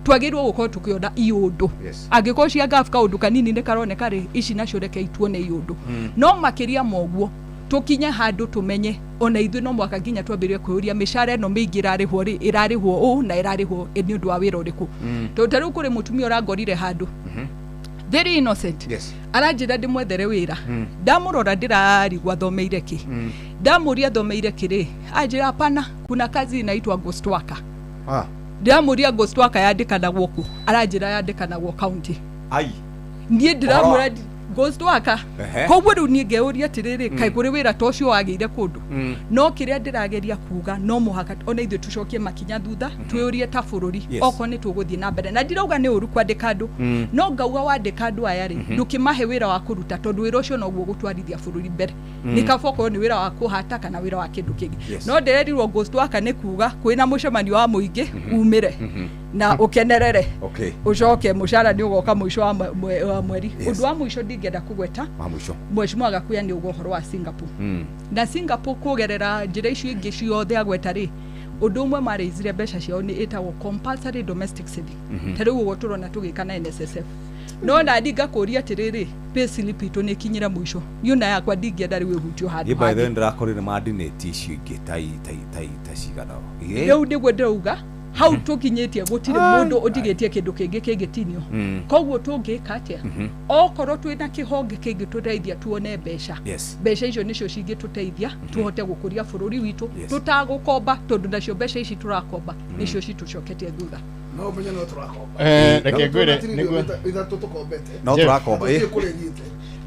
twagirwo gukorwo tukiona iundu angiko cia gaf ka undu kanini ne karoneka ri ici nacio reke ituone iundu no makiria moguo tukinye handu tumenye ona ithu no mwaka ginya twambirie kuuria mishare no miingira rihwo ri irarihwo na irarihwo ni undu wa wira uriku to taru kuri mutumia urangorire handu very innocent aranjira ndimwethere wira ndamurora ndirarigwa thomeire ki ndamuria thomeire kiri ajira hapana kuna kazi inaitwa ghost worker ndamuria ghost worker yandikanagwo ku aranjira yandikanagwo county nie ndiramura ghost worker koguo riu nie ngeuria atiriri kai kuri wira ta ucio wagire kundu no kiria ndirageria kuga no muhaka ona ithu tucokie makinya thutha twiurie ta bururi oko ni tuguthie na mbere na ndirauga ni uru kwandika andu no ngauga wandika andu aya ri ndukimahe wira wa kuruta tondu wira ucio no guo gutwarithia bururi mbere ni kaboko ni wira wa kuhata kana wira wa kindu kingi no ndirerirwo ghost worker ni kuga kwina mucemanio wa muingi umire na ukenerere ucoke mushara ni ugoka mwisho wa mweri undu wa mwisho ndingenda kugweta mheshimiwa Gakuya ni ugohoro wa Singapore na Singapore kugerera njira icio ingi ciothe agweta ri undu umwe mareizire besha ciao ni etagwo compulsory domestic saving tariu ugo turona tugikana NSSF no na ndinga kuria atiriri pay slip itu ni kinyira mwisho yuna yakwa ndingenda ri wihutio handu by the ndirakorire madinate icio ingi tai cigana riu ndigwe ndauga how tukinyetie gutire mundu utigetie kindu kingi kingitinio koguo tungika atia okorwo twina kihonge kingi tuteithia tuone besha besha icio nicio cingituteithia tuhote gukuria bururi witu tutagukomba tondu nacio besha ici turakomba nicio citucoketie thutha no menye no turakomba reke ngwire niguo ithatu tukombete no turakomba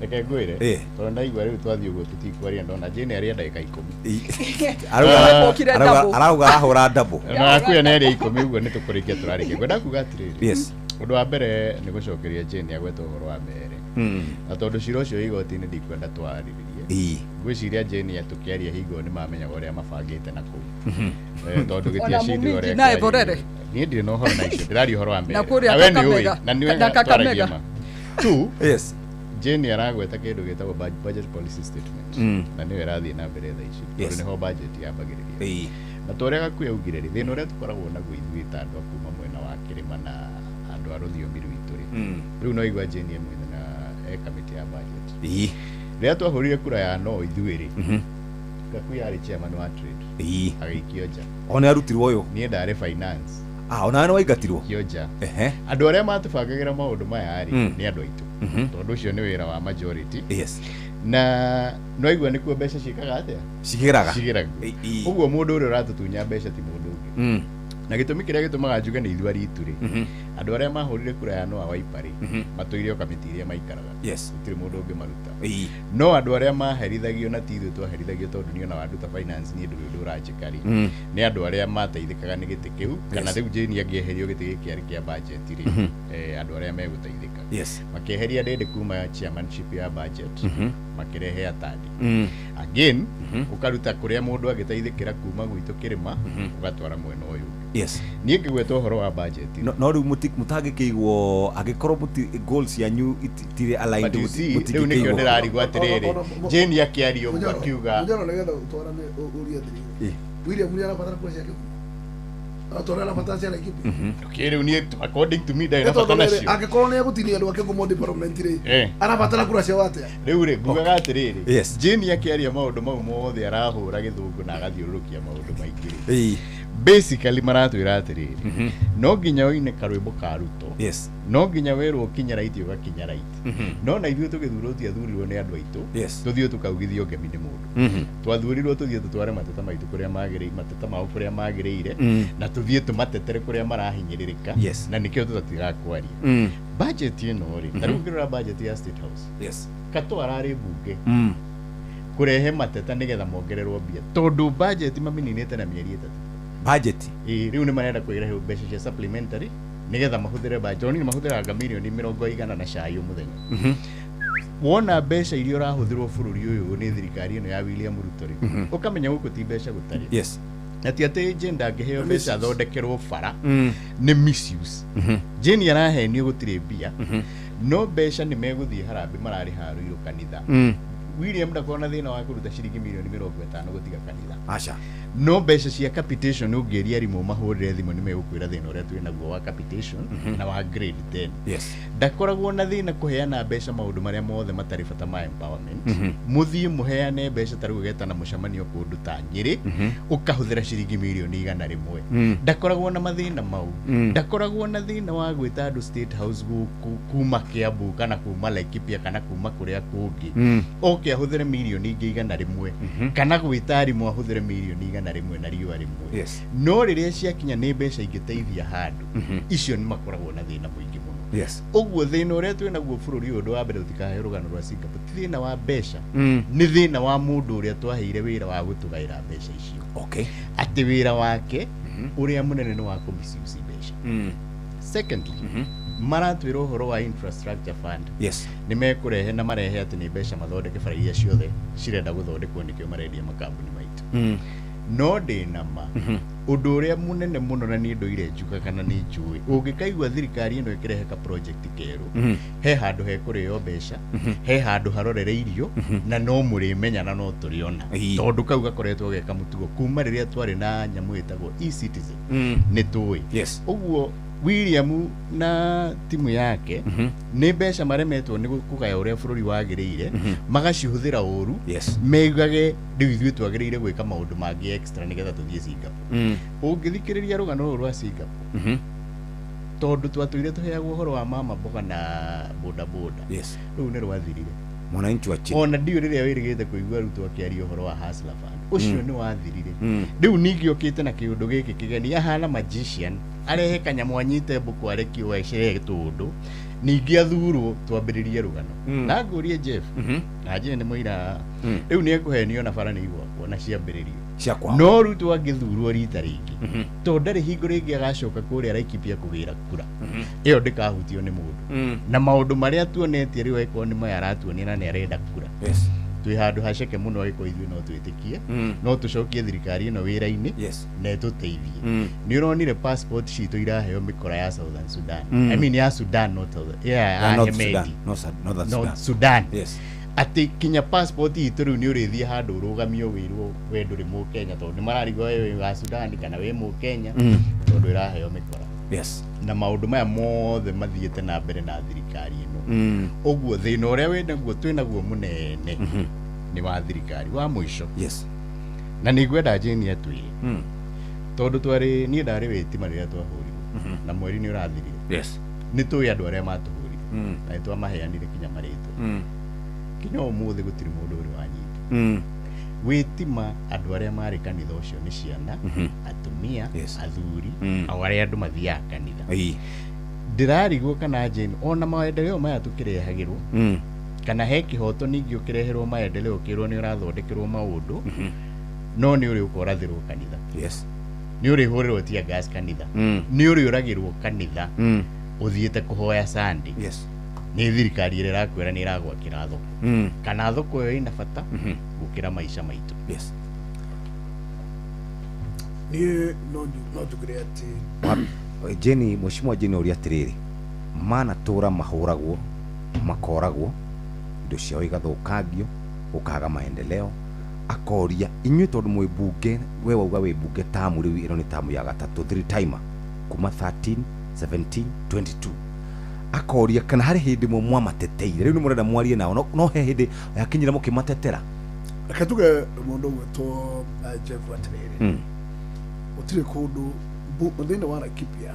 reke ngwire tondu ndaigua riu twathie uguo tutikwaria ndona Jane aria ndagika 10 arauga ahura double na Gakuya ni aria 10 uguo ni tukurikia turarikia ngwenda kuga atiriri undu wa mbere ni gucokeria Jane agweta uhoro wa mere na tondu cira ucio igoti-ini ndikwenda twariririe ngwiciria Jane atukiaria hingo ni mamenya uria mabangite na kuu tondu gitia cindi uria nae borere ni ndire no horo na icio ndirari horo wa mbere na kuria Kakamega na niwe Kakamega tu yes Jane aragweta kindu gitagwo budget policy statement na niwe rathie na mbere tha ici tondu niho budget yambagiriria na toria Gakuya ugire ri thina uria tukoragwo naguo ithuĩ ta andu akuma mwena wa kirima na andu a ruthiomi rwitũ ri riu no igwa Jane mwena na kamiti ya budget rĩrĩa twahũrire kura ya no ithuĩ ri Gakuya arĩ chairman wa trade agĩikio nja ona arutirwo ũyũ niĩ ndarĩ finance ona waingatirwo kionja andũ arĩa matubangagĩra maũndũ maya rĩ nĩ andũ aitũ tondũ ũcio nĩ wĩra wa majority na no igua nĩkuo mbeca ciĩkaga atĩa cigĩraga ũguo mũndũ ũrĩa ũratutunya mbeca ti mũndũ ũngĩ na gĩtũmi kĩrĩa gĩtũmaga njuge nĩ ithua ritũ rĩ andũ arĩa mahũrire kura ya no a Wiper rĩ matũire o kamĩtĩ iria maikaraga gũtirĩ mũndũ ũngĩ maruta no andũ arĩa maherithagio na ti ithuĩ twaherithagio tondũ niĩ ona wanduta finance niĩ ndũrĩ ũndũ ũranjĩka rĩ nĩ andũ arĩa mateithĩkaga nĩ gĩtĩ kĩu kana rĩu Jane angĩeherio gĩtĩ gĩkĩ arĩ kĩa budget rĩ andũ arĩa megũteithĩka makĩeheria Ndĩndĩ kuma chairmanship ya budget makĩrehe Atandi again ũkaruta kũrĩa mũndũ agĩteithĩkĩra kuma gwitũ kĩrĩma ũgatwara mwena ũyũ niĩ ngĩgweta ũhoro wa budget no rĩu mũtangĩkĩigwo angĩkorwo goals yanyu itirĩ aligned rĩu nĩkĩo ndĩrarigwo atĩrĩrĩ Jane akĩaria ũguo akiuga nĩgetha ũtwarane ũria thiri William nĩ arabatara kuocia kĩu atwara arabatara ciana ingĩ okay rĩu niĩ according to me ndĩrabatara nacio angĩkorwo nĩ egũtinia andũ ake ngumo development rĩ arabatara kura cia atĩa rĩu rĩ ngugaga atĩrĩrĩ Jane akĩaria maũndũ mau mothe arahũra gĩthũngũ na agathiũrũrũkia maũndũ maingĩ rĩ basically maratwĩra atĩrĩrĩ no nginya oine karwĩmbo ka Ruto no nginya werwo ũkinya right ũgakinya right no na ithuĩ tũgĩthurwo tiathurirwo nĩ andũ aitũ tũthiĩ tũkaugithio ngemi nĩ mũndũ twathurirwo tũthiĩ tũtware mateta maitũ kũrĩa magĩrĩire mateta mao kũrĩa magĩrĩire na tũthiĩ tũmatetere kũrĩa marahinyĩrĩrĩka na nĩkĩo tũtatiga kwaria budget ĩno rĩ ta rĩu ngĩrora budget ya State House Katũ ararĩ mbunge kũrehe mateta nĩgetha mongererwo mbia tondũ budget mamininĩte na mĩeri 3 budget rĩu nĩ marenda kwĩrehe mbeca cia supplementary nĩgetha mahũthĩre budget nĩ mahũthĩraga mirioni 100 na cai mũthenya wona mbeca iria ũrahũthĩrwo bũrũri ũyũ nĩ thirikari ĩno ya William Ruto rĩ ũkamenya gũkũ ti mbeca gũtarĩ na ti atĩ Jane ndangĩheo mbeca athondekerwo bara nĩ misuse Jane arahenio gũtirĩ mbia no mbeca nĩ megũthiĩ harambĩ mararĩ harũirwo kanitha William ndakorwo na thĩna wa kũruta ciringi mirioni 50 gũtiga kanitha aca no mbeca cia capitation ũngĩria arimũ mahũrĩre thimũ nĩ megũkwĩra thĩna ũrĩa twĩ naguo wa capitation na wa grade 10 ndakoragwo na thĩna kũheana mbeca maũndũ marĩa mothe matarĩ bata ma empowerment mũthiĩ mũheane mbeca ta rĩu ũgeta na mũcemanio kũndũ ta Nyĩrĩ ũkahũthĩra ciringi mirioni 100 ndakoragwo na mathĩna mau ndakoragwo na thĩna wa gwĩta andũ State House kuma Kiambu kana kuma Laikipia kana kuma kũrĩa kũngĩ ahũthĩre mirioni ingĩ 100 kana gwĩta arimũ ahũthĩre mirioni 100 na riũa rĩmwe no rĩrĩa ciakinya nĩ mbeca ingĩteithia handũ icio nĩ makoragwo na thĩna mũingĩ mũno ũguo thĩna ũrĩa twĩ naguo bũrũri ũyũ wa mbere tũtikahe rũgano rwa Singapore ti thĩna wa mbeca nĩ thĩna wa mũndũ ũrĩa twaheire wĩra wa gũtũgaĩra mbeca icio atĩ wĩra wake ũrĩa mũnene nĩ wa kũmisuse mbeca secondly maratwĩra ũhoro wa infrastructure fund nĩ mekũrehe na marehe atĩ nĩ mbeca mathondeke bara iria ciothe cirenda gũthondekwo nĩkĩo marendia makambuni maitũ no ndĩna ma ũndũ ũrĩa mũnene mũno na niĩ ndũire njuga kana nĩ njũĩ ũngĩkaigua thirikari ĩno ĩkĩrehe ka project kerũ he handũ hekũrĩo mbeca he handũ harorere irio na no mũrĩmenya na no tũrĩona tondũ kau gakoretwo geka mũtugo kuma rĩrĩa twarĩ na nyamũ ĩtagwo e-citizen nĩ tũĩ ũguo William na timu yake nĩ mbeca maremetwo nĩ kũgaya ũrĩa bũrũri wagĩrĩire magacihũthĩra ũru meigage rĩu ithuĩ twagĩrĩire gwĩka maũndũ mangĩ extra nĩgetha tũthiĩ Singapore ũngĩthikĩrĩria rũgano rũrũ rwa Singapore tondũ twatũire tũheagwo ũhoro wa mama mboga na boda boda rĩu nĩ rwathirire mwananchi wa chini ona ndio rĩrĩa wĩrĩgĩte kũigua Ruto akĩaria ũhoro wa hustler fund ũcio nĩ wathirire rĩu ningĩ ũkĩte na kĩũndũ gĩkĩ kĩgeni ahana magician arehe kanyamũ anyite mbũkũ arekio ecere tũndũ ningĩ athurwo twambĩrĩrie rũgano na ngũrie Jeff na Jane nĩ mũira rĩu nĩ ekũhenio na bara nĩ igwakwo na ciambĩrĩrio no Ruto angĩthurwo rita rĩngĩ tondũ ndarĩ hingo rĩngĩ agacoka kũrĩa Laikipia kũgĩra kura ĩyo ndĩkahutio nĩ mũndũ na maũndũ marĩa tuonetie rĩu eko nĩ maya aratuonia na nĩ arenda kura twi handu haceke muno agiko ithuĩ no twĩtĩkie no tũcokie thirikari ĩno wĩra-inĩ na ĩtũteithie nĩ ũronire passport citũ iraheo mĩkora ya Southern Sudan I mean ya Sudan not Sudan ati kinya passport itũ rĩu nĩ ũrĩthiĩ handũ ũrũgamio wĩrwo we ndũrĩ Mũkenya tondũ nĩ mararigwo we wa Sudan kana we Mũkenya tondũ ĩraheo mĩkora na maũndũ maya mothe mathiĩte na mbere na thirikari ĩno ũguo thĩna ũrĩa wĩ naguo twĩ naguo mũnene nĩ wa thirikari wa mũico na nĩ ngwenda Jane atwĩre tondũ twarĩ niĩ ndarĩ wĩtima rĩrĩa twahũrirwo na mweri nĩ ũrathirire nĩ tũĩ andũ arĩa matũhũrire na nĩ twamaheanire kinya marĩtwa kinya ũmũthĩ gũtirĩ mũndũ ũrĩ wanyita wĩtima andũ arĩa marĩ kanitha ũcio nĩ ciana atumia athuri au arĩa andũ mathiaga kanitha ndĩrarigwo kana Jane ona maendeleo maya tũkĩrehagĩrwo kana he kĩhoto ningĩ ũkĩreherwo maendeleo kĩrwo nĩ ũrathondekerwo maũndũ no nĩ ũrĩ ũkorathĩrwo kanitha nĩ ũrĩ hũrĩrwo tia gas kanitha nĩ ũrĩ ũragĩrwo kanitha ũthiĩte kũhoya Sunday nĩ thirikari ĩrĩa ĩrakwĩra nĩ ĩragwakĩra thoko kana thoko ĩyo ĩna bata gũkĩra maica maitũ niĩ no njugire atĩ Jeni Mheshimiwa Jeni ũrĩa atĩrĩrĩ manatũra mahũragwo makoragwo indo ciao igathũkangio ũkaga maendeleo akoria inyuĩ tondũ mwĩ bunge we wauga wĩ bunge tamu rĩu ĩno nĩ tamu ya gatatũ 3 timer kuma 13 17 22 akoria kana harĩ hĩndĩ mwe mwamateteire rĩu nĩ mũrenda mwarie nao no he hĩndĩ yakinyira mũkĩmatetera reke tuge mũndũ gwĩtwo Jeff atĩrĩrĩ gũtirĩ kũndũ thĩinĩ wa Laikipia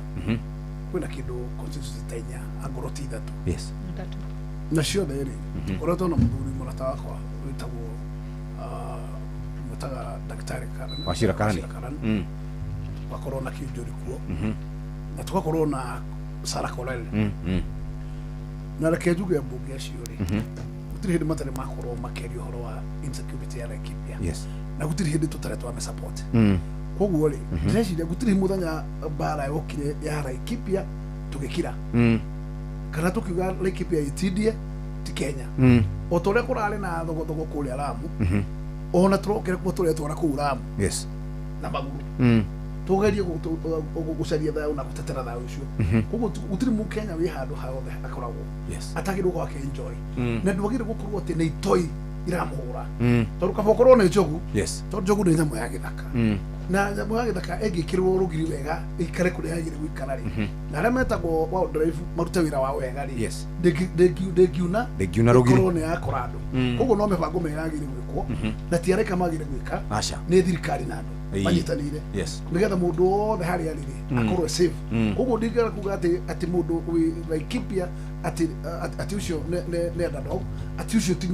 kwĩna kĩndũ constituency ta inya angorwo ti ithatũ na ciothe rĩ ũrĩa twana mũthuri mũrata wakwa wĩtagwo mũtaga Daktari Wachira Karani wakorwo na kĩnjũri kuo na tugakorwo na Sarah Kolele na reke njuge mbunge acio rĩ gũtirĩ hĩndĩ matarĩ makorwo makĩaria ũhoro wa insecurity ya Laikipia na gũtirĩ hĩndĩ tũtarĩ twame support koguo rĩ ndĩreciria gũtirĩ mũthenya mbara yokire ya Laikipia tũgĩkira kana tũkiuga Laikipia itindie ti Kenya o tũrĩa kũrarĩ na thogothogo kũrĩa Lamu ona tũrokere kuo tũrĩa twara kũu Lamu na maguru tugerie gũcaria thayũ na gũtetera thayũ ũcio koguo gũtirĩ Mũkenya wĩ handũ hothe akoragwo atagĩrwo gwake enjoy na ndwagĩrĩirwo gũkorwo atĩ nĩ itoi iramũhũra tondũ kaba ũkorwo nĩ njogu tondũ njogu nĩ nyamũ ya gĩthaka na nyamũ ya gĩthaka ĩngĩkĩrwo rũgiri wega ĩikare kũrĩa yagĩrĩire gũikara rĩ na arĩa metagwo wildlife marute wĩra wa wega rĩ ndĩngiuna rũgiri nĩ yakora andũ koguo no mĩbango mĩega yagĩrĩire gwĩkwo na ti arĩa magĩrĩire gwĩka nĩ thirikari na andũ manyitanĩire nĩgetha mũndũ wothe harĩa arĩ akorwo safe koguo ndingĩra kuga atĩ mũndũ wĩ Laikipia atĩ ũcio nĩ underdog atĩ ũcio ti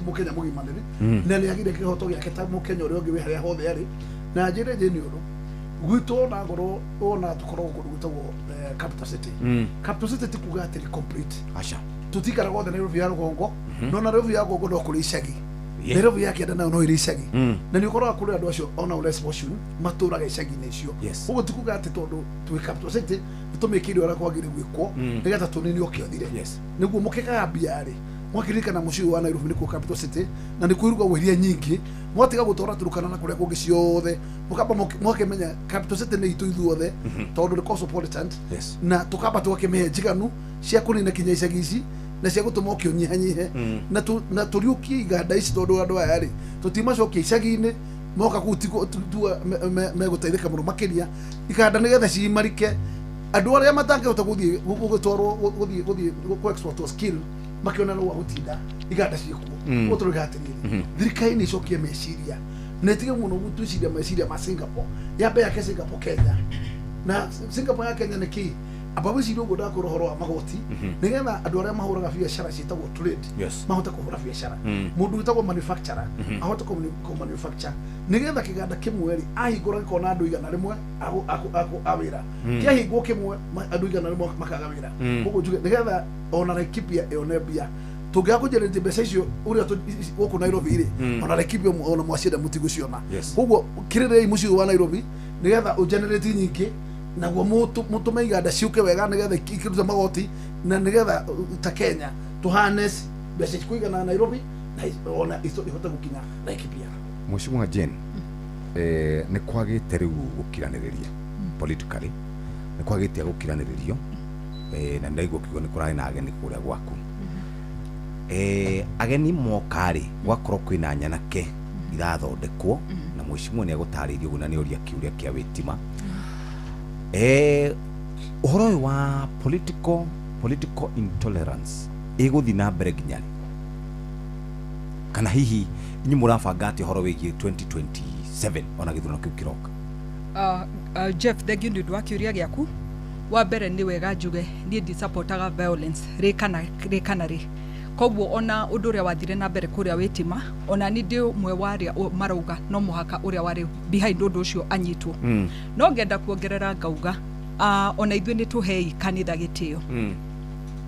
Mũkenya mũgimanĩri na nĩ agire kĩhoto gĩake ta Mũkenya ũrĩa ũngĩ wĩ harĩa hothe arĩ na njĩra nĩ ũndũ gwitũ na ngoro ona tũkoragwo kũndũ gwĩtagwo capital city capital city ti kuga atĩ complete tũtikaraga othe Nairobi ya rũgongo no Nairobi ya rũgongo no kũrĩ icagi Nairobi ya kĩanda nayo no ĩrĩ icagi na nĩ ũkoraga kũrĩ andũ acio ona less portion matũraga icagi-inĩ icio ũguo ti kuga atĩ tondũ twĩ capital city nĩ tũmĩkĩire ũrĩa kwagĩrĩire gwĩkwo nĩgetha tũnini ũkĩothire nĩguo mũkĩkaga mbia rĩ mwakĩririkana mũciĩ wa Nairobi nĩkuo capital city na nĩ kwĩruga wĩria nyingĩ mwatiga gũtwara Turkana na kũrĩa kũngĩ ciothe mũkamba mwakĩmenya capital city nĩ itũ ithuothe tondũ nĩ cosmopolitan na tũkamba tũgakĩmĩhe njiganu cia kũnina kinya icagi ici na cia gũtũma ũkĩonyihanyihe na tũriũkie iganda ici tondũ andũ aya rĩ tũtimacokia icagi-inĩ moka kũu megũteithĩka mũno makĩria iganda nĩgetha cimarike andũ arĩa matangĩhota gũthiĩ gũtwarwo gũthiĩ export skill makĩona no gũtinda iganda ciĩkuo ũtũrĩ gatĩrĩrĩ thirikari nĩ icokie meciria na ĩtige mũno gũtwĩciria meciria ma Singapore yambe yake Singapore Kenya na Singapore ya Kenya nĩ kĩ ababuci ndio goda ko rohoro wa magoti nigetha andu aria mahuraga biashara citagwo trade mahota kuhura biashara mundu witagwo manufacturer ahota ku manufacture nigetha kiganda kimwe ri ahingura kona andu igana rimwe awira kihingwo kimwe andu igana rimwe makaga wira koguo njuge nigetha ona Laikipia yone bia tugia kujereje mbeca icio uria guku Nairobi ri ona Laikipia ona mwacida mutiguciona koguo kirire muci wa Nairobi nigetha u generate nyingi naguo mutume iganda ciuke wega nigetha ikiruta magoti na nigetha ta Kenya tuhane mbeca kuigana Nairobi na ona ihote gukinya Laikipia. Mheshimiwa Jane, nĩ kwagĩte rĩu gũkiranĩrĩria politically, nĩ kwagĩte gũkiranĩrĩrio, na ndaigua kiugo nĩ kũrarĩ na ageni kũrĩa gwaku. Ageni mokarĩ gwakorwo kwĩna nyanake irathondekwo na mheshimiwa nĩ agũtarĩirie ũguo na nĩ ũria kiuria kĩa wĩtima. Ũhoro ũyũ wa political intolerance ĩgũthiĩ na mbere nginya rĩ? Kana hihi inyi mũrabanga atĩ ũhoro wĩgiĩ 2027 ona gĩthurano kĩu kĩroka? Jeff, thengio nĩ ũndũ wa kĩũria gĩaku. Wa mbere nĩ wega njuge niĩ ndisupportaga violence rĩ kana rĩ. Koguo ona ũndũ ũrĩa wathire na mbere kũrĩa wĩtima, ona ni ndĩ ũmwe wa arĩa marauga no mũhaka ũrĩa warĩ behind ũndũ ũcio anyitwo. No ngenda kuongerera ngauga ona ithuĩ nĩ tũhei kanitha gĩtĩo.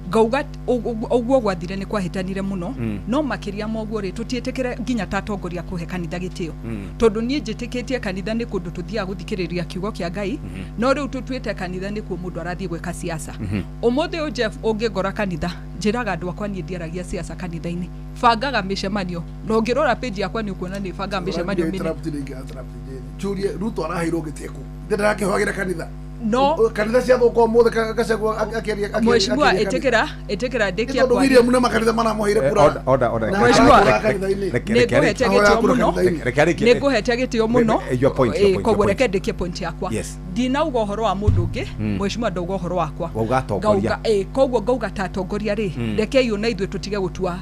Ngauga ũguo gwathire nĩ kwahĩtanire mũno, no makĩria moguo rĩ tũtiĩtĩkĩre nginya tatongoria kũhe kanitha gĩtĩo. Tondũ niĩ njĩtĩkĩtie kanitha nĩ kũndũ tũthiaga gũthikĩrĩria kiugo kĩa Ngai, no rĩu tũtuĩte kanitha nĩ kuo mũndũ arathiĩ gwĩka siasa. Ũmũthĩ ũyũ Jeff ũngĩngora kanitha, njĩraga andũ akwa niĩ ndiaragia siasa kanitha-inĩ. Bangaga mĩcemanio, na ũngĩrora page yakwa nĩ ũkuona nĩ bangaga mĩcemanio mĩnene. Churie Ruto araheirwo gĩtĩko. Ndĩrakĩhoagĩra kanitha. No kanitha cia thoko mũthĩ Gachagua akĩaria mheshimiwa etekera ndekia kwa William na makanitha manamuheire kura order mheshimiwa nĩngũhete gĩtĩo mũno nĩngũhete gĩtĩo mũno koguo reke ndekie point yakwa ndinauga ũhoro wa mũndũ ũngĩ mheshimiwa ndauga ũhoro wakwa gauga koguo ngauga ta atongoria rĩ rekei ona ithuĩ tũtige gũtua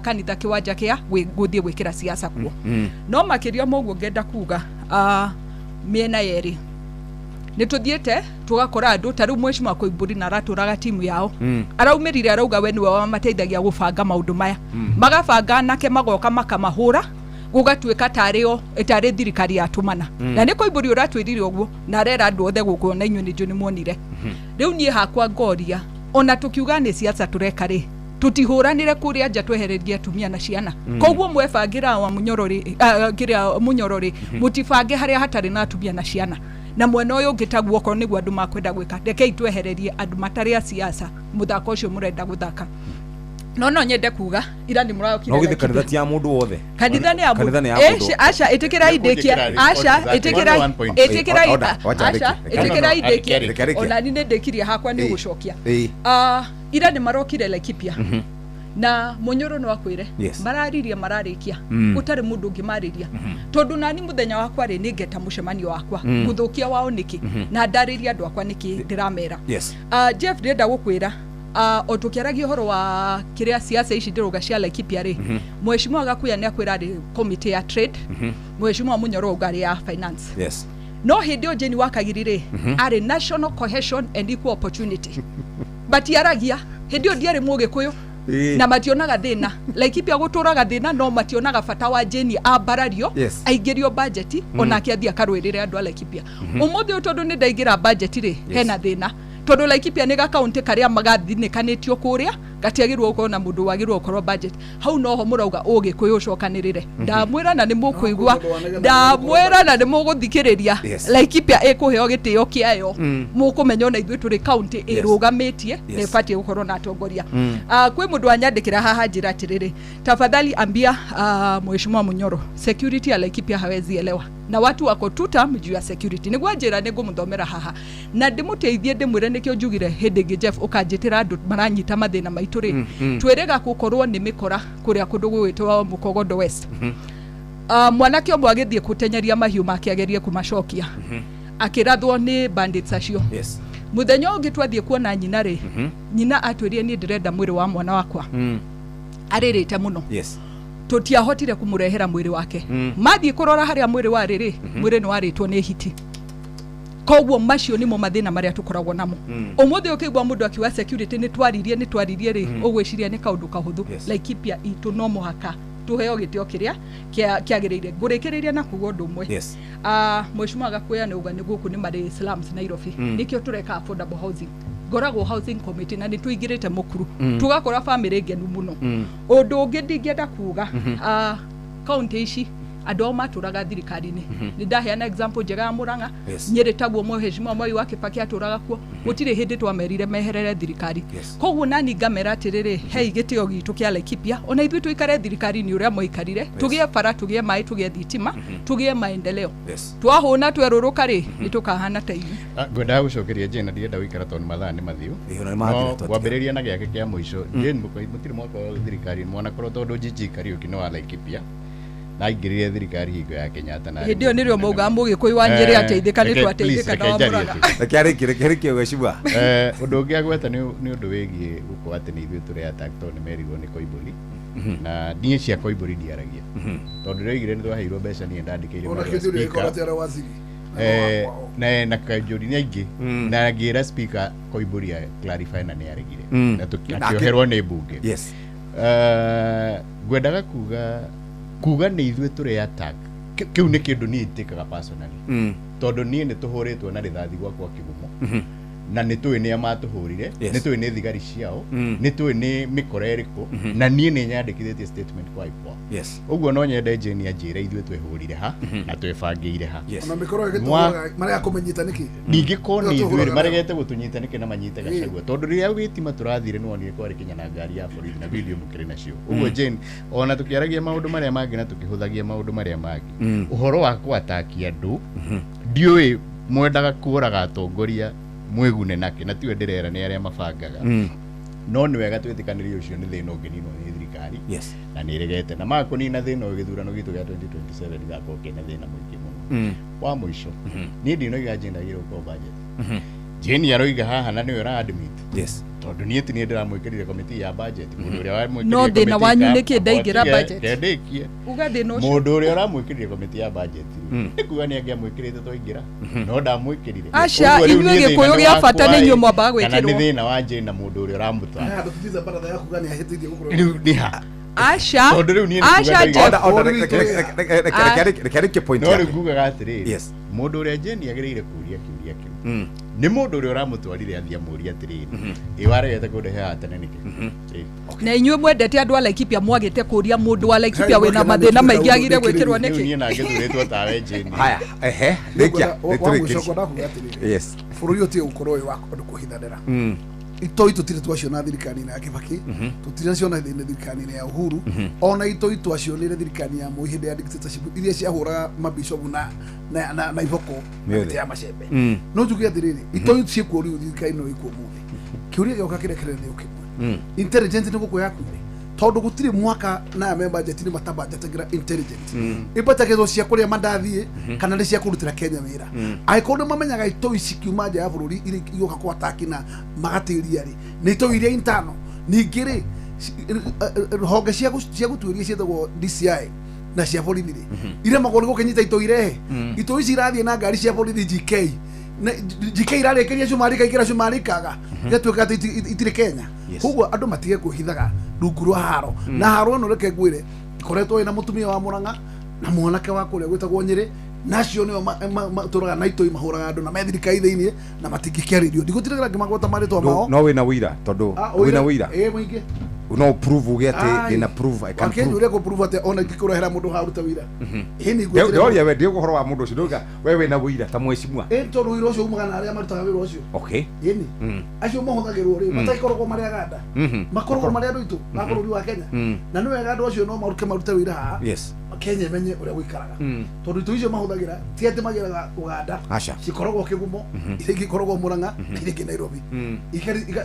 kanitha kĩwanja kĩa gũthiĩ gwĩkĩra siasa kuo no makĩria moguo ngenda kuga mĩena yerĩ nituthiete tugakora andu taru mheshimiwa Koimburi na araturaga timu yao araumirire arauga we niwe wamateithagia gubanga maundu maya magabanga nake magoka makamahura gugatuika tario etare thirikari yatumana na ni Koimburi uratwirire uguo na arera andu othe guku na inyu niju ni muonire riu nie hakwa ngoria ona tukiuga ni siasa tureka ri tutihuranire kuria nja twehererie atumia na ciana koguo mwebangira wa munyorori kiria munyorori mutibange haria hatari na atumia na ciana na mwena ũyũ ngĩtaguo korwo nĩguo andũ makwenda gwĩka rekei twehererie andũ matarĩ a siasa muthako ũcio mũrenda gũthaka no nyende kuga ira nĩ mũrakire no githĩ kanitha ti ya mũndũ wothe kanitha nĩ ya mũndũ aca ĩtĩkĩra idĩkia aca ĩtĩkĩra idĩkia ona ni ndĩkirie hakwa nĩ gũcokia ira nĩ marokire Laikipia na Munyoro no akwire marariria mararikia utari mundu ngimariria tondu nani muthenya wakwa ri ningeta mucemanio wakwa guthukia wao niki na ndariria andu akwa niki ndiramera Jeff ndenda gukwira o tukiaragia horo wa kiria siasa ici ndiruga cia Laikipia ri mheshimiwa Gakuya ni akwira ri committee ya trade mheshimiwa Munyoro ugari ya finance no hindi ojeni wakagirire ari national cohesion and equal opportunity but yaragia hindi ndiari mugikuyu na mationaga thina Laikipia guturaga thina no mationaga bata wa Jeni ambarario aingirio budget ona kiathia karwirire andu a Laikipia umuthi utondu ni ndaigira budget ri hena thina tondu Laikipia ni ga county karia magathinĩkanĩtio kuria gatiagirwo uko na mundu wagirwo ukorwo budget hau noho murauga ugikuyu ucokanirire ndamwira na ni mukuigwa ndamwira na ni muguthikiriria Laikipia ikuheo gitio kiayo mukumenya na ithuĩ turi county irugamĩtie na ibatie gukorwo na atongoria kwi mundu anyandikira haha njira atiriri tafadhali ambia mheshimiwa Munyoro security ya Laikipia hawezi elewa na watu wako tuta mjuu ya security niguo njira nigumuthomera haha na ndimuteithie ndimwire nikio njugire hindi ngi Jeff ukanjitira andu maranyita mathina maituri twirega gukorwo ni mikora kuria kundu gwitwa Mukogodo West mwanake omwe agithie kutenyeria mahiu make agerie kumacokia akirathwo ni bandits acio muthenya ungi twathie kuona nyina ri nyina atwirie ni ndirenda mwiri wa mwana wakwa aririte muno tutiahotire kumurehera mwiri wake mathie kurora haria mwiri wa riri mwiri ni waritwo ni hiti koguo macio nimo mathina maria tukoragwo namo umuthi ukigwa mundu akiwa security ni twaririe ri ugwiciria ni kaundu kahuthu Laikipia itu no muhaka tuheo gitio kiria kiagirire ngurikiriria na kugo ndumwe mheshimiwa Gakuya ni uga ni guku ni mari slums Nairobi nikio tureka affordable housing ngoragwo housing committee na ni tuigirite mukuru tugakora family ngenu muno undu ungi ndingenda kuga county ici andå ao matåraga thirikari-inä nä ndaheana example njega ya Murang'a Nyeri taguo Mheshimiwa Mwai wa Kibaki atåraga kuo gũtirĩ hĩndĩ twamerire meherere thirikari koguo nani ngamera atĩrĩrĩ hei gĩtĩo gitũ kĩa Laikipia ona ithuĩ tũikare thirikari-inĩ ũrĩa maikarire tũgĩe bara tũgĩe maĩ tũgĩe thitima tũgĩe maendeleo twahũna twerũrũka rĩ nĩ tũkahana ta ithuĩ ngwendaga gũcokeria Jane ndienda gũikara tondũ mathaa nĩ mathiũ kwambĩrĩria na gĩake kĩa mũico Jane mũtirĩ mwaka wa thirikari mwanakorwo tondũ Gigi Kariuki nĩ wa Laikipia na ingĩrĩire thirikari hingo ya Kenyatta na hĩndĩ ĩyo nĩrĩo mauga Mũgĩkũyũ wa Nyeri ateithĩka nĩ twateithĩka na wa Murang'a rekĩarĩkĩo Gachagua ũndũ ũngĩ agweta nĩ ũndũ wĩgiĩ gũkorwo atĩ nĩ ithuĩ tũrĩ attack tondũ nĩ merirwo nĩ Koimbũri na niĩ cia Koimbũri ndiaragia tondũ rĩoigire nĩ twaheirwo mbeca niĩ ndandĩkĩire na Kanjũri nĩ aingĩ na ngĩra speaker Koimbũri clarify na nĩ aregire na tũkĩoherwo nĩ mbunge ngwendaga kuga nĩ ithuĩ tũrĩ attack kĩu nĩ kĩndũ niĩ itĩkaga personally tondũ niĩ nĩ tũhũrĩtwo na rĩthathi gwakwa Kĩgumo na nĩ tũĩ nĩ amatũhũrire nĩ tũĩ nĩ thigari ciao nĩ tũĩ nĩ mĩkora ĩrĩkũ na niĩ nĩ nyandĩkithĩtie statement kwa ikwa ũguo no nyende Jane anjĩre ithuĩ twehũrire ha na twebangĩire ha ona mĩkora ĩgĩtũhũra marĩa kũmenyita nĩkĩ ningĩ korwo nĩ ithuĩ maregete gũtũnyita nĩkĩ na manyite Gachagua tondũ rĩrĩa gĩtima tũrathire nĩ wonire kwarĩ Kenya na ngari ya borithi na video mũkĩrĩ nacio ũguo Jane ona tũkĩaragia maũndũ marĩa mangĩ na tũkĩhũthagia maũndũ marĩa mangĩ ũhoro wa kwatakia andũ ndiũĩ mwendaga kũraga atongoria mwĩgune nake na tiwe ndĩrera nĩ arĩa mabangaga no nĩ wega twĩtĩkanĩrie ũcio nĩ thĩna ũngĩninwo nĩ thirikari na nĩ ĩregete na makũnina thĩna ũyũ gĩthurano gitũ gĩa 2027 gĩgakorwo kĩna thĩna mũingĩ mũno wa mũico niĩ ndinoiga agenda gĩrĩ gũkorwo budget Jane aroiga haha na nĩwe ra-admit tondũ niĩ ti niĩ ndĩramwĩkĩrire komiti ya budget mũndũ ũrĩa wamwĩkĩrire no thĩna wanyu nĩkĩ ndaingĩra budget ndĩndĩkie uga thĩna ũcio mũndũ ũrĩa ũramwĩkĩrire komiti ya budget nĩ kuga nĩ angĩamwĩkĩrĩte twaingĩra no ndamwĩkĩrire aca inyuĩ Gĩkũyũ gĩa bata nĩ inyuĩ mwambaga gwĩkĩrwo kana nĩ thĩna wa Jane na mũndũ ũrĩa ũramũtara nĩ ha aca rekĩarĩkie point no rĩu ngugaga atĩrĩrĩ mũndũ ũrĩa Jane agĩrĩire kũria kĩũria kĩu nĩ mũndũ ũrĩa ũramũtwarire athia mũria atĩrĩrĩ waregete kũndehe haha tene nĩkĩ na inyuĩ mwendete andũ a Laikipia mwagĩte kũria mũndũ wa Laikipia wĩna mathĩna maingĩ agire gwĩkĩrwo nĩkĩ niĩ na ngĩthurĩtwo tawe Jane haya rĩkia bũrũri ũtiĩ gũkorwo wĩ wa andũ kũhithanĩra itoi tutire twaciona thirikari-inĩ ya Kibaki tutire naciona thirikari-inĩ ya Uhuru ona itoi twacionire thirikari ya Moi hĩndĩ ya dictatorship iria ciahũraga mabishopu na iboko ya macembe no njuge atĩrĩrĩ itoi ciĩkuo rĩu thirikari-inĩ ĩno ĩkuo mũthĩ kĩũria gĩoka kĩrekererio kĩmwe intelligent nĩ gũkũ yakuire tondũ gũtirĩ mwaka na me budget ni matabudgetĩra intelligent ĩbatagĩrwo cia kũrĩa mandathiĩ kana nĩ cia kũrutĩra Kenya wĩra angĩkorwo nĩ mamenyaga itoi cikiuma nja ya bũrũri iria igũka kwa ataki na magatĩria rĩ nĩ itoi iria intano ningĩ rĩ honge cia gũtuĩria ciĩtagwo DCI na cia borithi rĩ iremagwo nĩ gũkĩnyita itoi irehe itoi ici irathiĩ na ngari cia borithi GK irarĩkĩria cumari kaingĩra cumari kaga gĩtuĩka atĩ itirĩ Kenya koguo andũ matige kwĩhithaga rungu rwa haro na haro ĩno reke ngwĩre ikoretwo ĩna mũtumia wa Murang'a na mwanake wa kũrĩa gwĩtagwo Nyeri nacio nĩo matũraga na itoi mahũraga andũ na methirikari thĩinĩ na matingĩkĩarĩrio ndigũtirĩra ngĩmagweta marĩtwa mao no wĩna ũira tondũ wĩna ũira mũingĩ no prove uge atĩ ina prove I can prove wakenya ũrĩa prove atĩ ona ingĩkũrehera mũndũ haruta wĩra ndio we ndio ũhoro wa mũndũ ũcio ndoga wewe na ũira ta mwecimwa tondũ wĩra ũcio umaga na arĩa marutaga wĩra ũcio okay yeni acio mahũthagĩrwo rĩ matakoragwo marĩ aganda makoragwo marĩ andũ itũ na bũrũri wa Kenya na nĩ wega andũ acio no marute wĩra haha Kenya menye ũrĩa gũikaraga tondũ itũ icio mahũthagĩra ti atĩ mageraga Uganda cikoragwo Kĩgumo iria ikoragwo Murang'a na iria ingĩ Nairobi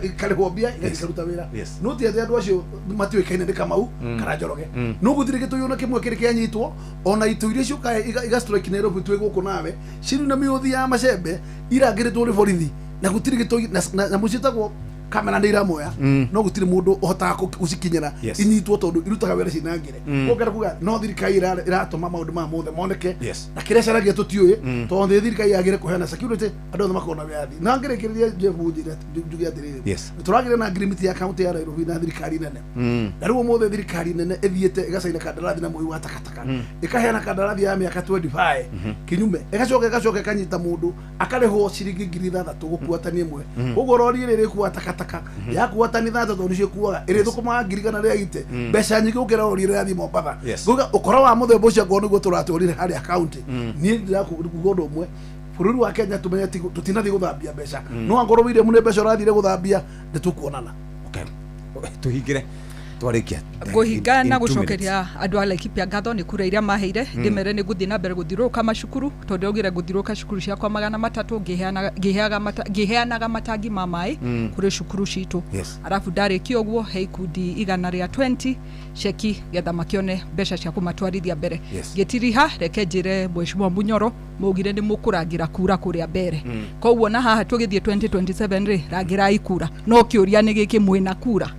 ikarĩhwo mbia ikaruta wĩra no ti atĩ andũ acio matiũĩkaine nĩ Kamau kana Njoroge no gũtirĩ gĩtũi ona kĩmwe kĩrĩ kĩanyitwo ona itũ iria ciũkaga igastrike Nairobi twĩ gũkũ nawe cirĩ na mĩũthi ya macembe irangĩrĩtwo nĩ borithi na gũtirĩ gĩtũi na mũcitagwo kamera nĩ iramoya no gũtirĩ mũndũ ũhotaga gũcikinyĩra inyitwo tondũ irutaga wĩra cinangĩre ũngĩra kuga no thirikari iratũma maũndũ ma mothe moneke na kĩrĩa caragia tũtiũĩ tondũ thirikari yagĩre kũheana security andũ othe makorwo na wĩyathi na ngĩrĩkĩrĩria Jeff njuge atĩrĩrĩ tũragĩre na agreement ya county ya Nairobi na thirikari nene na rĩu ũmũthĩ thirikari nene ĩthiĩte ĩgacaina kandarathi na Moi wa takataka ĩkaheana kandarathi ya mĩaka 25 kinyume ĩgacoka ĩkanyita mũndũ akarĩhwo ciringi 6,000 gũkuatania ĩmwe ũguo rori ĩrĩ ĩkuua takataka gataka yakuwa tani thato to nicio kuaga ire thukuma ngirigana ria ite mbeca nyingi ukira orire athi Mombasa nguga ukoro wa muthemba ucio ngo niguo turatwarire hari account ni ndirakuga undu umwe bururi wa Kenya tumenye tutinathi guthambia mbeca no angoro wire mune mbeca urathire guthambia nditukuonana tuhingire twarikia guhingana gucokeria andu a Laikipia ngatho ni kura iria maheire ndimere ni guthii na mbere guthiruka macukuru tondu ogire guthiruka cukuru ciakwa 300 ngiheanaga matangi ma mai kuri cukuru citu arafu ndariki ogwo he ikundi igana ria 20 ceki getha makione mbeca cia kumatwarithia mbere gitiriha reke njire Mheshimiwa Munyoro mugire ni mukurangira kura kuria mbere koguo na haha tugithie 2027 ri rangira ikura no kiuria ni giki mwina kura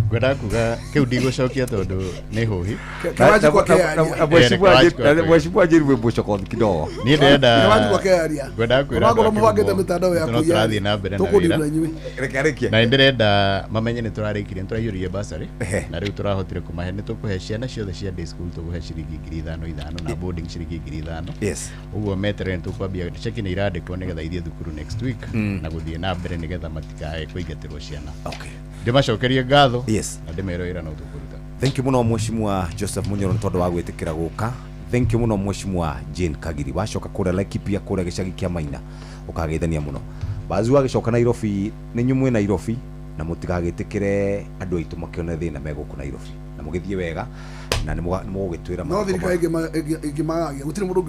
gwenda kuga kiu ndigucokia tondu ni huhi Mheshimiwa Njirwe Mbucoko kidogo ni ndenda gwenda kwira ngoro muhangite mitandao ya kuya turathie na mbere na wira na ndirenda mamenye ni turarikire turaiyurie basari na riu turahotire kumahe ni tukuhe ciana ciothe cia day school tukuhe ciringi 5,500 na boarding ciringi 5,000 uguo metere tukwambia cheki ni irandikwo nigetha ithie thukuru next week na guthie na mbere nigetha matikae kuingatirwo ciana ndimacokerie ngatho na ndimero ira no tukuruta. Thank you muno Mheshimiwa Joseph Munyoro ntondu wa gwitikira guka. Thank you muno Mheshimiwa Jane Kagiri wacoka kura Laikipia kura gicagi kia Maina ukageithania muno. Bazu agicoka Nairobi ni nyumwe Nairobi na mutigagitikire andu aitu makione thina meguku Nairobi na mugithie wega na ni mugitwira no thirikari ingimagagia gutire mundu